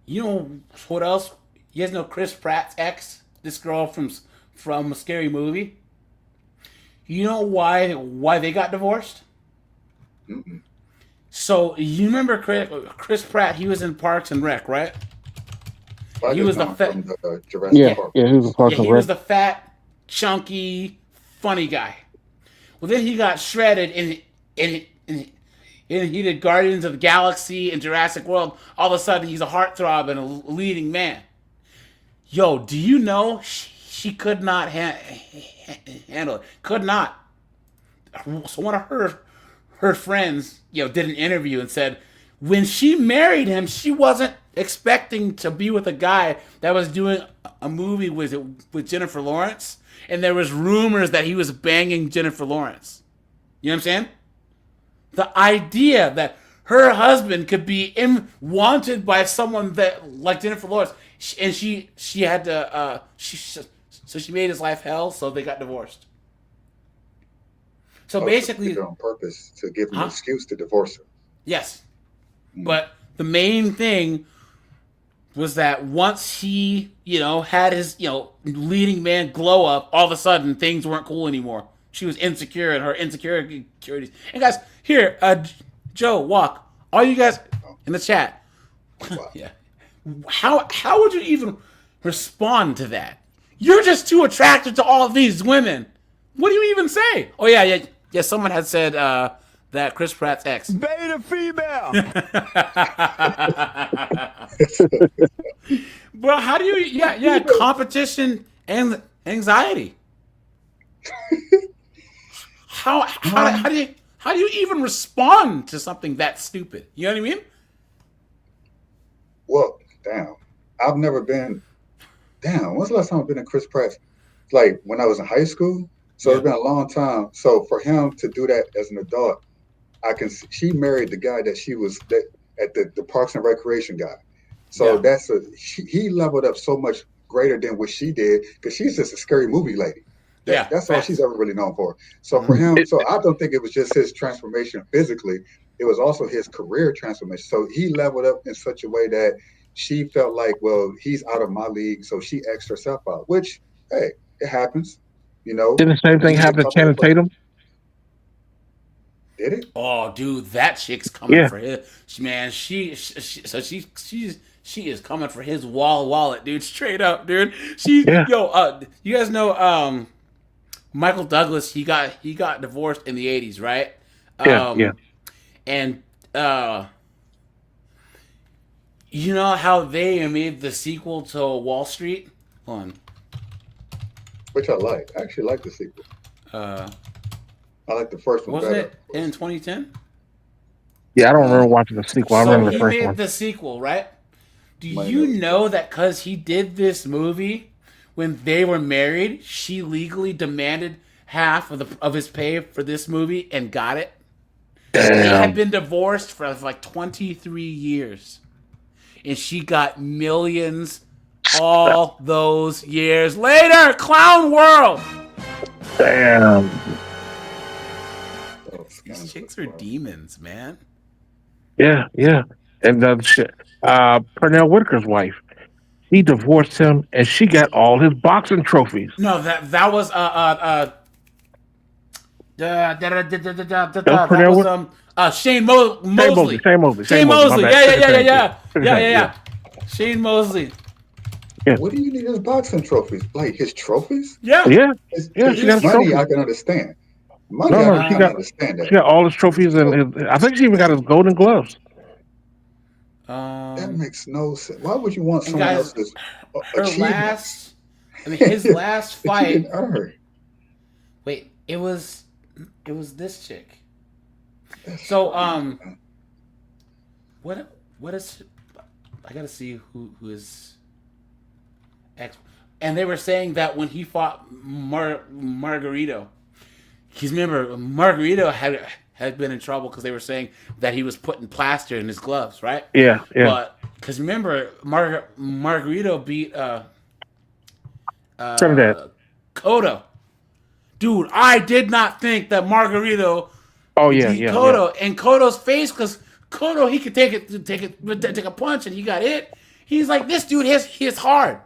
A: you know what else? You guys know Chris Pratt's ex, this girl from a Scary Movie? You know why they got divorced?
M: Mm-mm.
A: So you remember Chris Pratt? He was in Parks and Rec, right? He was the fat.
T: He was a Parks and Rec.
A: He was the fat, chunky, funny guy. Well, then he got shredded, and he did Guardians of the Galaxy and Jurassic World. All of a sudden, he's a heartthrob and a leading man. Yo, do you know she could not handle it? Could not. So one of her friends, did an interview and said when she married him, she wasn't expecting to be with a guy that was doing a movie with Jennifer Lawrence, and there was rumors that he was banging Jennifer Lawrence. You know what I'm saying? The idea that her husband could be wanted by someone that like Jennifer Lawrence, and she had to so she made his life hell, so they got divorced. So basically,
M: on purpose to give him an excuse to divorce her.
A: Yes, but the main thing was that once he, had his, leading man glow up, all of a sudden things weren't cool anymore. She was insecure and her insecurities. And guys, here, Joe, Walk, all you guys in the chat, yeah, how would you even respond to that? You're just too attracted to all of these women. What do you even say? Oh yeah. Someone had said that Chris Pratt's ex.
P: Beta female.
A: Bro, how do you? Competition and anxiety. How do you even respond to something that stupid? You know what I mean?
M: Well, I've never been. When's the last time I've been in Chris Pratt's? Like when I was in high school. So it's been a long time. So for him to do that as an adult, I can see she married the guy that she was at the Parks and Recreation guy. So he leveled up so much greater than what she did, because she's just a Scary Movie lady. That's all she's ever really known for. So for him, so I don't think it was just his transformation physically. it was also his career transformation. So he leveled up in such a way that she felt like, well, he's out of my league, so she X'd herself out. Which, hey, it happens. You know.
T: Did the same thing happen to Channing Tatum?
M: Did it?
A: Oh, dude, that chick's coming for his man. She is coming for his wallet, dude. Straight up, dude. You guys know Michael Douglas? He got divorced in the 80s, right? And you know how they made the sequel to Wall Street? Hold on.
M: Which I like. I actually like the sequel. I like the first one
A: Wasn't
M: better.
A: it in 2010?
T: Yeah, I don't remember watching the sequel. I remember the first one.
A: He made the sequel, right? Do you know that because he did this movie when they were married, she legally demanded half of his pay for this movie and got it?
T: Damn.
A: They had been divorced for like 23 years. And she got millions all those years later. Clown World!
T: Damn.
A: These chicks are demons, man.
T: Yeah. And Pernell Whitaker's wife, he divorced him, and she got all his boxing trophies.
A: No, that was Shane Mosley.
T: Shane Mosley.
A: Yeah. Shane Mosley.
T: Yeah.
M: What do you need his boxing trophies? Like his trophies?
A: Yeah.
M: His
T: She got
M: money. I can understand. Money, I can understand that.
T: She got all his trophies, and I think she even got his golden gloves.
M: That makes no sense. Why would you want someone else's achievements?
A: His last fight.
M: He didn't earn.
A: Wait, it was this chick. So what is? I gotta see who is ex. And they were saying that when he fought Margarito. Because remember, Margarito had been in trouble because they were saying that he was putting plaster in his gloves, right?
T: Yeah.
A: But because remember, Margarito beat Cotto. Dude, I did not think that Margarito beat Cotto. And Cotto's face, because Cotto, he could take a punch and he got hit. He's like, this dude hits hard.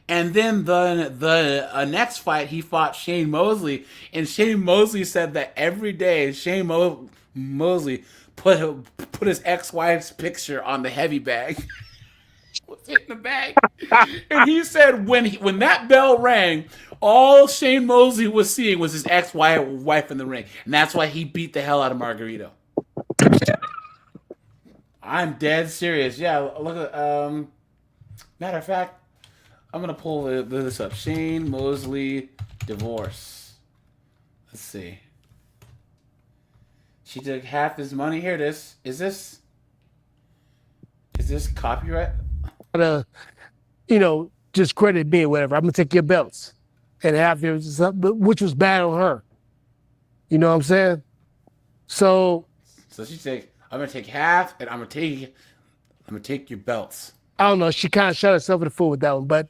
A: And then the next fight, he fought Shane Mosley, and Shane Mosley said that every day Shane Mosley put his ex-wife's picture on the heavy bag. Was it in the bag? And he said when that bell rang, all Shane Mosley was seeing was his ex-wife in the ring, and that's why he beat the hell out of Margarito. I'm dead serious. Yeah, look at matter of fact. I'm going to pull this up. Shane Mosley divorce. Let's see. She took half his money. Here it is. Is this copyright?
B: Just credit me or whatever. I'm going to take your belts. And half yours, which was bad on her. You know what I'm saying? So
A: she said, I'm going to take half and I'm going to take your belts.
B: I don't know. She kind of shot herself in the foot with that one, but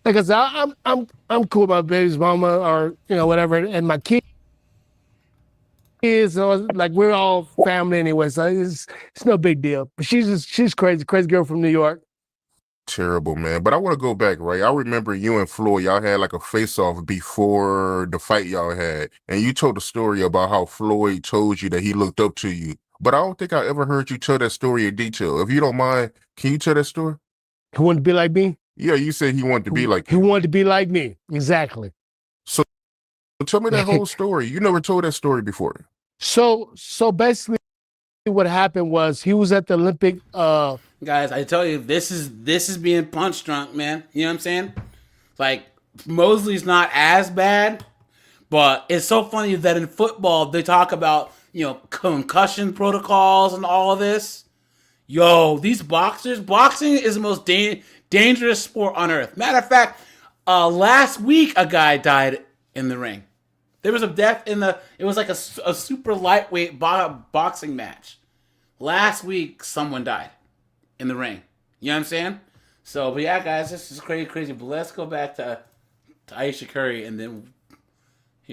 B: like I said, I'm cool with my baby's mama or whatever, and my kids. Like we're all family anyway, so it's no big deal. But she's crazy girl from New York.
K: Terrible, man. But I want to go back, right? I remember you and Floyd, y'all had like a face-off before the fight y'all had, and you told a story about how Floyd told you that he looked up to you. But I don't think I ever heard you tell that story in detail. If you don't mind, can you tell that story?
B: He wanted to be like me?
K: Yeah, you said he wanted to be like you.
B: He wanted to be like me. Exactly.
K: So tell me that whole story. You never told that story before.
B: So basically what happened was he was at the Olympic
A: guys, I tell you, this is being punch drunk, man. You know what I'm saying? Like Mosley's not as bad, but it's so funny that in football they talk about concussion protocols and all of this. Yo, these boxing is the most dangerous sport on earth. Matter of fact, last week a guy died in the ring. There was a death it was like a super lightweight boxing match. Last week, someone died in the ring. You know what I'm saying? So, but yeah, guys, this is crazy. But let's go back to Ayesha Curry and then,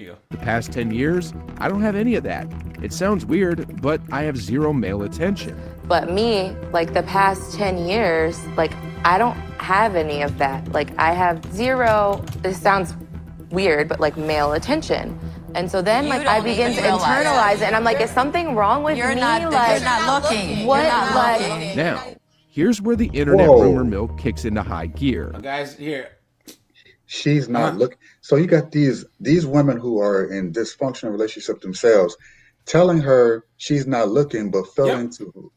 A: Here you go.
D: The past 10 years, I don't have any of that. It sounds weird, but I have zero male attention.
E: But me, like the past 10 years, like I don't have any of that. Like I have zero, this sounds weird, but like male attention. And so then like I begin to internalize it and I'm like, is something wrong with me?
H: You're not looking.
E: What?
H: You're not
E: Like,
H: looking.
D: Now, here's where the internet rumor mill kicks into high gear.
A: Guys, here.
M: She's not looking. So you got these women who are in dysfunctional relationships themselves telling her she's not looking, but failing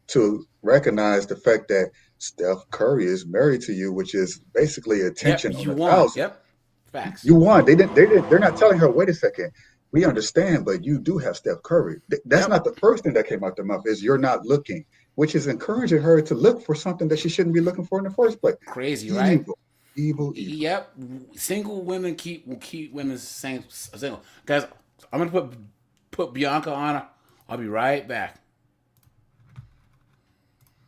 M: to recognize the fact that Steph Curry is married to you, which is basically attention on a thousand.
A: Yep. Facts.
M: You won. They're not telling her, wait a second, we understand, but you do have Steph Curry. That's not the first thing that came out their mouth is you're not looking, which is encouraging her to look for something that she shouldn't be looking for in the first place.
A: Crazy, right?
M: Evil.
A: Yep. Single women will keep women single. Guys, I'm gonna put Bianca on. I'll be right back.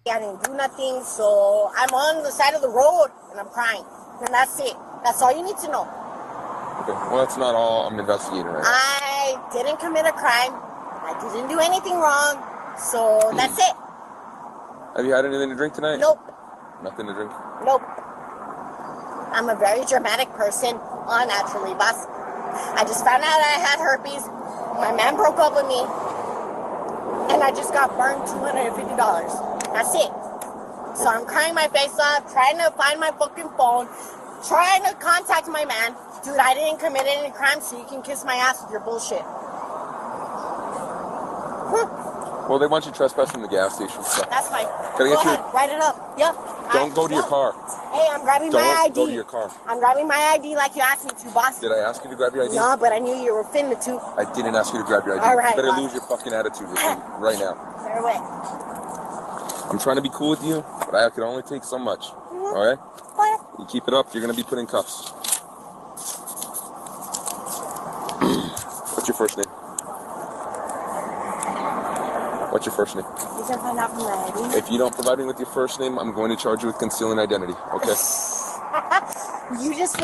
F: I didn't do nothing, so I'm on the side of the road and I'm crying. And that's it. That's all you need to know.
U: Okay. Well, that's not all I'm investigating right now.
F: I didn't commit a crime. I didn't do anything wrong. So that's it.
U: Have you had anything to drink tonight?
F: Nope.
U: Nothing to drink?
F: Nope. I'm a very dramatic person, naturally, boss. I just found out I had herpes. My man broke up with me. And I just got burned $250. That's it. So I'm crying my face off, trying to find my fucking phone, trying to contact my man. Dude, I didn't commit any crime, so you can kiss my ass with your bullshit.
U: Well, they want you trespassing the gas station. So.
F: That's fine.
U: Can I get
F: Go
U: you?
F: ahead, write it up. Yep.
U: Don't go to your car.
F: Hey, I'm grabbing my ID.
U: Don't go to your car.
F: I'm grabbing my ID like you asked me to, boss.
U: Did I ask you to grab your ID?
F: No, but I knew you were finna to.
U: I didn't ask you to grab your ID.
F: All right,
U: You better
F: boss.
U: lose your fucking attitude with me right now.
F: Bear away.
U: I'm trying to be cool with you, but I can only take so much. All right? You keep it up, you're going to be put in cuffs. What's your first name? What's your first name?
F: You can find out from my ID.
U: If you don't provide me with your first name, I'm going to charge you with concealing identity, okay?
F: You just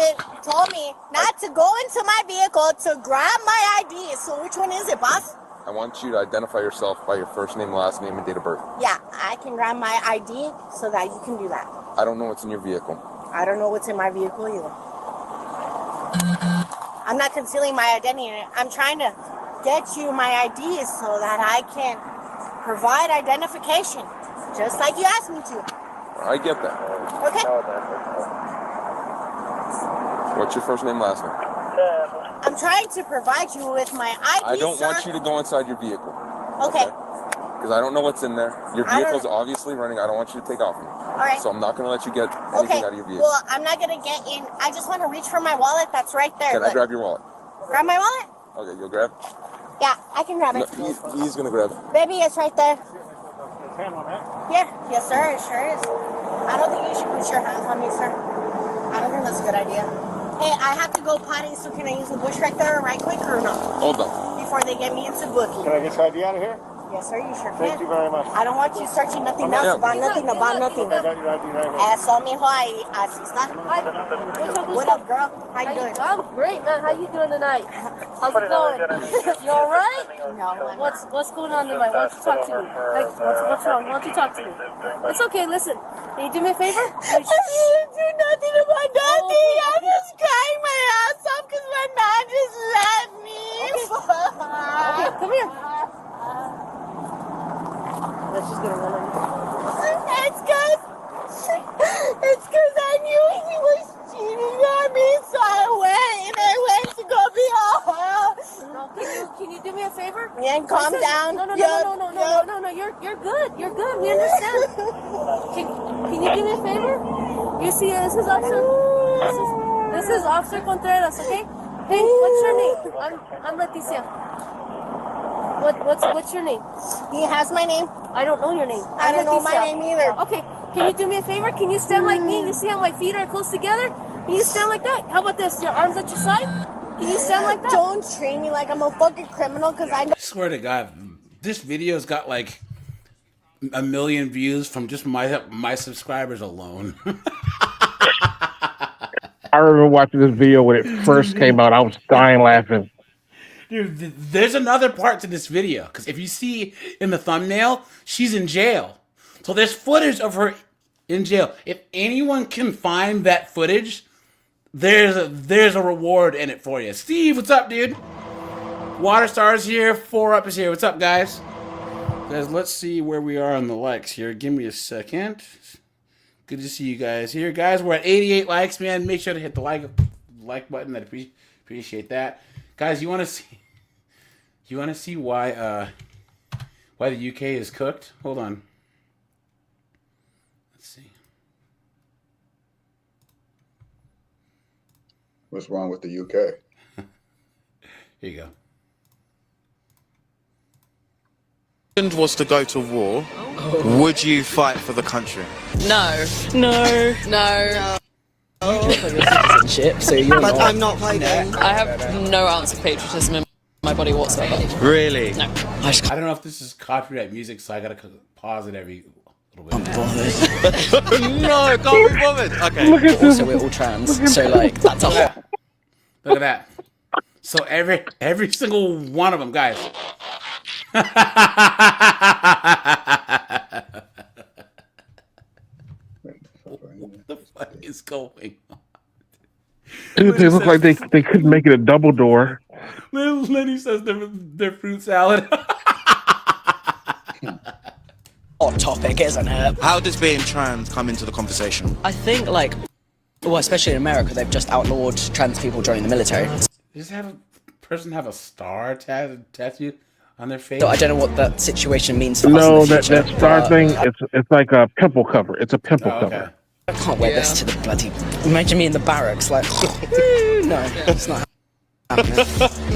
F: told me not to go into my vehicle to grab my ID. So which one is it, boss?
U: I want you to identify yourself by your first name, last name, and date of birth.
F: Yeah, I can grab my ID so that you can do that.
U: I don't know what's in your vehicle.
F: I don't know what's in my vehicle either. I'm not concealing my identity. I'm trying to get you my ID so that I can provide identification, just like you asked me to.
U: I get that.
F: Okay.
U: What's your first name, last name?
F: I'm trying to provide you with my ID,
U: I don't
F: sir.
U: want you to go inside your vehicle.
F: Okay.
U: Because I don't know what's in there. Your vehicle's obviously running. I don't want you to take off me.
F: All right.
U: So I'm not going to let you get anything out of your vehicle.
F: Well, I'm not going to get in. I just want to reach for my wallet that's right there.
U: Can I grab your wallet?
F: Grab my wallet?
U: Okay, you'll grab?
F: Yeah, I can grab it.
U: No, he's going to grab it.
F: Baby, it's right there. Yeah, yes, sir. It sure is. I don't think you should put your hands on me, sir. I don't think that's a good idea. Hey, I have to go potty, so can I use the bush right there right quick or no?
U: Hold on.
F: Before they get me into bookie.
X: Can I get your ID out of here?
F: Yes, sir, you sure can.
X: Thank you very much.
F: I don't want you searching nothing else about nothing.
X: I got your ID right here.
F: Eso, mijo, ahí, así está. What up, girl? How you doing?
Y: I'm great, man. How you doing tonight? How's it going? You all right?
F: No.
Y: What's going on tonight? Why don't you talk to me? Like, what's wrong? Why don't you talk to me? It's okay. Listen, can you do me a favor?
F: I didn't do nothing about nothing. I'm just crying my ass off because my man just left me.
Y: Okay, come here. Let's just get a run on you.
F: It's because I knew he was cheating on me, so I went to go be all.
Y: No, can you do me a favor?
F: Yeah, and calm down.
Y: No, you're good. You're good. We understand. Can you do me a favor? You see, this is Officer Contreras, okay? Hey, what's your name? I'm Leticia. What's your name?
F: He has my name.
Y: I don't know your name.
F: I don't know my name either.
Y: Okay, can you do me a favor? Can you stand like me? You see how my feet are close together? Can you stand like that? How about this? Your arms at your side? Can you stand like that?
F: Don't treat me like I'm a fucking criminal because I know.
A: I swear to God, this video's got like 1 million views from just my subscribers alone.
T: I remember watching this video when it first came out. I was dying laughing.
A: Dude, there's another part to this video because if you see in the thumbnail, she's in jail. So there's footage of her in jail. If anyone can find that footage, there's a reward in it for you. Steve, what's up, dude? Water Stars here. 4Up is here. What's up, guys? Guys, let's see where we are on the likes here. Give me a second. Good to see you guys here. Guys, we're at 88 likes, man. Make sure to hit the like button. I'd appreciate that. Guys, you want to see why the UK is cooked? Hold on. Let's see.
M: What's wrong with the UK?
A: Here you go.
G: Was to go to war, would you fight for the country?
R: No.
S: Citizenship, so you're
R: But
S: not.
R: I'm not fighting. I have no ounce of patriotism in my body whatsoever.
G: Really?
R: No.
A: I don't know if this is copyright music, so I gotta pause it every little bit.
G: No, can't be bothered. Okay.
S: Also, we're all trans, so like that's a lot.
A: Look at that. So every single one of them, guys. What the fuck is going on?
T: They look like they couldn't make it a double door.
A: Lenny says they're fruit salad.
S: Hot topic, isn't it?
G: How does being trans come into the conversation?
S: I think like, well, especially in America, they've just outlawed trans people joining the military.
A: Just have a person have a star tattoo on their face.
S: So I don't know what that situation means for us
T: No,
S: in the future,
T: that star
S: but
T: thing, it's like a pimple cover. It's a pimple cover.
S: I can't wear this to the bloody. Imagine me in the barracks, like, no, it's not happening.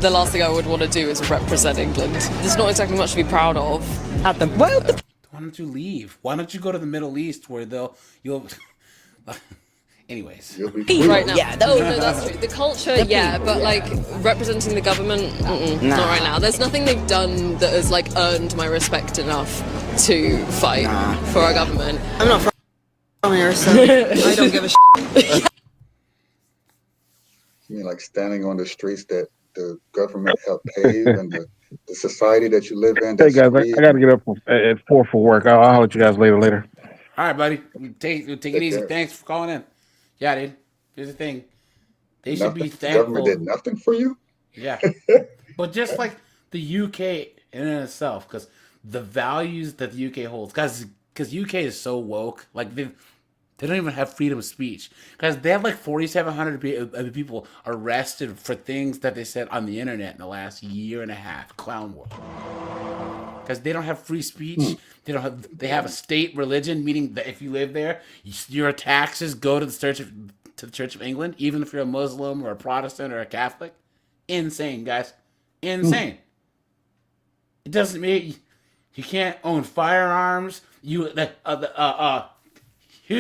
R: The last thing I would want to do is represent England. There's not exactly much to be proud of.
S: At the
A: Why don't you leave? Why don't you go to the Middle East where you'll anyways.
R: Right now.
S: Yeah,
R: no, that's true. The culture, yeah, but like representing the government,
S: Nah.
R: not right now. There's nothing they've done that has like earned my respect enough to fight for our government. I'm not from here, so I don't give a shit.
M: You mean like standing on the streets that the government helped pave and the society that you live in?
T: Hey guys, I got to get up at 4 for work. I'll holler at you guys later.
A: All right, buddy. Take it easy. Thanks for calling in. Yeah, dude. Here's the thing. They should be thankful.
M: The government did nothing for you?
A: Yeah. But just like the UK in and of itself, because the values that the UK holds, because UK is so woke, like they don't even have freedom of speech. Because they have like 4,700 people arrested for things that they said on the internet in the last year and a half. Clown world. Because they don't have free speech. They have a state religion, meaning that if you live there, your taxes go to the Church of England, even if you're a Muslim or a Protestant or a Catholic. Insane, guys. Insane. It doesn't mean you can't own firearms. Here's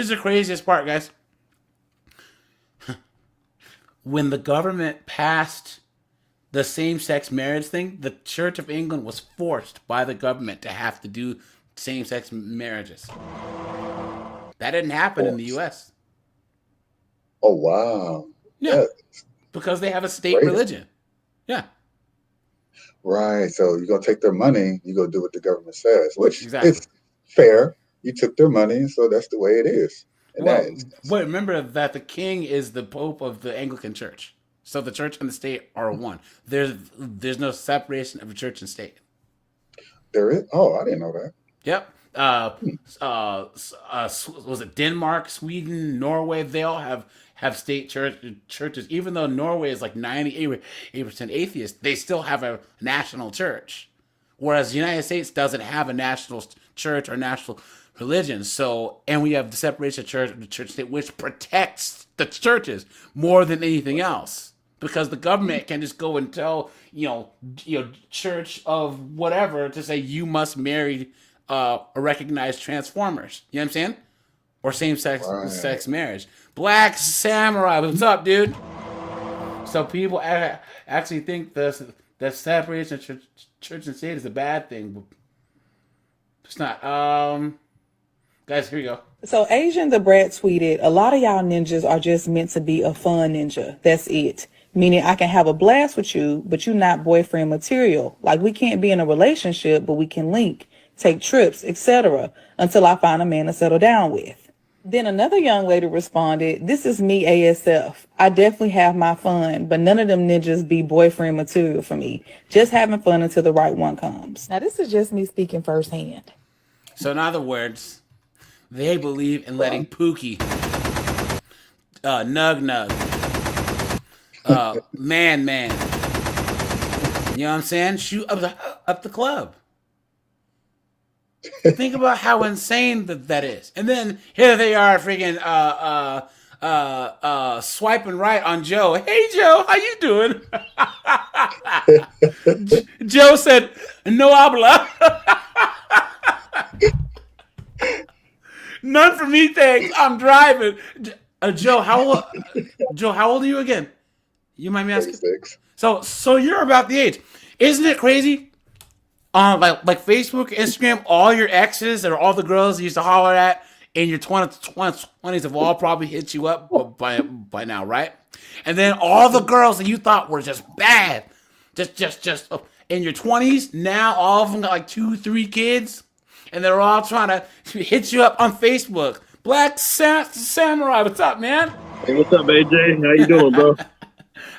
A: the craziest part, guys. When the government passed the same-sex marriage thing, the Church of England was forced by the government to have to do same-sex marriages. That didn't happen in the U.S.
M: Oh, wow.
A: Yeah. Because they have a state religion. Yeah.
M: Right. So you're going to take their money, you're going to do what the government says, which is fair. You took their money, so that's the way it is.
A: Well, remember that the king is the pope of the Anglican Church. So the church and the state are one. There's no separation of the church and state.
M: There is? Oh, I didn't know that.
A: Yep. Was it Denmark, Sweden, Norway? They all have state churches. Even though Norway is like 98% atheist, they still have a national church. Whereas the United States doesn't have a national church or national religion. So, and we have the separation of church and church state, which protects the churches more than anything else. Because the government can just go and tell, church of whatever to say you must marry a recognized transformers. You know what I'm saying? Or same-sex marriage. Black Samurai, what's up, dude? So people actually think the separation of church and state is a bad thing. But it's not. Guys, here you go.
V: So Asian the Brad tweeted, a lot of y'all ninjas are just meant to be a fun ninja. That's it.
H: meaning I can have a blast with you, but you're not boyfriend material. Like, we can't be in a relationship, but we can link, take trips, etc. until I find a man to settle down with. Then another young lady responded, this is me ASF. I definitely have my fun, but none of them ninjas be boyfriend material for me. Just having fun until the right one comes. Now, this is just me speaking firsthand.
A: So in other words, they believe in letting Pookie nug, man. You know what I'm saying? Shoot up the club. Think about how insane that is. And then here they are freaking swiping right on Joe. Hey Joe, how you doing? Joe said, no habla. None for me, thanks. I'm driving. Joe, how old are you again? You might be asking.
M: 36.
A: So you're about the age. Isn't it crazy? Like Facebook, Instagram, all your exes or all the girls you used to holler at in your 20s have all probably hit you up by now, right? And then all the girls that you thought were just bad, just in your 20s, now all of them got like 2-3 kids, and they're all trying to hit you up on Facebook. Black Samurai, what's up, man?
I: Hey, what's up, AJ? How you doing, bro?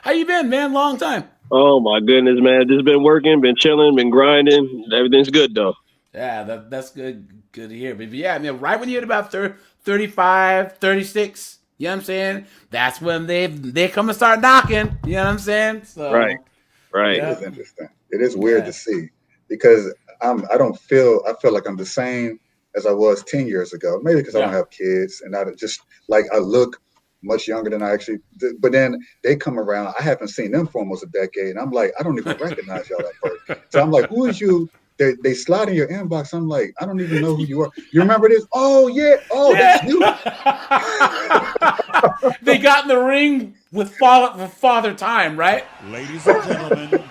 A: How you been, man? Long time.
I: Oh my goodness, man! Just been working, been chilling, been grinding. Everything's good though.
A: Yeah, that's good to hear. But yeah, I mean, right when you hit about 35, 36, you know what I'm saying? That's when they come and start knocking. You know what I'm saying? So,
I: right.
M: Yeah. It is interesting. It is weird to see because I feel like I'm the same as I was 10 years ago. Maybe because I don't have kids and I just like I look much younger than I actually did. But then they come around. I haven't seen them for almost a decade. And I'm like, I don't even recognize y'all at first. So I'm like, who is you? They slide in your inbox. I'm like, I don't even know who you are. You remember this? Oh, yeah. Oh, that's you.
A: They got in the ring with Father Time, right?
P: Ladies and gentlemen,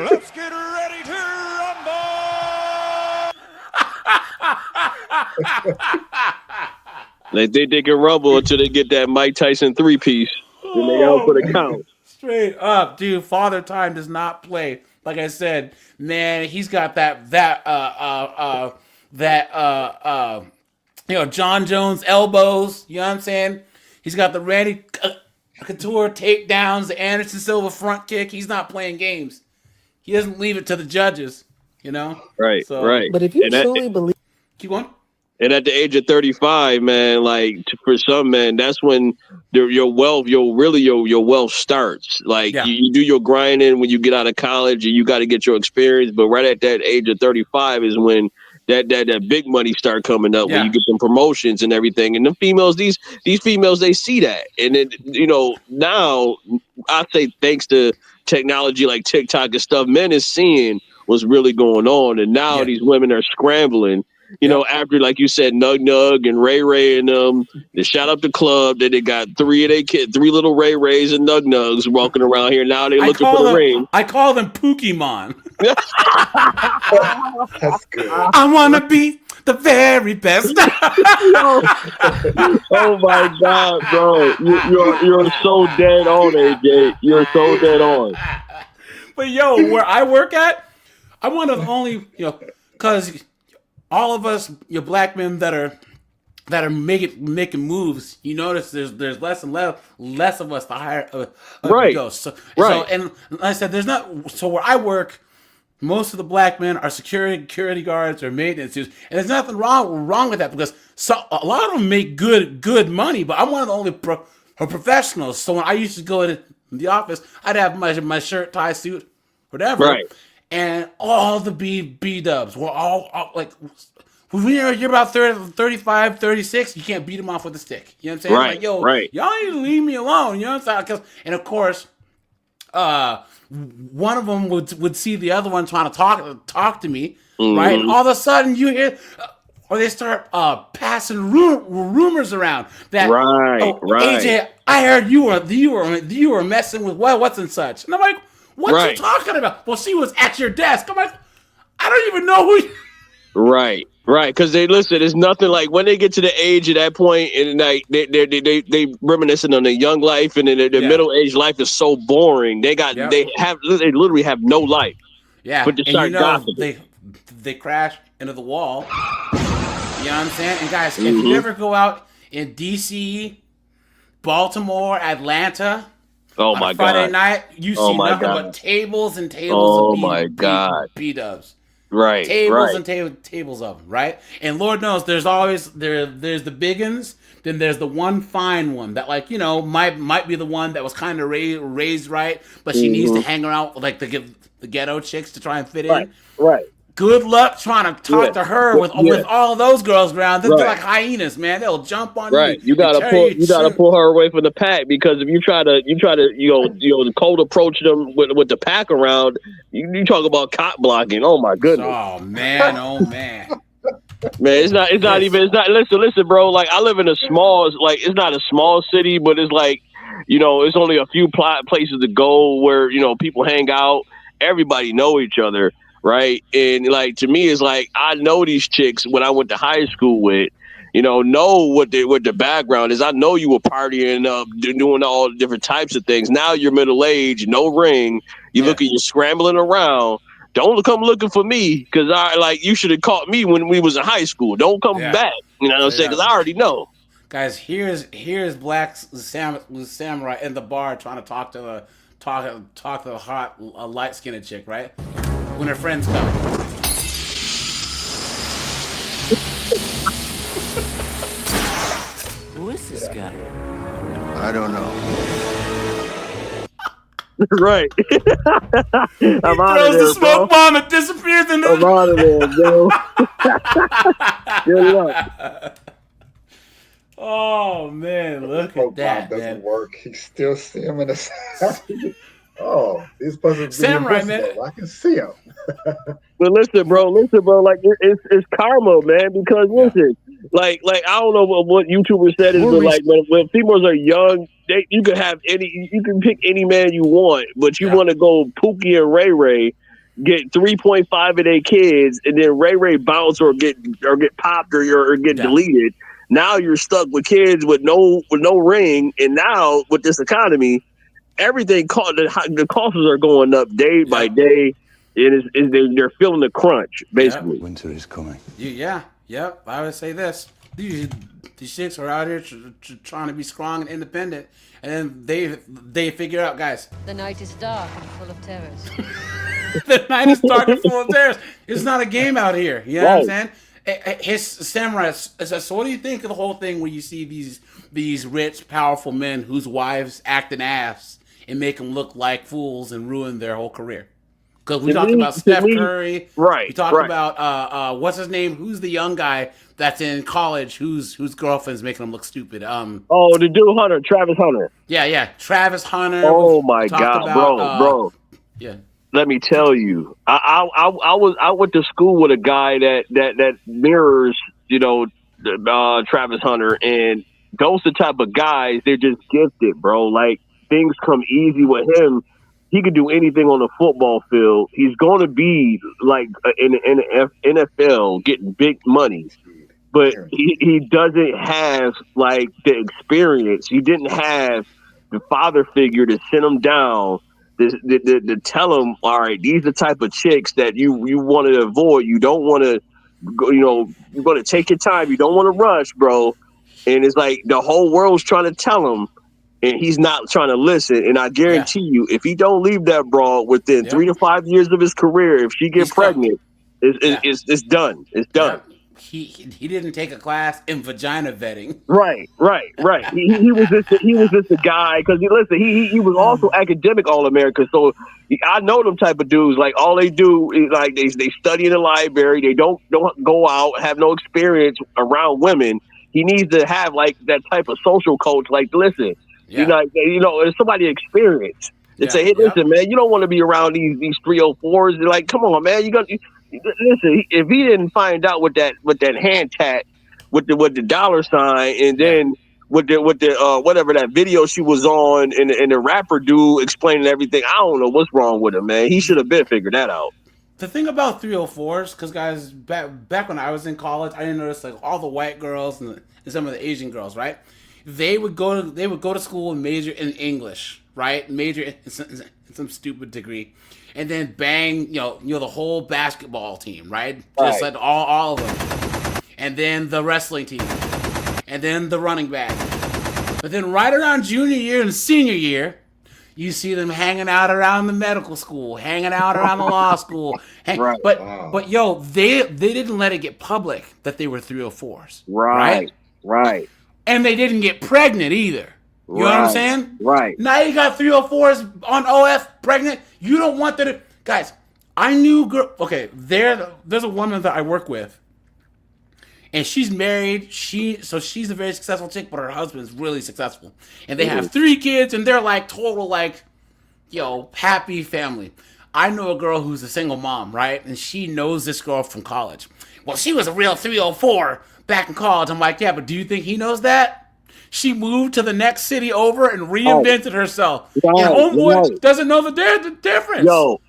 P: let's get ready to rumble!
I: They think they can rumble until they get that Mike Tyson 3-piece. Then they out for the count.
A: Straight up, dude. Father Time does not play. Like I said, man, he's got that John Jones elbows. You know what I'm saying? He's got the Randy Couture takedowns, the Anderson Silva front kick. He's not playing games. He doesn't leave it to the judges. You know?
I: Right.
H: But if you truly believe,
A: keep going.
I: And at the age of 35, man, like for some men, that's when your wealth starts. Like you do your grinding when you get out of college and you got to get your experience. But right at that age of 35 is when that big money start coming up when you get them promotions and everything. And the females, these females, they see that. And then, now I say thanks to technology like TikTok and stuff, men is seeing what's really going on. And now these women are scrambling. After, like you said, Nug and Ray and they shot up the club. Then they got three little Rays and Nugs walking around here. Now they looking for the ring.
A: I call them Pokemon.
M: That's good.
A: I want to be the very best.
I: Oh my God, bro! You're so dead on, AJ. You're so dead on.
A: But where I work at, I'm one of the only because. All of us, black men that are making moves, you notice there's less and less of us the higher we go. So and like I said, there's not. So where I work, most of the black men are security guards or maintenance dudes, and there's nothing wrong with that because a lot of them make good money. But I'm one of the only professionals. So when I used to go in the office, I'd have my shirt, tie, suit, whatever.
I: Right.
A: And all the B-dubs were all like, when you're about 30, 35, 36, you can't beat them off with a stick. You know what I'm saying?
I: Right,
A: y'all need to leave me alone. You know what I'm saying? And of course, one of them would see the other one trying to talk to me, right? And all of a sudden you hear, or they start passing rumors around that, AJ, I heard you were messing with what's and such. And I'm like, what you talking about? Well, she was at your desk. I'm like, I don't even know who
I: Right. Because they listen. It's nothing like when they get to the age of that point, and like they reminiscing on their young life, and then their middle age life is so boring. They literally have no life.
A: Yeah,
I: but to start
A: gossiping. They crash into the wall. You know what I'm saying? And guys, if you ever go out in DC, Baltimore, Atlanta,
I: on
A: a Friday night, you see nothing but tables and tables of B-dubs.
I: Right.
A: Tables and tables of them, right? And Lord knows there's always there's the big uns, then there's the one fine one that, like, you know, might be the one that was kind of raised right, but she needs to hang around with like the ghetto chicks to try and fit in.
I: Right.
A: Good luck trying to talk to her with all those girls around. They're like hyenas, man. They'll jump on you.
I: Right. You gotta pull her away from the pack, because if you try to cold approach them with the pack around, you talk about cop blocking. Oh my goodness.
A: Oh man. Man,
I: it's not listen, bro. Like, I live in it's not a small city, but it's like, you know, it's only a few places to go where, you know, people hang out. Everybody know each other. Right. And like, to me, it's like, I know these chicks when I went to high school with, you know what the background is. I know you were partying up, doing all the different types of things. Now you're middle aged, no ring. You're scrambling around. Don't come looking for me, because you should have caught me when we was in high school. Don't come back. You know what I'm saying? Because I already know.
A: Guys, here's Black Samurai in the bar trying to talk to the hot light skinned chick, right? When her friends come.
N: Who is this guy? I don't know.
I: Right. I'm out
A: throws
I: of there,
A: the smoke bomb and disappears in the...
I: I'm out of there, bro. Good luck.
A: Oh man, look at that,
M: doesn't
A: man.
M: work. He's still seeing him in the Oh, he's supposed to be
A: Samurai, man.
M: I can see him.
I: But listen, bro. Like, it's karma, man. Because listen, like I don't know what YouTuber said is, but like when females are young, you can pick any man you want, but you want to go Pookie and Ray Ray, get 3.5 of their kids, and then Ray Ray bounce or get popped or get deleted. Now you're stuck with kids with no ring, and now with this economy, everything the costs are going up day by day. They're feeling the crunch, basically.
N: Winter is coming.
A: Yep. I would say this: these chicks are out here trying to be strong and independent, and then they figure out, guys.
J: The night is dark and full of terrors.
A: The night is dark and full of terrors. It's not a game out here. You know what I'm saying? His samurai. So, what do you think of the whole thing when you see these rich, powerful men whose wives act an ass and make them look like fools and ruin their whole career? Because we talked about Steph Curry.
I: Right.
A: We talked about what's his name? Who's the young guy that's in college whose girlfriend's making him look stupid?
I: The dude Hunter, Travis Hunter.
A: Yeah, Travis Hunter.
I: Oh my God, bro.
A: Yeah.
I: Let me tell you, I went to school with a guy that mirrors, Travis Hunter, and those the type of guys, they're just gifted, bro. Like, things come easy with him. He could do anything on the football field. He's going to be like in the NFL getting big money, but he doesn't have like the experience. He didn't have the father figure to sit him down to tell him, all right, these are the type of chicks that you want to avoid. You don't want to go, you're going to take your time. You don't want to rush, bro. And it's like the whole world's trying to tell him, and he's not trying to listen. And I guarantee you, if he don't leave that broad within 3 to 5 years of his career, if she gets pregnant, it's done. It's done.
A: He didn't take a class in vagina vetting.
I: Right. He was just a guy, because he was also academic All-America. So I know them type of dudes. Like, all they do is like they study in the library. They don't go out, have no experience around women. He needs to have like that type of social coach. Like, listen. It's somebody experienced. They say, hey, listen, man, you don't want to be around these 304s. They're like, come on, man, you got listen. If he didn't find out with that hand tat, with the dollar sign, and then with the whatever that video she was on, and the rapper dude explaining everything, I don't know what's wrong with him, man. He should have been figured that out.
A: The thing about 304s, because guys, back when I was in college, I didn't notice like all the white girls and some of the Asian girls, right? They would go to school and major in English, right? Major in some stupid degree, and then bang, the whole basketball team, right? Just like all of them, and then the wrestling team, and then the running back. But then right around junior year and senior year, you see them hanging out around the medical school, hanging out around the law school. But yo, they didn't let it get public that they were 304s.
I: Right.
A: And they didn't get pregnant either. You know what I'm saying?
I: Right.
A: Now you got 304s on OF pregnant. You don't want that. Guys, I knew girl. Okay, there's a woman that I work with. And she's married. She's a very successful chick, but her husband's really successful. And they have 3 kids, and they're like total happy family. I know a girl who's a single mom, right? And she knows this girl from college. Well, she was a real 304 back in college. I'm like, yeah, but do you think he knows that? She moved to the next city over and reinvented herself. And homeboy doesn't know the difference.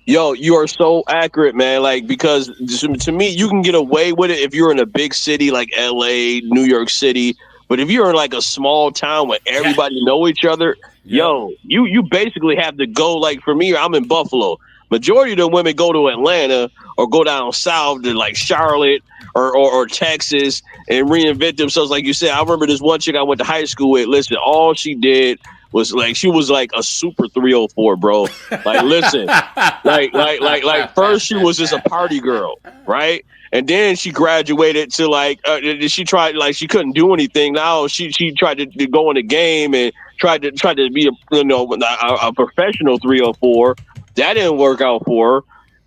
I: Yo, you are so accurate, man. Like, because to me, you can get away with it if you're in a big city like LA, New York City. But if you're in like a small town where everybody know each other, you basically have to go. Like for me, I'm in Buffalo. Majority of the women go to Atlanta or go down south to like Charlotte or Texas and reinvent themselves. Like you said, I remember this one chick I went to high school with. Listen, all she did was she was like a super 304, bro. Like, listen, like first she was just a party girl, right? And then she graduated to she tried, she couldn't do anything. Now she tried to go in the game and tried to be a professional 304. That didn't work out for her.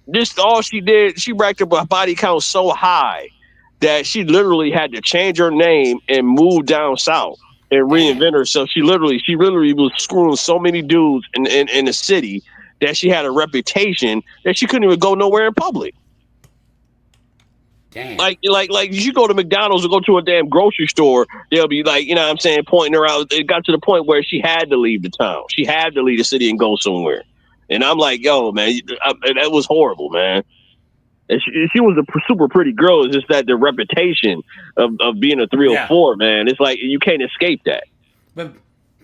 I: This all she did. She racked up her body count so high that she literally had to change her name and move down south and reinvent herself. She literally was screwing so many dudes in the city that she had a reputation that she couldn't even go nowhere in public.
A: Damn.
I: Like you go to McDonald's or go to a damn grocery store, they'll be like, pointing her out. It got to the point where she had to leave the town. She had to leave the city and go somewhere. And I'm like, yo, man, that was horrible, man. And she was a super pretty girl. It's just that the reputation of being a 304, man, it's like you can't escape that.
A: But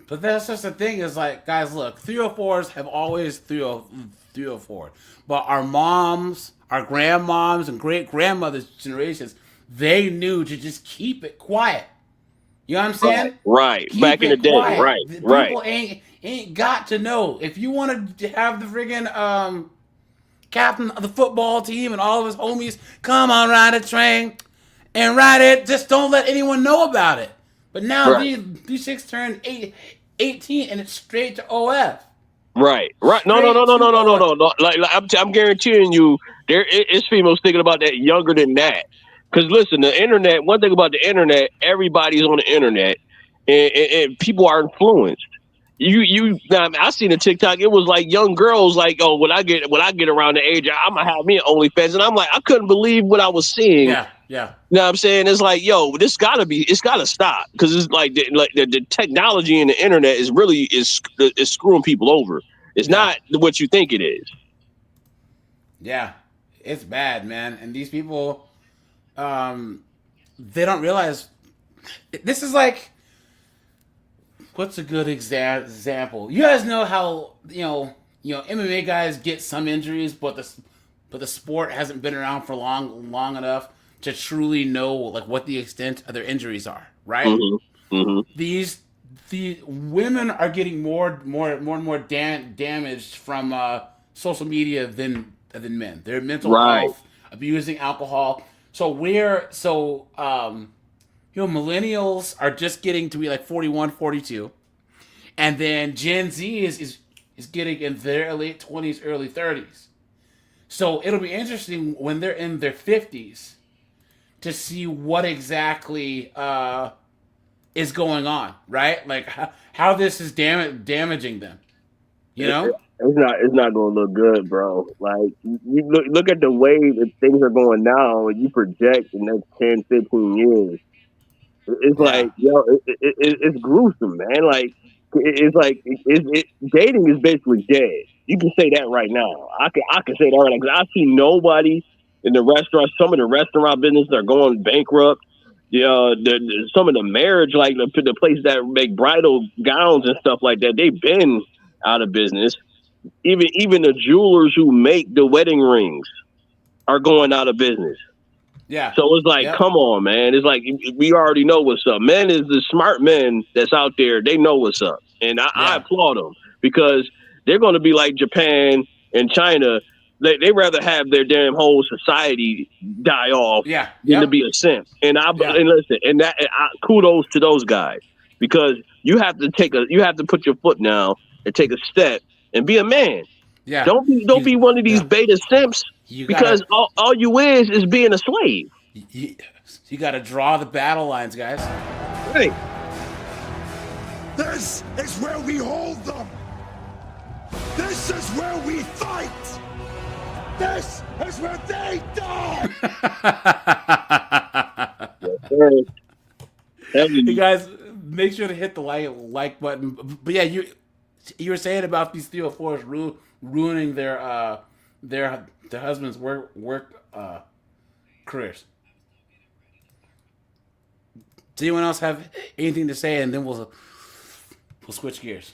A: that's just the thing is like, guys, look, 304s have always 304. But our moms, our grandmoms, and great grandmothers' generations, they knew to just keep it quiet. You know what I'm saying?
I: Right.
A: Keep
I: Back in the day.
A: quiet.
I: Right.
A: People ain't got to know. If you wanted to have the friggin' captain of the football team and all of his homies come on, ride a train and ride it, just don't let anyone know about it. But now these chicks turn 18 and it's straight to OF.
I: Right. No. Like I'm guaranteeing you, there is females thinking about that younger than that. Because listen, the internet. One thing about the internet, everybody's on the internet, and people are influenced. I seen a TikTok. It was like young girls, like, oh, when I get around the age, I'm gonna have me an OnlyFans, and I'm like, I couldn't believe what I was seeing.
A: Yeah.
I: You know what I'm saying? It's like, yo, it's gotta stop because it's like the technology and the internet is really is screwing people over. It's not what you think it is.
A: Yeah, it's bad, man. And these people, they don't realize this is like. What's a good example? You guys know how MMA guys get some injuries, but the sport hasn't been around for long enough to truly know like what the extent of their injuries are, right?
I: Mm-hmm. Mm-hmm.
A: The women are getting more and more damaged from social media than men. Their mental health, abusing alcohol. Millennials are just getting to be like 41, 42. And then Gen Z is getting in their late 20s, early 30s. So it'll be interesting when they're in their 50s to see what exactly is going on, right? Like how this is damaging them. You know?
I: It's not going to look good, bro. Like, you look at the way that things are going now, and you project the next 10, 15 years. It's like, yo, it's gruesome, man. Like, dating is basically dead. You can say that right now. I can say that right now because I see nobody in the restaurant. Some of the restaurant businesses are going bankrupt. Some of the marriage, like the places that make bridal gowns and stuff like that, they've been out of business. Even the jewelers who make the wedding rings are going out of business.
A: Yeah.
I: So it's like, come on, man. It's like we already know what's up. Men is the smart men that's out there. They know what's up, and I applaud them because they're going to be like Japan and China. They rather have their damn whole society die off than to be a simp. And and listen, and kudos to those guys because you have to put your foot down and take a step and be a man.
A: Yeah.
I: Don't be one of these beta simps because all you is being a slave.
A: You got to draw the battle lines, guys.
I: Right.
P: This is where we hold them. This is where we fight. This is where they die.
A: You guys, make sure to hit the like button. But yeah, you were saying about these 304s ruining their husbands' work careers. Does anyone else have anything to say? And then we'll switch gears.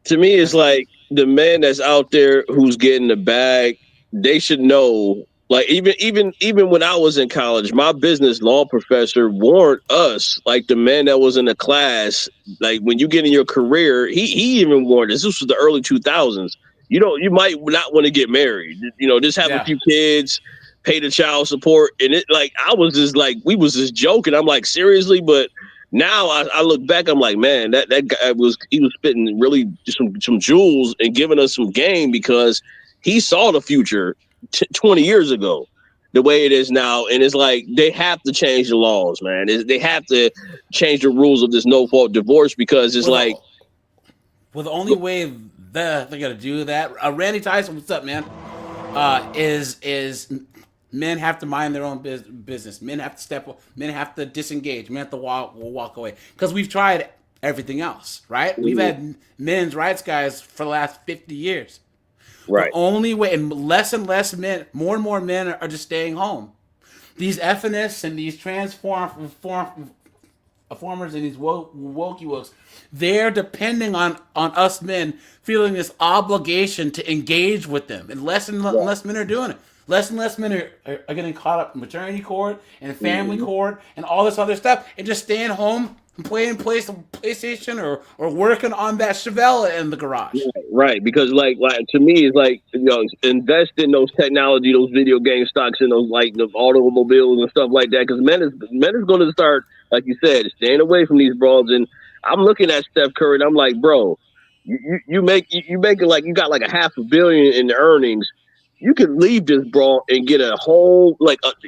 I: To me, it's like the man that's out there who's getting the bag. They should know. Like even when I was in college, my business law professor warned us, like the man that was in the class, like when you get in your career, he even warned us. This was the early 2000s. You might not want to get married. Just have a few kids, pay the child support, and it like we was just joking. I'm like, seriously, but now I look back, I'm like, man, that guy was spitting really some jewels and giving us some game because he saw the future 20 years ago, the way it is now. And it's like, they have to change the laws, man. They have to change the rules of this no-fault divorce because it's the
A: only way that they're going to do that, Randy Tyson, what's up, man? Is men have to mind their own business. Men have to step up. Men have to disengage. Men have to walk away. Because we've tried everything else, right? Mm-hmm. We've had men's rights guys for the last 50 years.
I: Right.
A: The only way, and less men, more and more men are just staying home. These FNS and these transformers and these wokey, they're depending on us men feeling this obligation to engage with them. And less men are doing it. Less and less men are getting caught up in maternity court and family court and all this other stuff and just staying home and playing PlayStation or working on that Chevelle in the garage.
I: Right. Because like to me, it's like, invest in those technology, those video game stocks and those like the automobiles and stuff like that. Because men is going to start, like you said, staying away from these broads. And I'm looking at Steph Curry and I'm like, bro, you make it like you got like $500 million in the earnings. You could leave this broad and get a whole,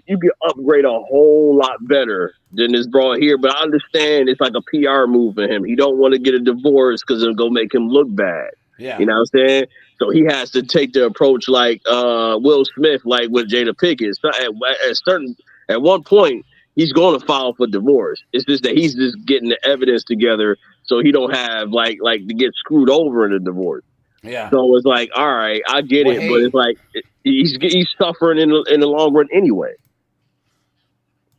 I: you could upgrade a whole lot better than this broad here. But I understand it's like a PR move for him. He don't want to get a divorce because it'll go make him look bad.
A: Yeah.
I: You know what I'm saying? So he has to take the approach like Will Smith, like with Jada Pinkett. So at one point, he's going to file for divorce. It's just that he's just getting the evidence together so he don't have like to get screwed over in a divorce.
A: Yeah.
I: So it's like, all right, I get it, but it's like he's suffering in the long run anyway.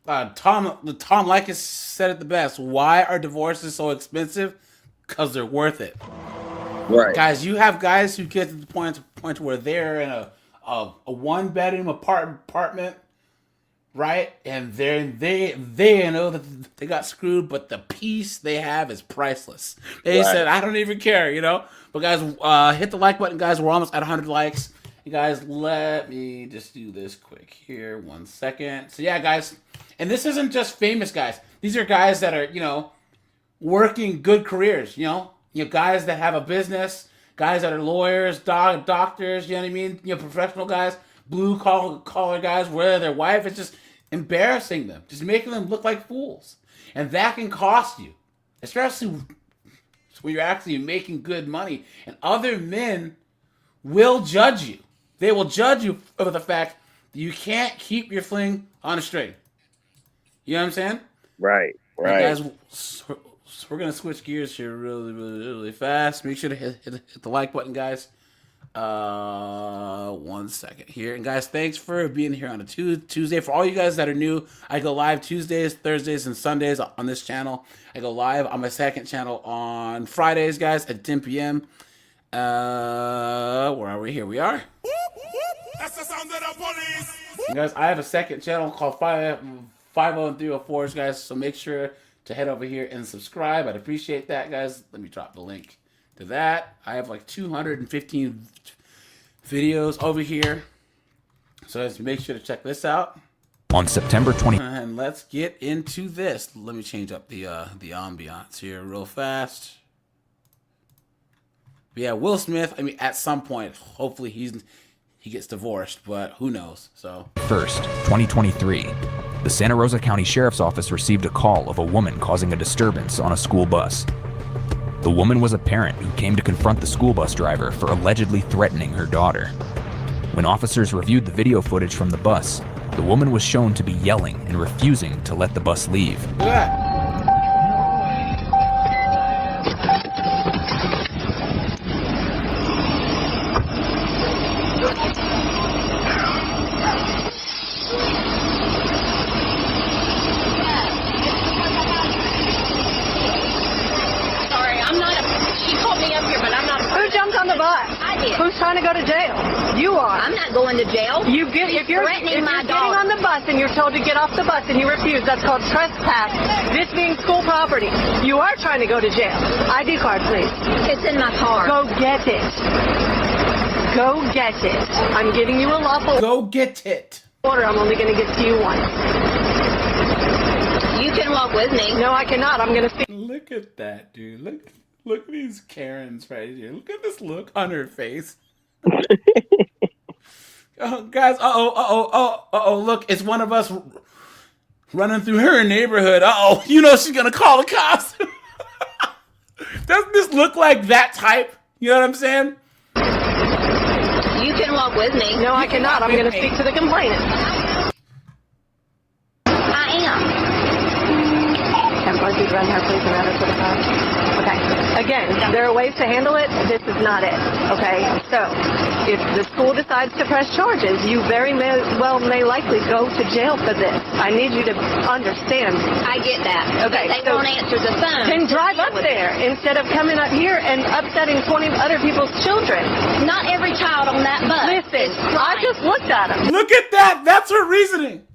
A: Tom Likas said it the best. Why are divorces so expensive? Because they're worth it.
I: Right, guys.
A: You have guys who get to the point where they're in a one-bedroom apartment, right? And they know that they got screwed, but the peace they have is priceless. They said, I don't even care, But guys, hit the like button, guys. We're almost at 100 likes. You guys, let me just do this quick here. 1 second. So yeah, guys, and this isn't just famous guys. These are guys that are, working good careers. Guys that have a business, guys that are lawyers, doctors. You know what I mean? Professional guys, blue collar guys, where their wife is just embarrassing them, just making them look like fools, and that can cost you, especially when you're actually making good money. And other men will judge you. They will judge you over the fact that you can't keep your fling on a string. You know what I'm saying?
I: Right.
A: Guys, we're gonna switch gears here really fast. Make sure to hit the like button, guys. 1 second here, and guys, thanks for being here on a Tuesday. For all you guys that are new, I go live Tuesdays, Thursdays, and Sundays on this channel. I go live on my second channel on Fridays, guys, at 10 p.m. Where are we? Here we are.
P: That's the sound of the police.
A: And guys, I have a second channel called 50304s, guys. So make sure to head over here and subscribe. I'd appreciate that, guys. Let me drop the link to that. I have like 215 videos over here. So just make sure to check this out.
L: On September 20th.
A: And let's get into this. Let me change up the ambiance here real fast. But yeah, Will Smith, I mean, at some point, hopefully he gets divorced, but who knows? So
L: 1st, 2023. The Santa Rosa County Sheriff's Office received a call of a woman causing a disturbance on a school bus. The woman was a parent who came to confront the school bus driver for allegedly threatening her daughter. When officers reviewed the video footage from the bus, the woman was shown to be yelling and refusing to let the bus leave.
A: Look at that.
O: Who's trying to go to jail? You are. I'm not going to jail. If you're getting on the bus and you're told to get off the bus and you refuse, that's called trespass. This being school property. You are trying to go to jail. ID card, please. It's in my car. Go get it. Go get it. I'm giving you a lawful.
A: Go get it.
O: Order. I'm only going to give to you once. You can walk with me. No, I cannot. I'm going to speak.
A: Look at that, dude. Look at these Karens right here. Look at this look on her face. Oh, guys, look, it's one of us running through her neighborhood. You know she's gonna call the cops. Doesn't this look like that type? You know what I'm saying?
O: You can walk with me. No, I cannot. I'm gonna speak to the complainant. I am. I'm going to run her, please, and add her to the car. Okay. Again, there are ways to handle it. This is not it. Okay. So, if the school decides to press charges, you very may likely go to jail for this. I need you to understand. I get that. Okay. But they won't answer the phone. Then drive up there instead of coming up here and upsetting 20 other people's children. Not every child on that bus. Listen, I just looked at them.
A: Look at that. That's her reasoning.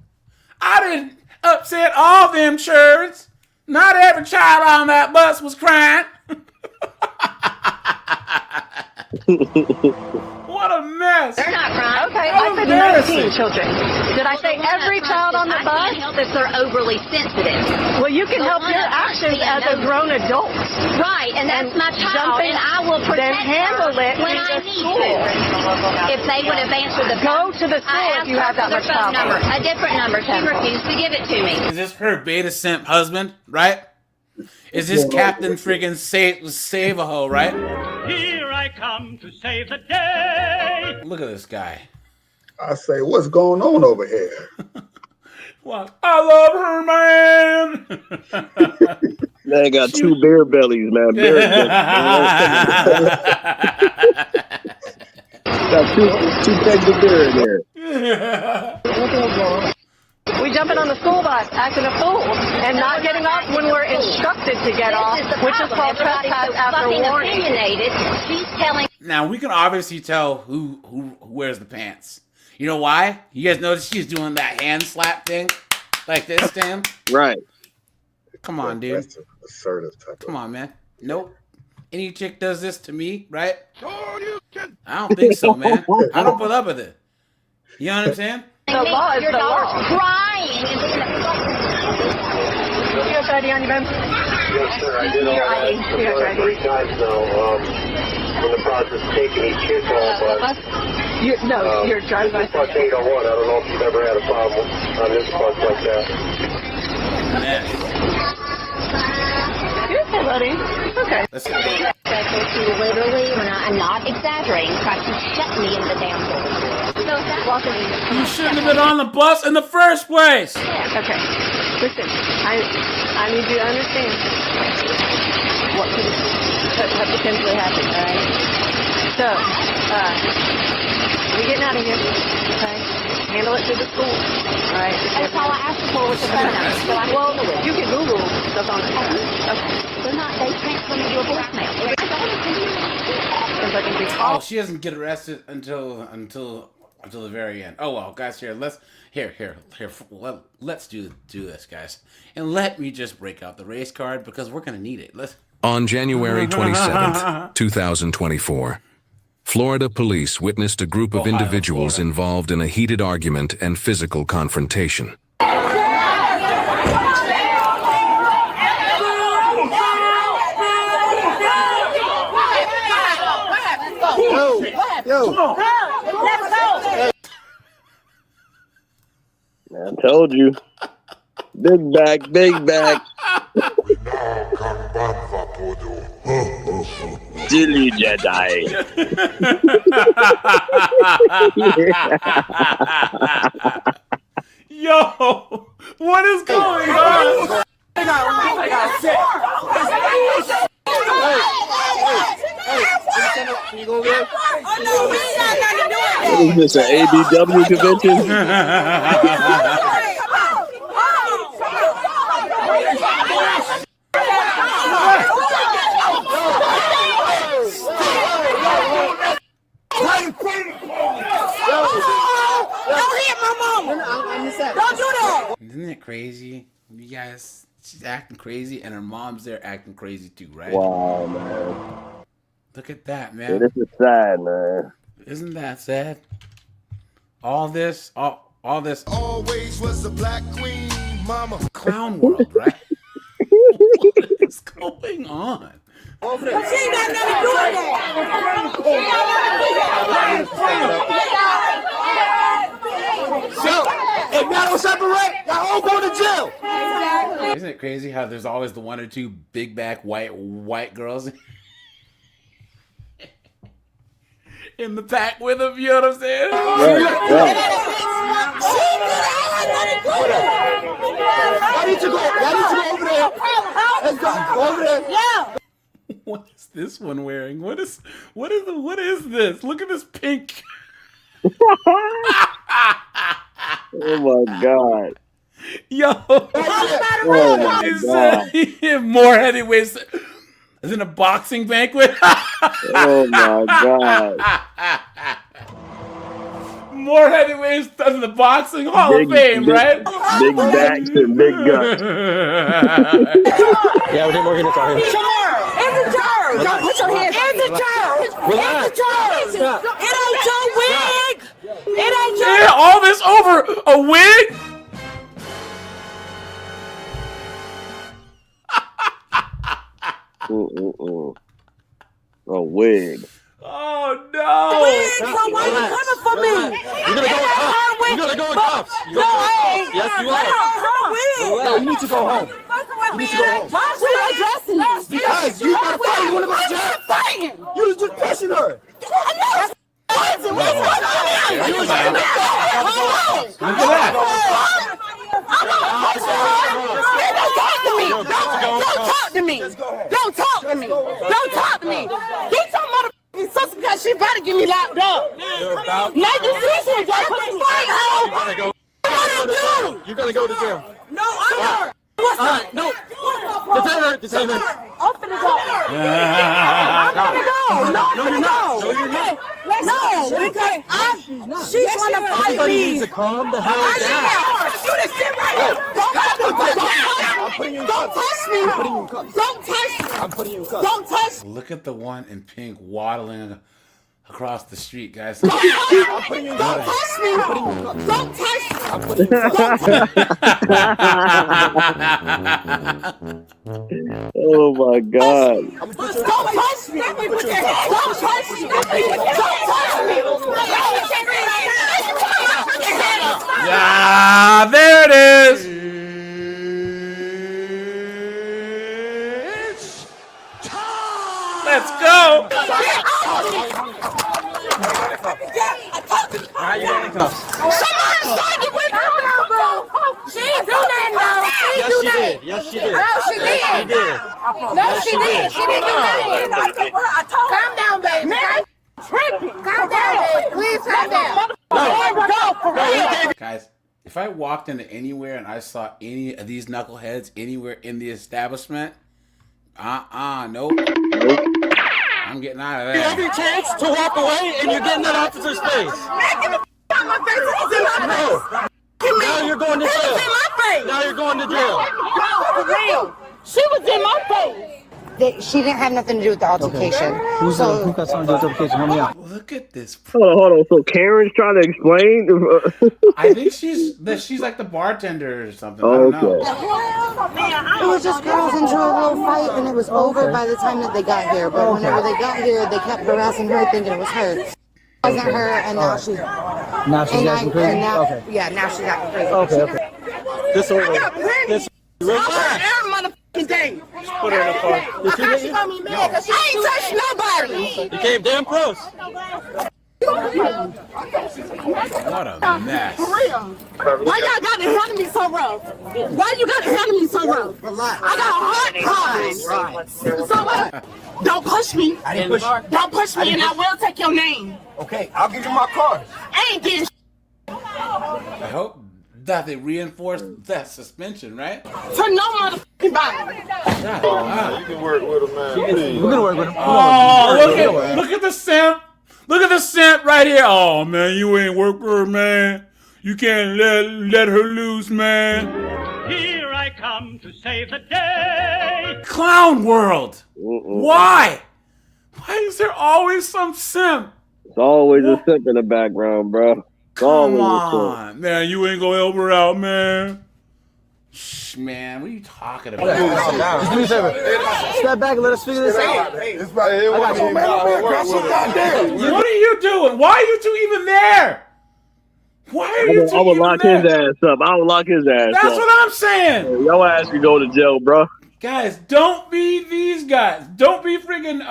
A: I didn't upset all them children. Not every child on that bus was crying. What a mess.
O: They're not crying. Okay, I said 19 children. Did I say every child on the bus? I can't help if they're overly sensitive. Well, you can help your actions as a grown adult. Right, and that's my child, and I will protect her when I need to. If they would have answered the phone, go to the school if you have that much phone number. A different number. She refused to give it to me.
A: Is this her beta simp husband, right? Is this Captain friggin' Save-A-Ho, right?
P: Here I come to save the day.
A: Look at this guy.
M: I say, what's going on over here?
A: What? I love her, man.
I: Man got two bear bellies, man. Bear got two bags of beer in there.
O: We jumping on the school bus, acting a fool, and not getting off when we're instructed to get off, which is called trespass after warning. She's telling.
A: Now we can obviously tell who wears the pants. You know why? You guys notice she's doing that hand slap thing, like this, Sam.
I: Right.
A: Come on, dude.
M: That's an assertive type.
A: Come on, man. Nope. Any chick does this to me, right? I don't think so, man. I don't put up with it. You know what I'm saying?
O: The law is your the law. Crying. You have ID on your bed?
Q: Yes, sir. I did already. Like 3 times now. In the process of taking these kids off, but
O: you're driving by.
Q: Bus 801. I don't know if you've ever had a problem on this bus like that.
O: You're okay, buddy. Okay.
A: Let's go.
O: Literally, I'm not exaggerating, tried to shut me in the damn door. So
A: You shouldn't have been on the bus in the first place.
O: Okay. So Listen, I need you to understand what could have potentially happened, all right? So, we're getting out of here, okay? Handle it to the school, all right?
F: That's all I asked for was the photo. So I
O: Well, you can Google stuff on it.
F: Okay. They're not, they transfer me to a voicemail.
A: Oh, she doesn't get arrested until the very end. Oh well, guys, let's do this, guys, and let me just break out the race card because we're gonna need it.
B: On January 27th, 2024, Florida police witnessed a group of individuals involved in a heated argument and physical confrontation.
I: Yo. I told you. Big back. Dilly Jedi.
A: Yo, what is going on?
I: What is this, an ABW convention?
F: Don't do that!
A: Isn't it crazy? You guys, she's acting crazy, and her mom's there acting crazy too, right?
I: Wow, man.
A: Look at that, man.
I: Yeah, this is sad, man.
A: Isn't that sad? All this.
P: Always was a black queen, mama.
A: Clown world, right? What is going on?
F: She ain't got nothing to do with
P: So, if y'all don't separate, y'all all go to jail.
A: Isn't it crazy how there's always the one or two big back white girls in the pack with them? You know what I'm saying?
P: Y'all need to go over there. Let's go over there.
F: Yeah.
A: What is this one wearing? What is this? Look at this pink.
I: Oh my God.
A: Yo.
I: Oh my God.
A: More heavyweights. Is in a boxing banquet?
I: Oh my God.
A: More heavyweights than the boxing Hall of Fame, right?
I: Big backs and big guts.
P: Yeah, we didn't work in the car.
F: It's a charge! Don't put your hands on it. It's a charge!
P: Relax.
F: It's a charge! It ain't your wig! It ain't your
A: Yeah, all this over a wig?
I: A wig.
A: Oh no!
F: wig! So why you coming for me?
P: You're gonna go with cuffs. You're gonna go with cuffs.
F: No, I ain't.
P: Yes, you are. No, you need to go home. You need to go home.
F: Why should I dress in this?
P: Because you got to fight. You want to go to jail? You was just pushing her.
F: Don't talk to me. Get your motherfucking sister because she about to get me locked up. Now you see she just put me fight home.
P: You're gonna go to jail.
F: No, I'm not. What's up?
P: No. Detain her.
F: I'm finna go. I'm finna go. No, you're not. No, because she's trying to fight
P: Everybody
F: me.
P: needs to calm the hell down.
F: You this shit right here. Don't touch me.
P: I'm putting you in cuffs.
F: Don't touch me.
P: I'm putting you in cuffs.
F: Don't touch me.
A: Look at the one in pink waddling across the street, guys.
F: Don't touch me. Don't touch me. Don't touch me.
I: Oh my God.
F: Don't touch me. Don't touch me.
A: Ah, there it is. Let's go.
P: How you getting cuffs?
F: Somebody with her, bro.
Y: She didn't do nothing, though. She didn't do nothing.
C: Yes, she did.
Y: No, she did.
C: She did.
Y: No, she did. She didn't do nothing. Calm down, baby. Calm down, baby. Please calm down.
A: Guys, if I walked into anywhere and I saw any of these knuckleheads anywhere in the establishment, nope. I'm getting out of there.
C: Every chance to walk away, and you're getting that officer's face. No. Now you're going to jail. Now you're going to jail.
Y: No, for real. She was in my face.
F: She didn't have nothing to do with the altercation.
C: Who got something to do with the altercation? Help me out.
A: Look at this.
I: Hold on. So Karen's trying to explain?
A: I think she's like the bartender or something. I don't know.
F: It was just girls into a little fight, and it was over by the time that they got here. But whenever they got here, they kept harassing her, thinking it was her. It wasn't her, and now she's...
C: Now she's acting crazy? Okay.
F: Yeah, now she's acting crazy.
C: Okay. This over. This
Y: Day.
C: Put her in the car. Did she hit you?
Y: I ain't touched nobody.
C: You came damn close.
A: What a mess.
Y: For real. Why y'all got to handle me so rough? Why you got to handle me so rough? I got hard times. So what? Don't push me.
C: I didn't push you.
Y: Don't push me, and I will take your name.
C: Okay, I'll give you my card.
Y: I ain't getting
A: I hope that they reinforce that suspension, right?
Y: to no motherfucking body.
A: You
C: can work with him, man. We're gonna work with him.
A: Oh, look at the simp. Look at the simp right here. Oh, man, you ain't work for her, man. You can't let her loose, man.
P: Here I come to save the day.
A: Clown world. Why? Why is there always some simp?
I: It's always a simp in the background, bro.
A: Come on, man. You ain't gonna help her out, man. Shh, man. What are you talking about?
C: Just do me a favor. Step back and let us figure this out.
A: What are you doing? Why are you two even there? Why are you two
I: I would
A: even
I: lock
A: there?
I: his ass up. I would lock his ass up.
A: That's what I'm saying.
I: Your ass could go to jail, bro.
A: Guys, don't be these guys. Don't be freaking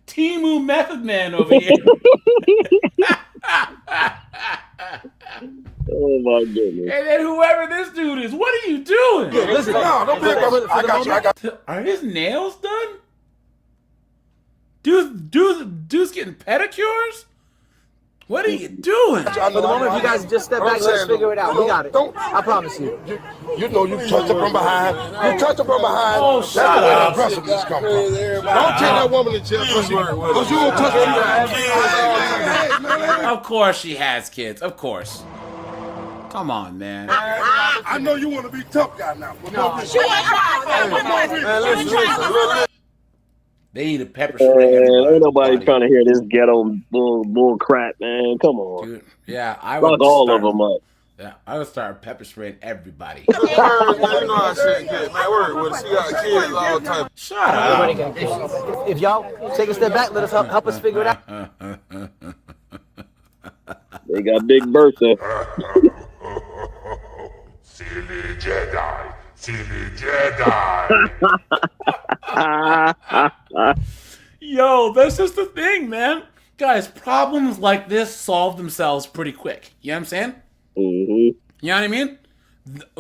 A: Timu Method Man over here.
I: Oh my goodness.
A: And then whoever this dude is, what are you doing?
C: Listen, no, don't be aggressive. I got you.
A: Are his nails done? Dude's getting pedicures? What are you doing?
C: For the moment, if you guys just step back, let's figure it out. We got it. I promise you.
E: You know you touch her from behind. You touch her from behind.
A: Oh,
E: that's
A: shut
E: where
A: up.
E: the aggressiveness come from. Don't take that woman to jail because you gonna touch her.
A: Of course she has kids. Of course. Come on, man.
E: I know you want to be tough guy now.
A: They need a pepper spray.
I: Ain't nobody trying to hear this ghetto bull crap, man. Come on.
A: Dude, yeah, I would
I: Fuck all of them up.
A: Yeah, I would start pepper spraying everybody.
E: You know I said, kid, man, word. She got kids all type.
A: Shut up.
C: Everybody got kids. If y'all take a step back, let us help us figure it out.
I: They got Big Bertha.
E: Silly Jedi. Silly Jedi.
A: Yo, that's just the thing, man. Guys, problems like this solve themselves pretty quick. You know what I'm saying?
I: Mm-hmm.
A: You know what I mean?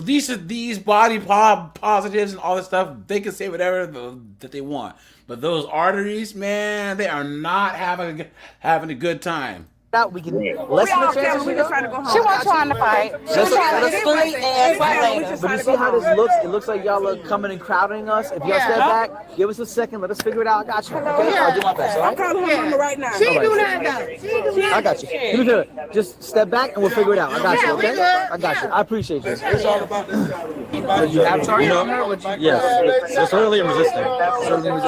A: These body positives and all this stuff, they can say whatever that they want. But those arteries, man, they are not having a good time.
C: We can lessen the chances.
F: She wasn't trying to fight.
C: Let's But you see how this looks? It looks like y'all are coming and crowding us. If y'all step back, give us a second. Let us figure it out. I got you. Okay? I'll do my best. All right?
Y: I'm calling her mama right now.
F: She ain't doing nothing.
C: I got you. Give me do it. Just step back and we'll figure it out. I got you. Okay? I got you. I appreciate you.
E: It's all about this.
C: You have charges on her?
K: Yes. Disorderly and resisting.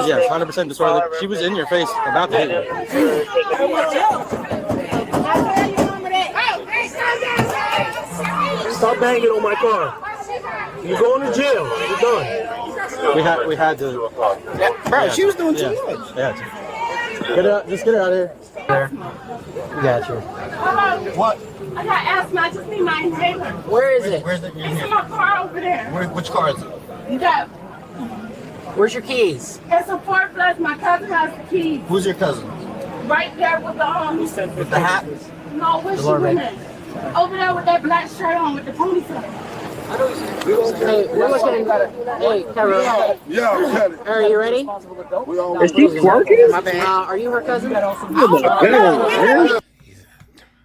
K: Yes, 100% disorderly. She was in your face about to hit you.
E: Stop banging on my car. You're going to jail. You're done.
K: We had to.
C: Bro, she was doing too much.
K: Yeah. Get it out. Just get it out of here. There. We got you.
E: What?
Y: I got asthma. I just need my inhaler.
C: Where is it?
K: Where's it?
Y: It's in my car over there.
K: Which car is it?
Y: You got.
C: Where's your keys?
Y: It's a Ford Plus. My cousin has the keys.
K: Who's your cousin?
Y: Right there with the
C: With the hat?
Y: No, where's she
C: Lord,
Y: with
C: man.
Y: it? Over there with that black shirt on with the ponytail.
C: Hey, hey, Carol.
E: Yeah,
C: Are you ready?
E: Is he twerking?
C: My bad. Are you her cousin?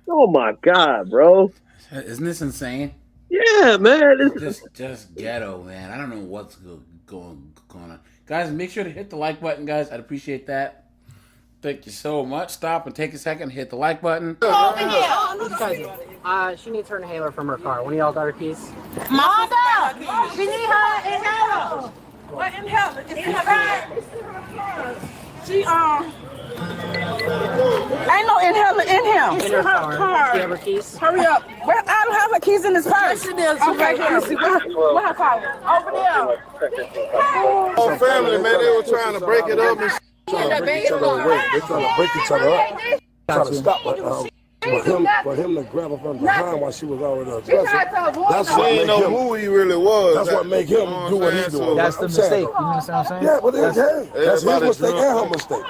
I: Oh my god, bro.
A: Isn't this insane?
I: Yeah, man.
A: Just ghetto, man. I don't know what's going on. Guys, make sure to hit the like button, guys. I'd appreciate that. Thank you so much. Stop and take a second. Hit the like button.
C: She needs her inhaler from her car. One of y'all got her keys?
Y: Mama! We need her inhaler. What inhaler? It's in her car. She, ain't no inhaler in him.
C: In her car. She have her keys?
Y: Hurry up. Well, I don't have her keys in this purse. Okay, here. Where her car? Over there.
E: Oh, family, man, they were trying to break it up and trying to break each other away. They're trying to break each other up. Trying to stop it. For him to grab her from behind while she was already undressing. That's what made him who he really was. That's what made him do what he do.
C: That's the mistake. You understand what I'm saying?
E: Yeah, but that's his mistake and her mistake.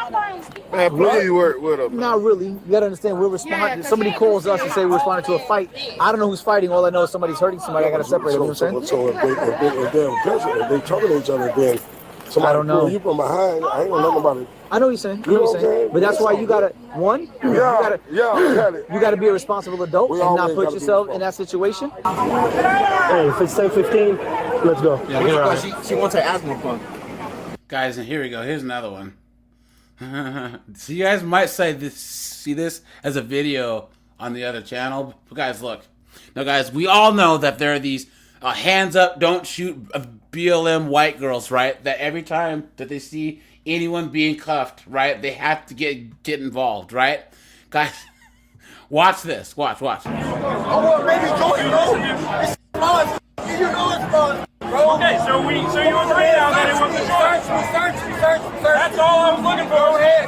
E: Man, please work with him.
C: Not really. You gotta understand, we're responding. Somebody calls us and say we're responding to a fight. I don't know who's fighting. All I know is somebody's hurting somebody. I gotta separate them. You know what I'm saying?
E: So if they talking to each other, then somebody
C: I don't know.
E: You from behind. I ain't gonna know about it.
C: I know what you're saying. You know what I'm saying? But that's why you gotta you gotta be a responsible adult and not put yourself in that situation.
E: Hey, if it's 10:15, let's go.
K: Yeah, she wants her asthma pump.
A: Guys, and here we go. Here's another one. So you guys might see this as a video on the other channel, but guys, look. Now, guys, we all know that there are these hands up, don't shoot BLM white girls, right? That every time that they see anyone being cuffed, right, they have to get involved, right? Guys, watch this. Watch.
E: Oh, baby, go ahead, bro. It's fun. You know it's fun, bro.
P: Okay, so you agree now that it was a choice.
E: Research.
P: That's all I was looking for.
E: Go ahead,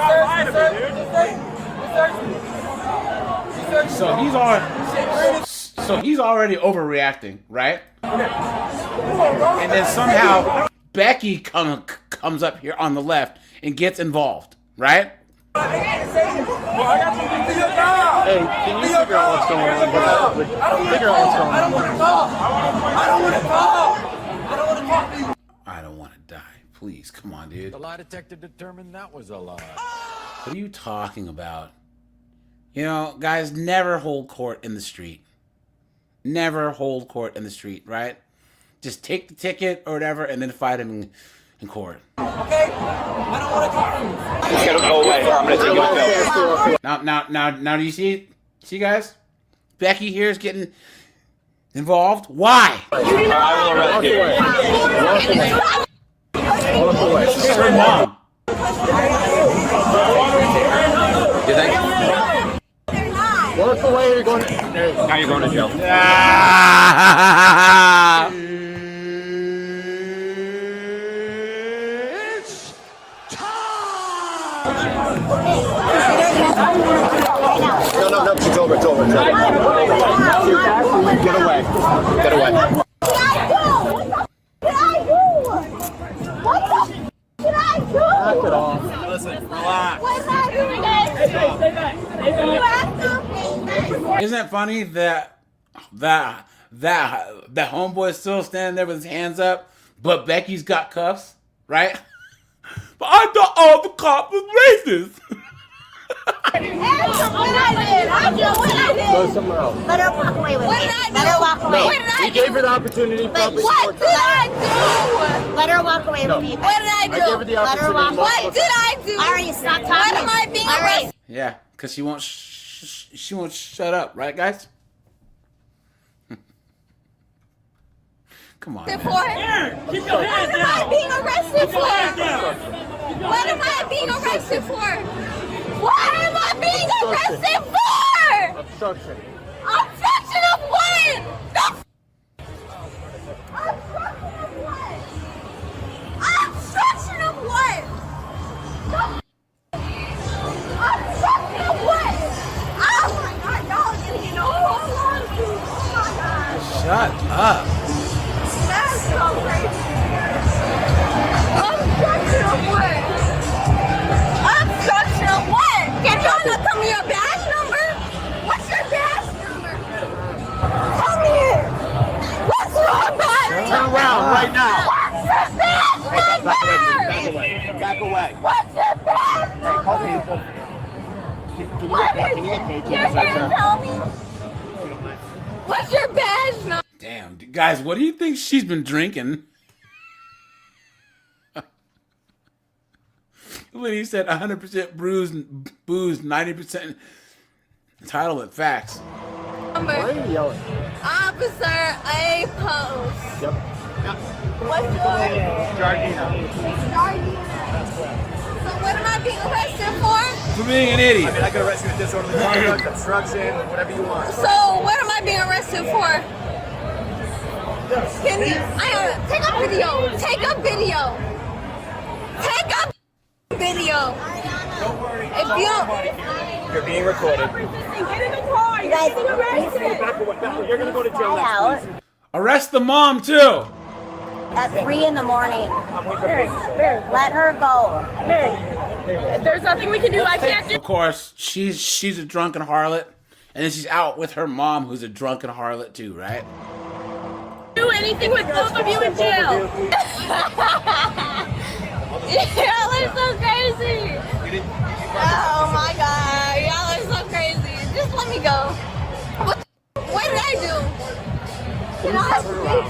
A: So he's already overreacting, right? And then somehow Becky comes up here on the left and gets involved, right?
E: Hey, can you figure out what's going on? Figure out what's going on. I don't want to talk.
A: I don't want to die. Please, come on, dude.
N: The lie detector determined that was a lie.
A: What are you talking about? You know, guys, never hold court in the street. Never hold court in the street, right? Just take the ticket or whatever and then fight him in court.
E: Okay? I don't want to talk to you.
K: Get him away. I'm going to take it.
A: Now, do you see guys? Becky here is getting involved. Why? It's her mom.
K: You think?
C: Walk away, you're going to...
K: Now you're going to jail.
E: No, it's over. Get away.
C: Knock it off.
K: Listen, relax.
A: Isn't it funny that homeboy is still standing there with his hands up, but Becky's got cuffs, right? But I thought all the cops was racist.
C: Go somewhere else.
F: Let her walk away with me. Let her walk away. What did I do?
E: He gave her the opportunity.
F: But what did I do? Let her walk away with me. What did I do?
E: I gave her the
F: Let her walk away.
E: opportunity.
F: What did I do? All right, stop talking. What am I being arrested?
A: Yeah, because she won't shut up, right, guys? Come on.
Y: Keep your hands down. What am I being arrested for? What am I being arrested for? What am I being arrested for?
E: Obstruction.
Y: Obstruction of what? Obstruction of what? Obstruction of what? Oh my God, y'all are gonna get a whole lot of you. Oh my God.
A: Shut up.
Y: That's so crazy. Obstruction of what? Obstruction of what? Can y'all not tell me your badge number? What's your badge Back away. What's your badge number? Can you tell me? What's your badge number?
A: Damn, guys, what do you think she's been drinking? When he said 100% booze, 90% entitlement facts.
Y: Why are you yelling? Officer A. Post.
K: Yep.
Y: What's yours?
K: Jardina.
Y: So what am I being arrested for?
A: For being an idiot.
K: I mean, I could arrest you with disorderly conduct, obstruction, whatever you want.
Y: So what am I being arrested for? Can you? Take a video. Take a video. Take a video.
K: Don't worry.
Y: If you don't,
K: You're being recorded.
Y: you guys,
K: You're gonna go to jail next week.
A: Arrest the mom too.
F: At 3 in the morning. Let her go.
Y: if there's nothing we can do, I can't do.
A: Of course, she's a drunken harlot, and then she's out with her mom, who's a drunken harlot too, right?
Y: Do anything with both of you in jail. Y'all are so crazy. Oh my god, y'all are so crazy. Just let me go. What did I do?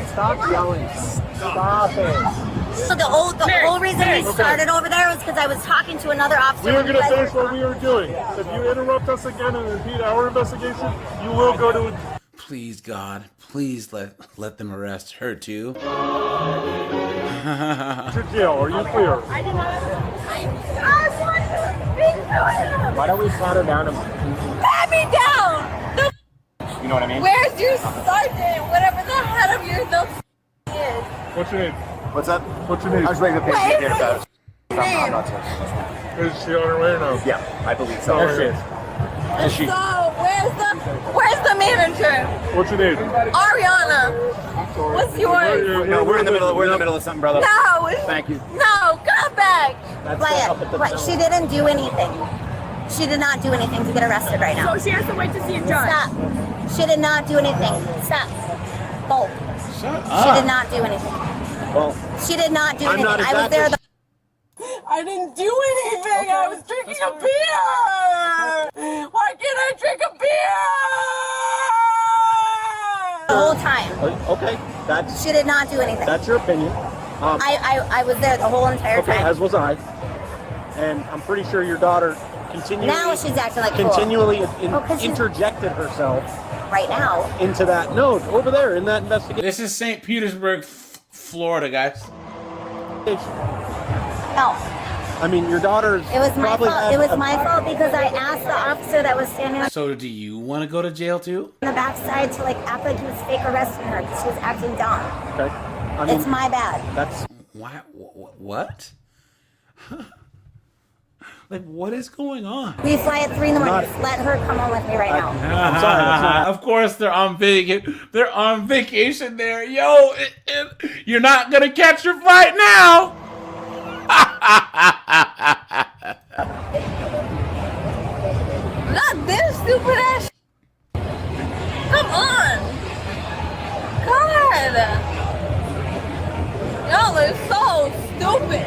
K: Stop yelling. Stop it.
F: So the whole reason we started over there was because I was talking to another officer.
E: We were going to finish what we were doing. If you interrupt us again and repeat our investigation, you will go to a...
A: Please, God, please let them arrest her too.
E: to jail. Are you clear?
K: Why don't we slaughter down him?
Y: Pat me down!
K: You know what I mean?
Y: Where's your sergeant? Whatever the head of your is.
E: What's your name?
K: What's up?
E: What's your name?
K: I was waiting to pay
Y: What
K: you
Y: is
K: data about it. I'm
Y: name?
K: not certain.
E: Is she on her way or no?
K: Yeah, I believe so.
E: There she is.
K: Is she?
Y: So where's the manager?
E: What's your name?
Y: Ariana. What's yours?
K: No, we're in the middle of something, brother.
Y: No.
K: Thank you.
Y: No, come back.
F: Wyatt, she didn't do anything. She did not do anything to get arrested right now.
Y: So she has to wait to see a judge.
F: Stop. She did not do anything. Stop. Bolt.
A: Shut
F: She did not do anything.
K: Well,
F: She did not do
K: I'm
F: anything.
K: not
F: I was there.
Y: I didn't do anything. I was drinking a beer. Why can't I drink a beer?
F: The whole time.
K: okay, that's
F: She did not do anything.
K: that's your opinion.
F: I was there the whole entire
K: Okay,
F: time.
K: as was I. And I'm pretty sure your daughter continually
F: Now she's acting like a fool.
K: continually
F: Oh, 'cause she's-
K: interjected herself
F: Right now.
K: into that. No, over there in that investigation.
A: This is St. Petersburg, Florida, guys.
F: No.
K: I mean, your daughter's
F: It was my
K: probably
F: fault.
K: had
F: It was
K: a-
F: my fault because I asked the officer that was standing on
A: So do you want to go to jail too?
F: the backside to like act like he was fake arresting her because she was acting dumb.
K: Okay. I mean,
F: It's my bad.
K: That's
A: Why? What? Like, what is going on?
F: We fly at 3 in the morning. Just let her come on with me right now.
K: I'm sorry, that's not.
A: Of course, they're on vacation. They're on vacation there. Yo, you're not gonna catch your flight now.
Y: Not this stupid ass. Come on. God. Y'all are so stupid.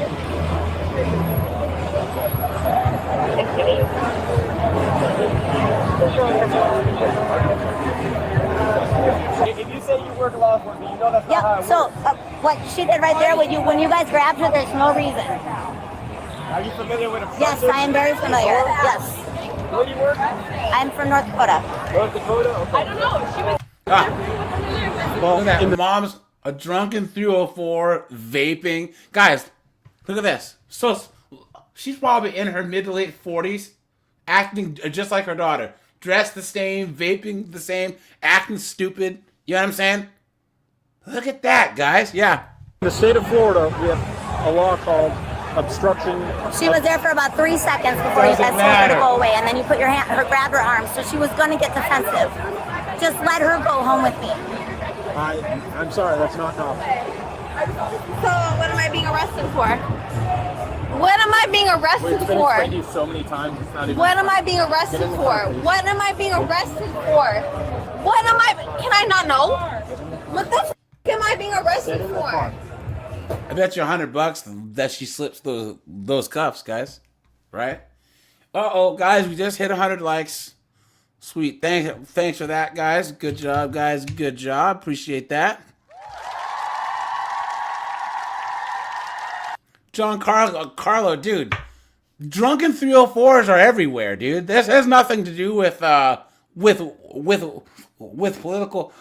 K: If you say you work law enforcement, you know that's not how
F: Yep.
K: it
F: So
K: works.
F: what she did right there when you guys grabbed her, there's no reason.
K: Are you familiar with a
F: Yes, I am very familiar. Yes.
K: Where do you work?
F: I'm from North Dakota.
K: North Dakota? Okay.
Y: I don't know. She was.
A: Well, look at that. Mom's a drunken 304 vaping. Guys, look at this. So she's probably in her mid to late 40s, acting just like her daughter. Dressed the same, vaping the same, acting stupid. You know what I'm saying? Look at that, guys. Yeah.
K: In the state of Florida, we have a law called obstruction.
F: She was there for about 3 seconds before you guys told her to go away, and then you put your hand, grabbed her arm, so she was going to get defensive. Just let her go home with me.
K: I'm sorry, that's not normal.
Y: So what am I being arrested for? What am I being arrested
K: It's been
Y: for?
K: explained to you so many times. It's not even.
Y: What am I being arrested for? What am I being arrested for? What am I? Can I not know? What the f am I being arrested for?
A: I bet you $100 that she slips those cuffs, guys. Right? Uh-oh, guys, we just hit 100 likes. Sweet. Thanks for that, guys. Good job, guys. Good job. Appreciate that. John Carlo, dude. Drunken 304s are everywhere, dude. This has nothing to do with political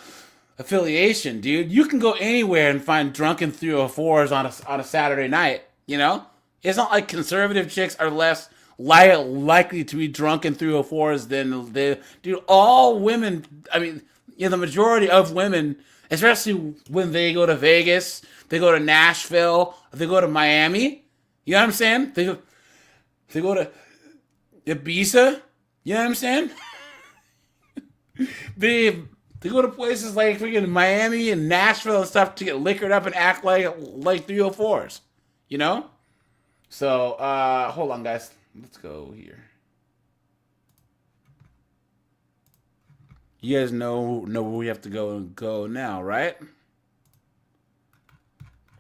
A: affiliation, dude. You can go anywhere and find drunken 304s on a Saturday night, you know? It's not like conservative chicks are less likely to be drunken 304s than dude, all women, I mean, the majority of women, especially when they go to Vegas, they go to Nashville, they go to Miami, you know what I'm saying? They go to Ibiza, you know what I'm saying? They go to places like freaking Miami and Nashville and stuff to get liquored up and act like 304s, you know? So, hold on, guys. Let's go here. You guys know where we have to go now, right?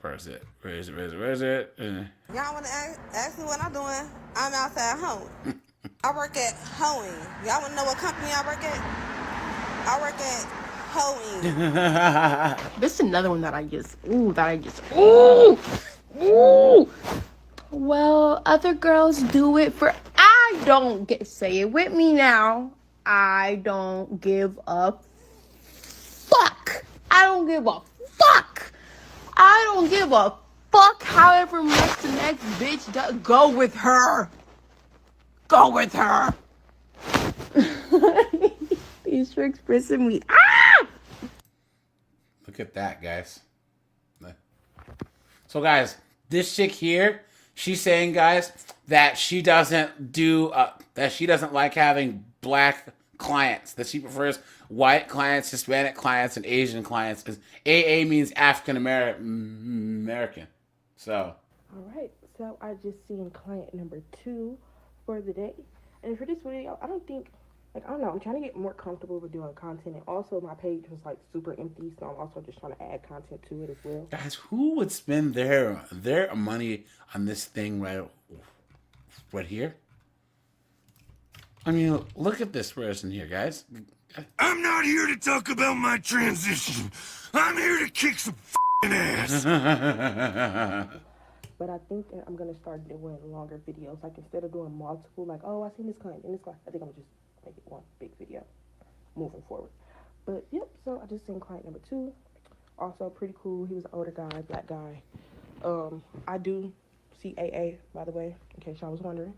A: Where is it? Where is it?
D: Y'all want to ask me what I'm doing? I'm outside hoeing. I work at hoeing. Y'all want to know what company I work at? I work at hoeing.
Y: This is another one that I just, Well, other girls do it for, say it with me now. I don't give a fuck. I don't give a fuck. I don't give a fuck however much the next bitch does. Go with her. Go with her. These tricks pressing me. Ah!
A: Look at that, guys. So, guys, this chick here, she's saying, guys, that she doesn't like having black clients, that she prefers white clients, Hispanic clients, and Asian clients. AA means African American. So.
U: All right. So I just seen client number 2 for the day, and for this video, I don't know. I'm trying to get more comfortable with doing content, and also my page was like super empty, so I'm also just trying to add content to it as well.
A: Guys, who would spend their money on this thing right here? I mean, look at this person here, guys.
P: I'm not here to talk about my transition. I'm here to kick some ass.
U: But I think that I'm gonna start doing longer videos. Like instead of doing multiple, like, oh, I seen this client and this client, I think I'm gonna just make it one big video moving forward. But yep, so I just seen client number 2. Also pretty cool. He was an older guy, black guy. I do see AA, by the way, in case y'all was wondering.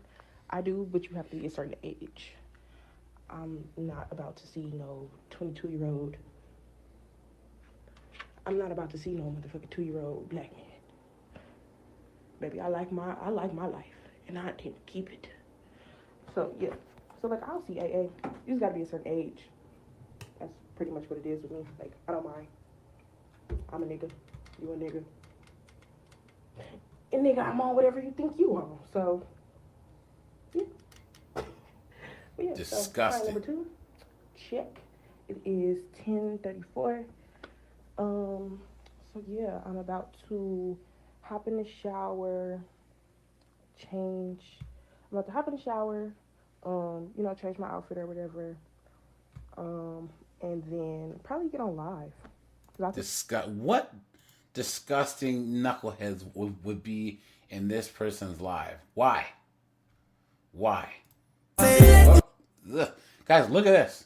U: I do, but you have to be a certain age. I'm not about to see no 22-year-old. I'm not about to see no motherfucking 2-year-old black man. Baby, I like my life, and I intend to keep it. So yeah, so like I'll see AA. You just gotta be a certain age. That's pretty much what it is with me. Like I don't mind. I'm a nigga. You a nigga. And nigga, I'm on whatever you think you on. So yeah. But yeah,
A: disgusting.
U: So, number 2, check. It is 10:34. So yeah, I'm about to hop in the shower, change. I'm about to hop in the shower, change my outfit or whatever, and then probably get on live.
A: What disgusting knuckleheads would be in this person's live? Why? Ugh. Guys, look at this.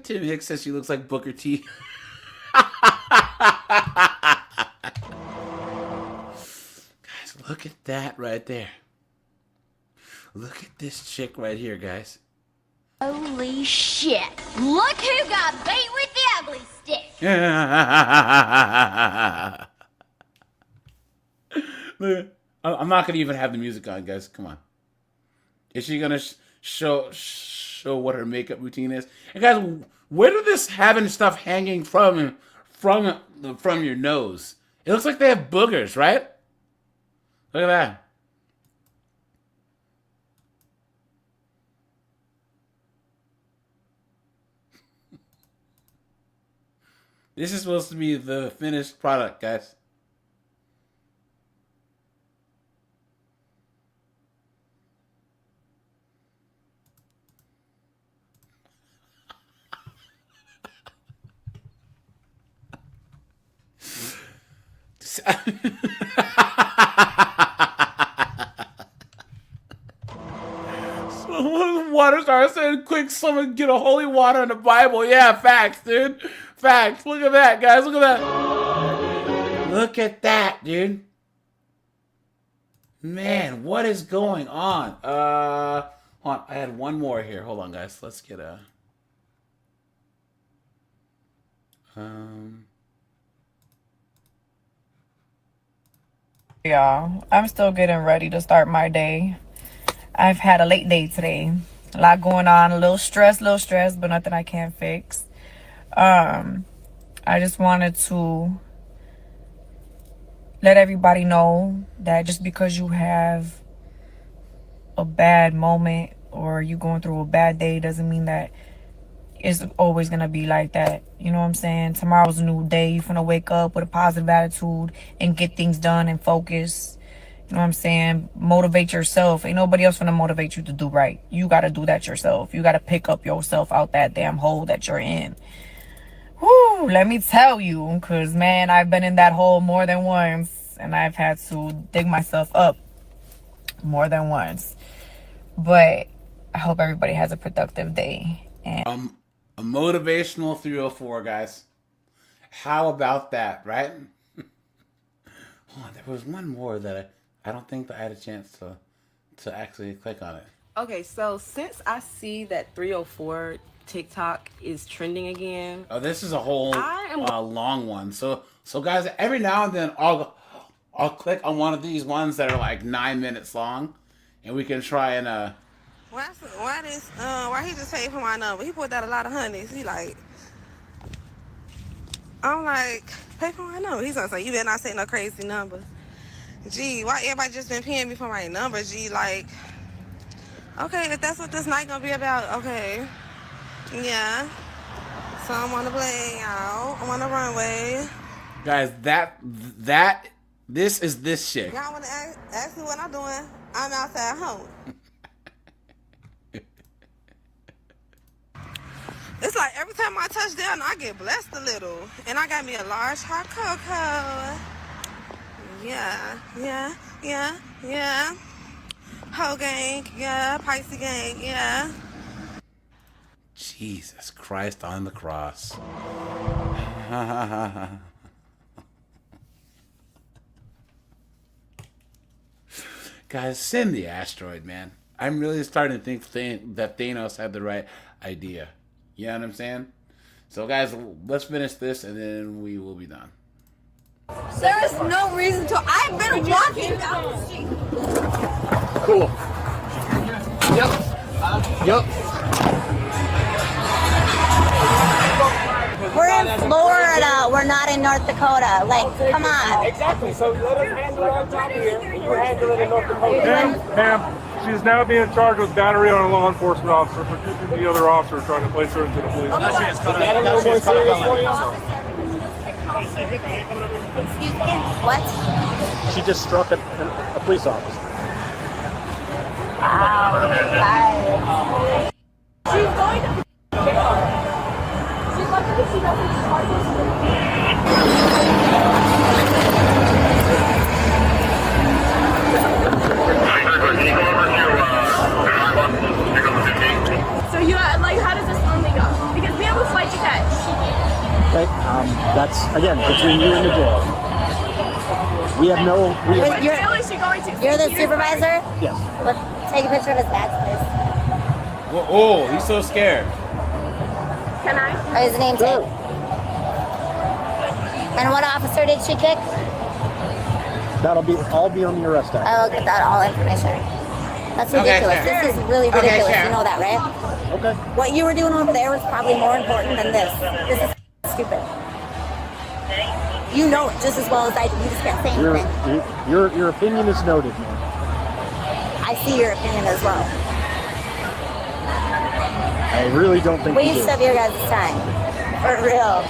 A: Tim Hicks says she looks like Booker T. Guys, look at that right there. Look at this chick right here, guys.
V: Holy shit. Look who got beat with the ugly stick.
A: I'm not going to even have the music on, guys. Come on. Is she going to show what her makeup routine is? And guys, where did this having stuff hanging from your nose? It looks like they have boogers, right? Look at that. This is supposed to be the finished product, guys. Water star said, quick, someone get a holy water in the Bible. Yeah, facts, dude. Facts. Look at that, guys. Look at that. Look at that, dude. Man, what is going on? Hold on. I had one more here. Hold on, guys. Let's get a...
G: Y'all, I'm still getting ready to start my day. I've had a late day today. A lot going on, a little stress, but nothing I can't fix. I just wanted to let everybody know that just because you have a bad moment or you going through a bad day doesn't mean that it's always gonna be like that. You know what I'm saying? Tomorrow's a new day. You're gonna wake up with a positive attitude and get things done and focus. You know what I'm saying? Motivate yourself. Ain't nobody else gonna motivate you to do right. You gotta do that yourself. You gotta pick up yourself out that damn hole that you're in. Whoo, let me tell you, cause man, I've been in that hole more than once and I've had to dig myself up more than once. But I hope everybody has a productive day. And
A: a motivational 304, guys. How about that, right? Oh, there was one more that I don't think that I had a chance to actually click on it.
R: Okay, so since I see that 304 TikTok is trending again.
A: Oh, this is a whole long one. So guys, every now and then I'll click on one of these ones that are like 9 minutes long, and we can try and
D: why he just paid for my number? He put out a lot of honeys. He like, I'm like, pay for my number. He's gonna say, you better not say no crazy numbers. Gee, why everybody just been paying me for my number? Gee, like, okay, if that's what this night gonna be about, okay. Yeah. So I'm on the plane out. I'm on the runway.
A: guys, this is this chick.
D: Y'all wanna ask me what I'm doing? I'm outside home. It's like every time I touch down, I get blessed a little. And I got me a large hot cocoa. Yeah. Ho gang, yeah. Pisces gang, yeah.
A: Jesus Christ on the cross. Guys, send the asteroid, man. I'm really starting to think that Thanos had the right idea. You know what I'm saying? So, guys, let's finish this, and then we will be done.
V: There is no reason to. I've been walking down the street.
K: Cool. Yep.
V: We're in Florida. We're not in North Dakota. Like, come on.
P: Exactly. So let us handle our job here. You handle it in North Dakota.
S: Ma'am, she's now being charged with battery on a law enforcement officer for keeping the other officer trying to place her into the police.
V: Excuse me? What?
K: She just struck a police officer.
V: Wow. She's going to. She's lucky that she doesn't charge
O: So you like, how does this normally go? Because we have a flight to catch.
K: Okay, that's again between you and the jail. We have no.
V: You're the supervisor?
K: Yes.
V: Let's take a picture of his badge, please.
A: Whoa, oh, he's so scared.
V: Can I? Oh, his name's Tate. And what officer did she kick?
K: That'll all be on the arrest act.
V: I will get that all information. That's ridiculous.
K: Okay,
V: this is really ridiculous.
K: Okay,
V: you know that, right?
K: Okay.
V: What you were doing over there was probably more important than this. This is stupid. You know it just as well as I do. You just can't say anything.
K: Your opinion is noted, man.
V: I see your opinion as well.
K: I really don't think
V: Waste of your guys' time. For real.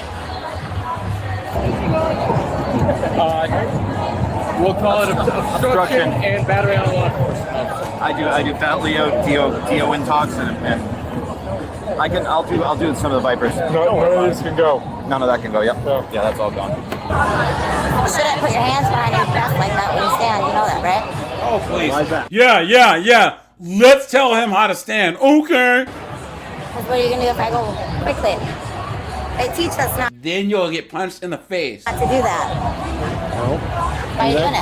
K: We'll call it obstruction and battery on law enforcement. I do Fat Leo, DO intox, and I'll do some of the Vipers.
S: None of these can go.
K: None of that can go. Yep. Yeah, that's all gone.
F: You shouldn't put your hands behind your chest like that when you stand. You know that, right?
A: Oh, please.
K: Why is that?
A: Yeah. Let's tell him how to stand. Okay.
F: Because what are you going to do if I go quickly? They teach us not
A: Then you'll get punched in the face.
F: to do that. Why are you doing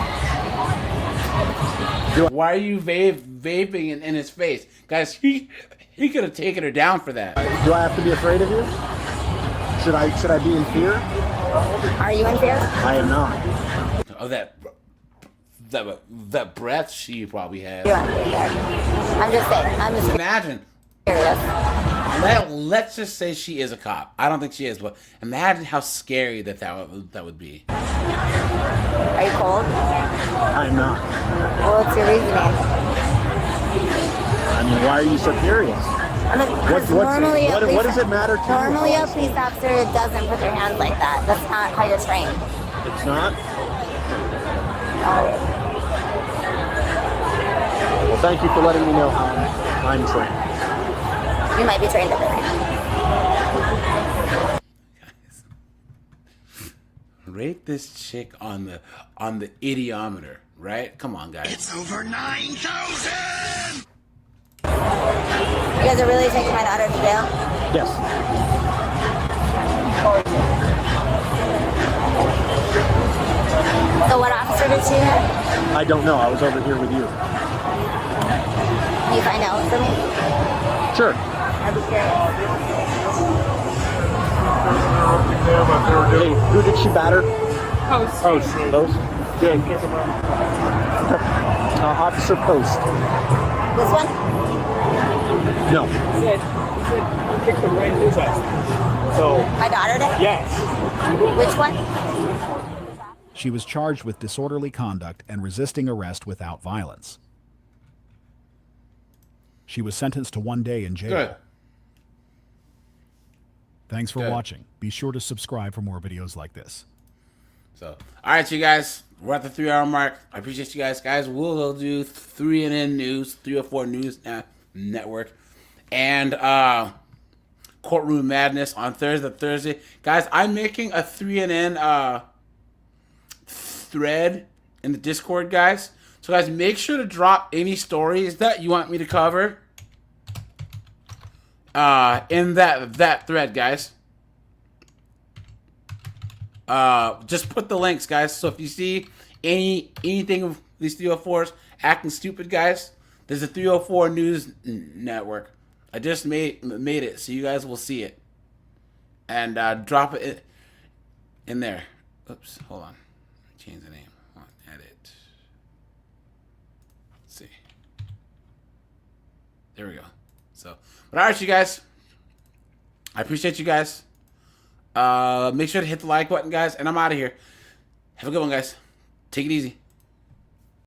F: it?
A: Why are you vaping in his face? Guys, he could have taken her down for that.
K: Do I have to be afraid of you? Should I be in fear?
F: Are you in fear?
K: I am not.
A: Oh, that breath she probably had.
F: You're in fear. I'm just saying. I'm just
A: Imagine.
F: curious.
A: Let's just say she is a cop. I don't think she is, but imagine how scary that would be.
F: Are you cold?
K: I'm not.
F: What's your reasoning?
K: I mean, why are you so curious? What does it matter to you?
F: Normally a police officer doesn't put their hands like that. That's not how you're trained.
K: It's not? Well, thank you for letting me know how I'm trained.
F: You might be trained differently.
A: Rate this chick on the idiometer, right? Come on, guys.
P: It's over 9,000!
F: You guys are really taking my daughter to jail?
K: Yes.
F: So what officer did she have?
K: I don't know. I was over here with you.
F: Can you find out for me?
K: Sure.
F: I'd be curious.
K: Hey, who did she batter?
S: Post.
K: Good. Officer Post.
F: This one?
K: No.
S: He said kicked the right in his ass. So.
F: My daughter did?
S: Yes.
F: Which one?
H: She was charged with disorderly conduct and resisting arrest without violence. She was sentenced to 1 day in jail.
A: Good.
H: Thanks for watching. Be sure to subscribe for more videos like this.
A: So, all right, you guys, we're at the 3-hour mark. I appreciate you guys. We'll do 3NN News, 304 News Network, and Courtroom Madness on Thursday. Guys, I'm making a 3NN thread in the Discord, guys. So, guys, make sure to drop any stories that you want me to cover in that thread, guys. Just put the links, guys. So if you see anything of these 304s acting stupid, guys, there's a 304 News Network. I just made it, so you guys will see it. And drop it in there. Oops, hold on. Change the name. Hold on, edit. Let's see. There we go. So, but all right, you guys. I appreciate you guys. Make sure to hit the like button, guys, and I'm out of here. Have a good one, guys. Take it easy.